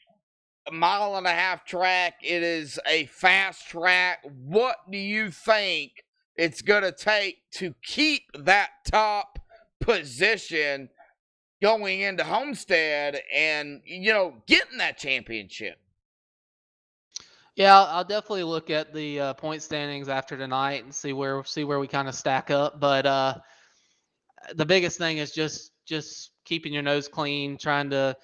1.5-mile track. It is a fast track. What do you think it's going to take to keep that top position going into Homestead and, getting that championship? Yeah, I'll definitely look at the point standings after tonight and see where we kind of stack up. But the biggest thing is just keeping your nose clean, trying to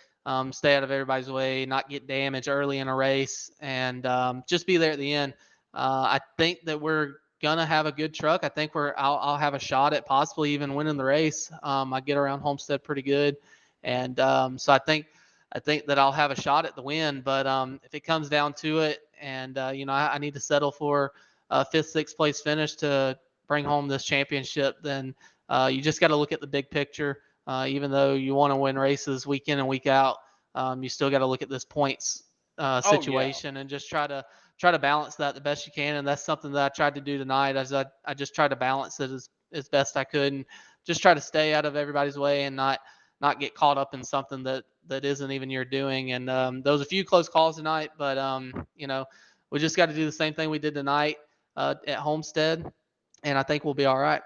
stay out of everybody's way, not get damaged early in a race, and just be there at the end. I think that we're gonna have a good truck. I think I'll have a shot at possibly even winning the race. I get around Homestead pretty good, and so I think that I'll have a shot at the win. But if it comes down to it, and I need to settle for a 5th, 6th place finish to bring home this championship, then you just got to look at the big picture. Even though you want to win races week in and week out, you still got to look at this points situation and just try to balance that the best you can. And that's something that I tried to do tonight. As I just tried to balance it as best I could, and just try to stay out of everybody's way and not get caught up in something that isn't even your doing. And there was a few close calls tonight, but we just got to do the same thing we did tonight at Homestead, and I think we'll be all right.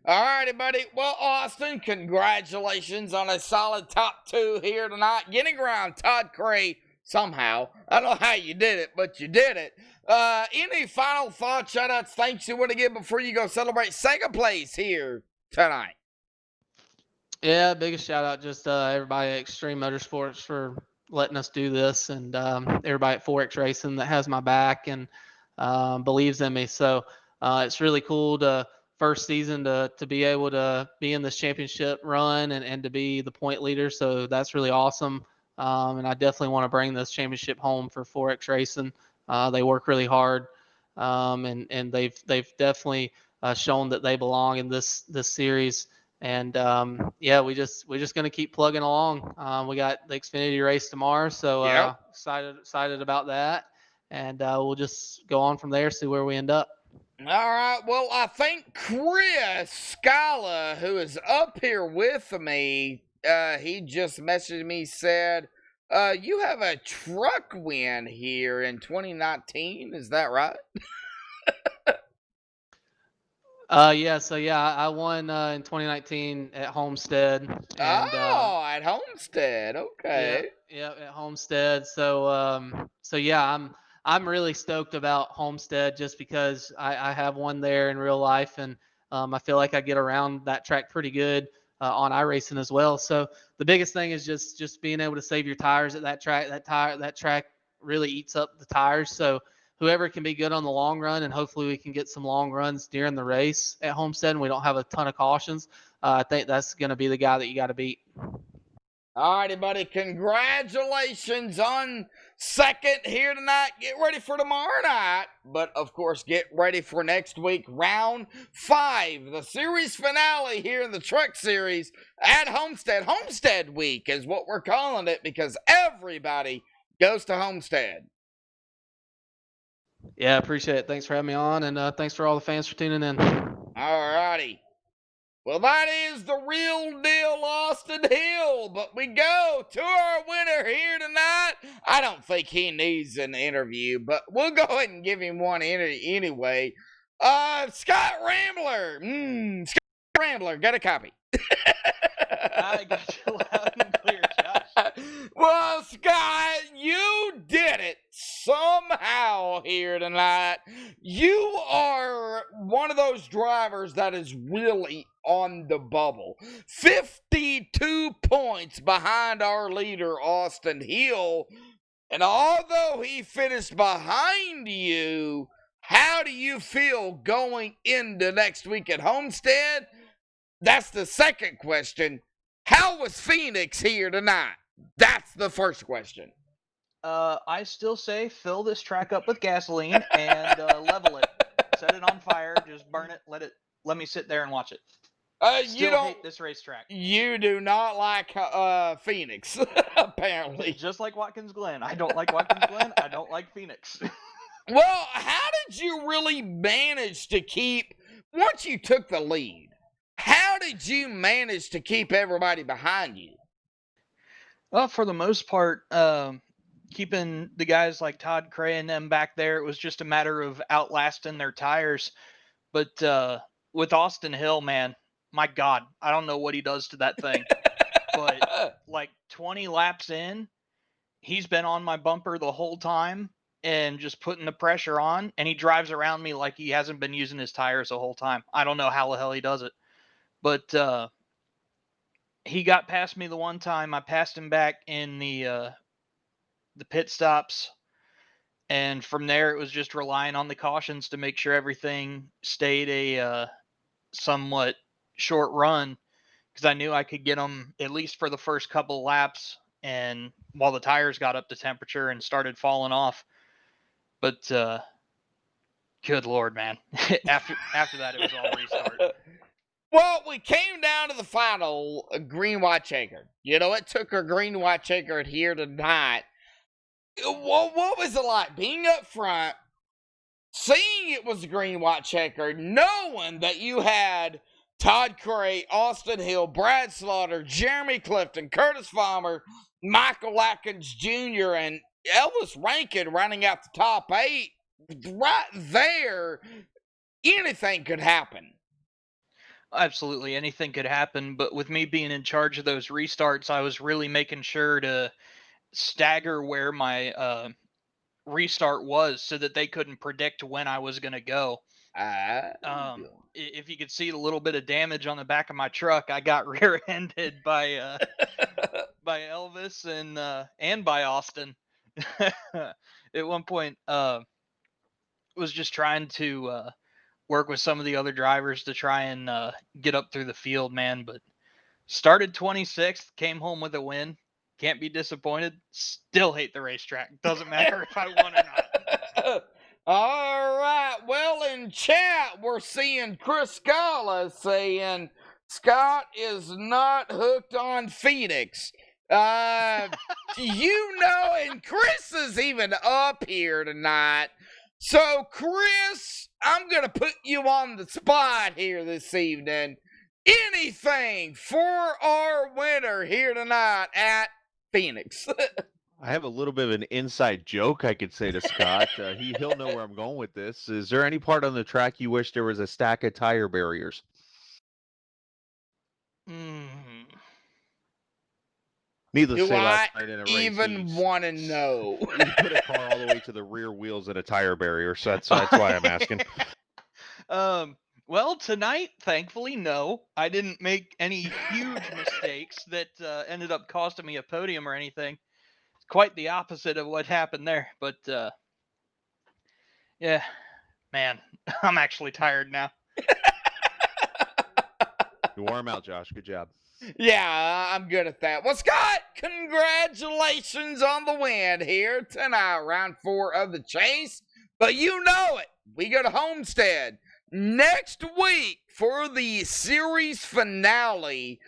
All righty, buddy. Well, Austin, congratulations on a solid top 2 here tonight. Getting around Todd Cray somehow. I don't know how you did it, but you did it. Any final thoughts, shout-outs, thanks you want to give before you go celebrate 2nd place here tonight? Yeah, biggest shout-out just everybody at Extreme Motorsports for letting us do this, and everybody at 4X Racing that has my back and believes in me. So it's really cool to first season to be able to be in this championship run and to be the point leader. So that's really awesome. And I definitely want to bring this championship home for 4X Racing. They work really hard, and they've definitely shown that they belong in this series. And we're just going to keep plugging along. We got the Xfinity race tomorrow, so excited about that. And we'll just go on from there, see where we end up. All right. Well, I think Chris Scala, who is up here with me, he just messaged me, said, you have a truck win here in 2019. Is that right? I won in 2019 at Homestead. And, at Homestead. Okay. Yeah, at Homestead. So I'm really stoked about Homestead just because I have one there in real life, and I feel like I get around that track pretty good on iRacing as well. So the biggest thing is just being able to save your tires at that track. That track really eats up the tires. So whoever can be good on the long run, and hopefully we can get some long runs during the race at Homestead and we don't have a ton of cautions, I think that's going to be the guy that you got to beat. All righty, buddy. Congratulations on 2nd here tonight. Get ready for tomorrow night. But, of course, get ready for next week, round 5, the series finale here in the Truck Series at Homestead. Homestead Week is what we're calling it because everybody goes to Homestead. Yeah, appreciate it. Thanks for having me on, and thanks for all the fans for tuning in. All righty. Well, that is the real deal Austin Hill, but we go to our winner here tonight. I don't think he needs an interview, but we'll go ahead and give him one anyway. Scott Rambler. Scott Rambler, got a copy. I got you loud and clear, Josh. Well, Scott, you did it somehow here tonight. You are one of those drivers that is really on the bubble. 52 points behind our leader, Austin Hill. And although he finished behind you, how do you feel going into next week at Homestead? That's the second question. How was Phoenix here tonight? That's the first question. I still say fill this track up with gasoline and level it. set it on fire, just burn it, let me sit there and watch it. You don't hate this racetrack. You do not like Phoenix, apparently. Just like Watkins Glen. I don't like Watkins Glen. I don't like Phoenix. Well, how did you really manage to keep, once you took the lead, how did you manage to keep everybody behind you? Well, for the most part, keeping the guys like Todd Cray and them back there, it was just a matter of outlasting their tires. But with Austin Hill, man, my God, I don't know what he does to that thing. But like 20 laps in, he's been on my bumper the whole time and just putting the pressure on, and he drives around me like he hasn't been using his tires the whole time. I don't know how the hell he does it. But he got past me the one time. I passed him back in the pit stops, and from there it was just relying on the cautions to make sure everything stayed a somewhat short run, because I knew I could get them at least for the first couple laps, and while the tires got up to temperature and started falling off. But good Lord, man. after that, it was all restart. Well, we came down to the final, Green-white-checkered. You know, it took a Green-white-checkered here tonight. What was it like being up front, seeing it was Green-white-checkered, knowing that you had Todd Cray, Austin Hill, Brad Slaughter, Jeremy Clifton, Curtis Farmer, Michael Atkins Jr., and Elvis Rankin running out the top 8, right there, anything could happen. Absolutely, anything could happen, but with me being in charge of those restarts, I was really making sure to stagger where my restart was so that they couldn't predict when I was going to go. If you could see the little bit of damage on the back of my truck, I got rear-ended by by Elvis and by Austin. At one point, was just trying to work with some of the other drivers to try and get up through the field, man. But started 26th, came home with a win. Can't be disappointed. Still hate the racetrack. Doesn't matter if I won or not. All right. Well, in chat, we're seeing Chris Scala saying Scott is not hooked on Phoenix. You know, and Chris is even up here tonight. So, Chris, I'm going to put you on the spot here this evening. Anything for our winner here tonight at Phoenix. I have a little bit of an inside joke I could say to Scott. He'll know where I'm going with this. Is there any part on the track you wish there was a stack of tire barriers? Needless to say, last night in a race, even want to know? He put a car all the way to the rear wheels and a tire barrier, so that's why I'm asking. Well, tonight, thankfully, no. I didn't make any huge mistakes that ended up costing me a podium or anything. It's quite the opposite of what happened there. But, yeah, man, I'm actually tired now. You wore him out, Josh. Good job. Yeah, I'm good at that. Well, Scott, congratulations on the win here tonight, round 4 of the chase. But you know it. We go to Homestead next week for the series finale,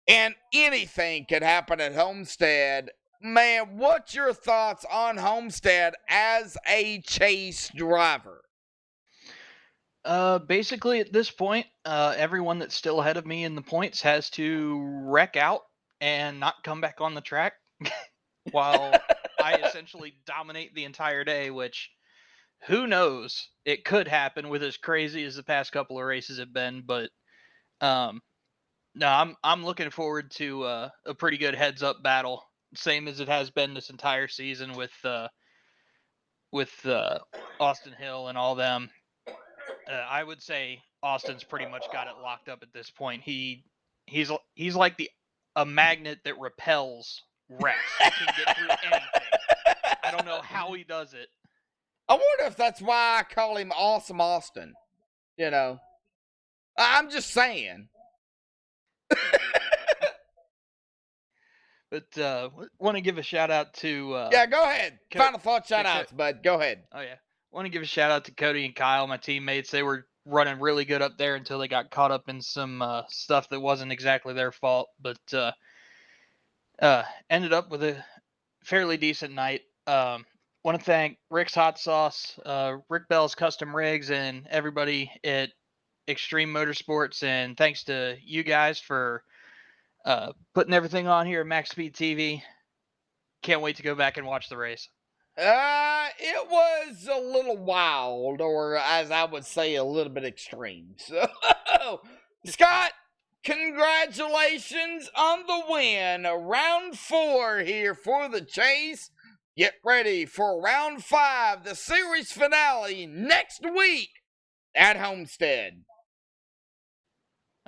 and anything could happen at Homestead. Man, what's your thoughts on Homestead as a chase driver? Basically, at this point, everyone that's still ahead of me in the points has to wreck out and not come back on the track while I essentially dominate the entire day, which, who knows? It could happen with as crazy as the past couple of races have been, but no, I'm looking forward to a pretty good heads-up battle, same as it has been this entire season with Austin Hill and all them. I would say Austin's pretty much got it locked up at this point. He's like a magnet that repels wrecks. He can get through anything. I don't know how he does it. I wonder if that's why I call him Awesome Austin. You know, I'm just saying. But want to give a shout out to yeah, go ahead. Final thought shout outs, bud. Go ahead. Oh yeah. Want to give a shout out to Cody and Kyle, my teammates. They were running really good up there until they got caught up in some stuff that wasn't exactly their fault, but ended up with a fairly decent night. Want to thank Rick's Hot Sauce, Rick Bell's Custom Rigs, and everybody at Extreme Motorsports, and thanks to you guys for putting everything on here at MaxSpeedTV. Can't wait to go back and watch the race. It was a little wild, or as I would say, a little bit extreme. So, Scott, congratulations on the win. Round 4 here for the chase. Get ready for round 5, the series finale next week at Homestead.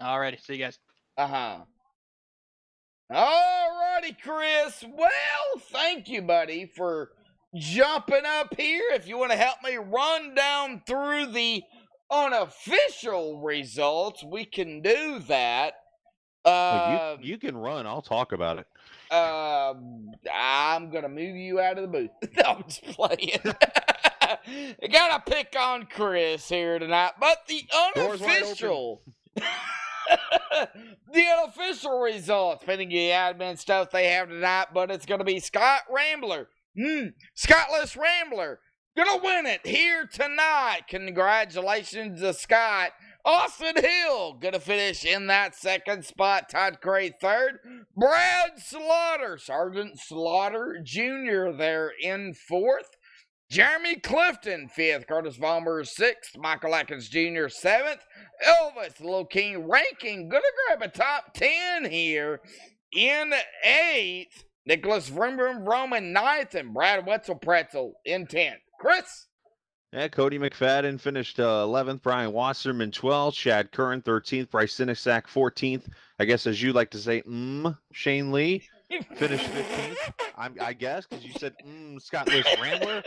Alrighty, see you guys. Alrighty, Chris. Well, thank you, buddy, for jumping up here. If you want to help me run down through the unofficial results, we can do that. You can run. I'll talk about it. I'm gonna move you out of the booth. No, I'm just playing. I gotta pick on Chris here tonight, but the unofficial the unofficial results, depending on the admin stuff they have tonight, but it's gonna be Scott Rambler. Scottless Rambler gonna win it here tonight. Congratulations to Scott. Austin Hill gonna finish in that second spot. Todd Cray third. Brad Slaughter, Sergeant Slaughter Jr. there in fourth. Jeremy Clifton, 5th. Curtis Vollmer, 6th. Michael Atkins Jr., 7th. Elvis Little King ranking. Gonna grab a top 10 here in 8th. Nicholas Vroom Vroom Roman, 9th. And Brad Wetzel Pretzel in 10th. Chris? Yeah, Cody McFadden finished 11th. Brian Wasserman 12th. Shad Curran 13th. Bryce Sinisak 14th. I guess as you like to say, Shane Lee finished 15th. I guess because you said Scottless Rambler.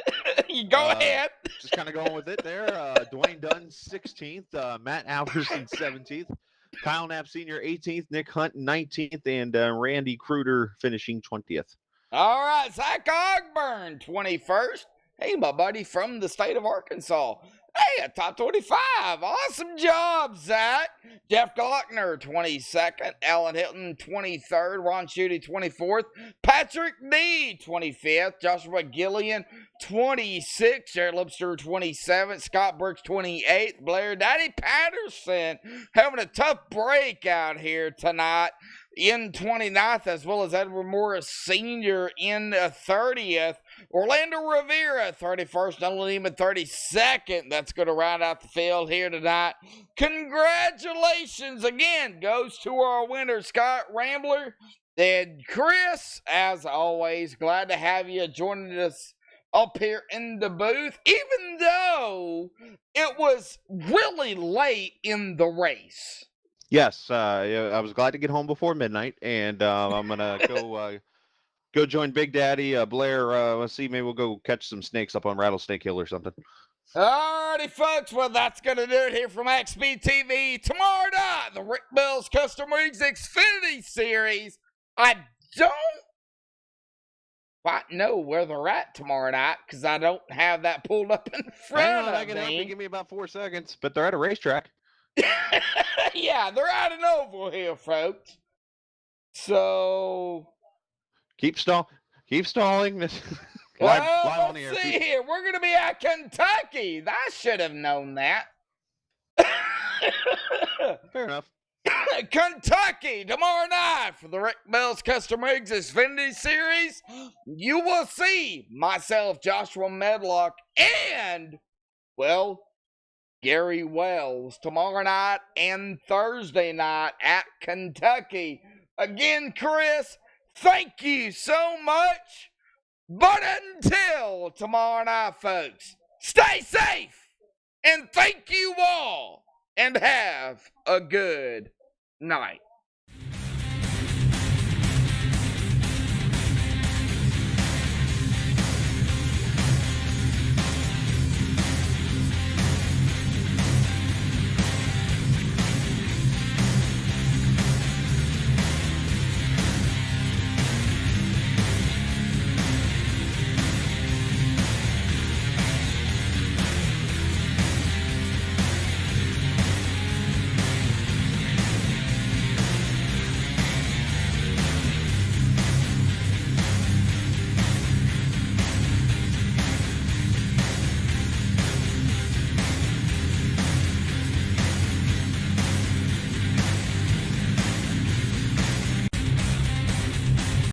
You go ahead. Just kind of going with it there. Dwayne Dunn 16th. Matt Alverson 17th. Kyle Knapp Sr. 18th. Nick Hunt 19th. And Randy Kruder finishing 20th. All right, Zach Ogburn 21st. Hey, my buddy from the state of Arkansas. Hey, a top 25. Awesome job, Zach. Jeff Glockner, 22nd. Alan Hilton, 23rd. Ron Schutte, 24th. Patrick D, 25th. Joshua Gillian, 26th. Jared Lipster, 27th. Scott Brooks, 28th. Blair Daddy Patterson having a tough break out here tonight in 29th, as well as Edward Morris Sr. in 30th. Orlando Rivera, 31st. Nolan Neiman, 32nd. That's going to round out the field here tonight. Congratulations again goes to our winner, Scott Rambler. And Chris, as always, glad to have you joining us up here in the booth, even though it was really late in the race. Yes, I was glad to get home before midnight, and I'm gonna go join Big Daddy Blair. Let's see, maybe we'll go catch some snakes up on Rattlesnake Hill or something. Alrighty, folks. Well, that's gonna do it here from MaxSpeedTV. Tomorrow night, the Rick Bell's Custom Rigs Xfinity Series. I don't quite know where they're at tomorrow night because I don't have that pulled up in front of I can help you. Give me about 4 seconds, but they're at a racetrack. Yeah, they're at an oval here, folks. So keep stalling. This. Well, let's see here. We're going to be at Kentucky. I should have known that. Fair enough. Kentucky tomorrow night for the Rick Bell's Custom Rigs Xfinity Series. You will see myself, Joshua Medlock, and, well, Gary Wells tomorrow night and Thursday night at Kentucky. Again, Chris, thank you so much. But until tomorrow night, folks, stay safe and thank you all and have a good night.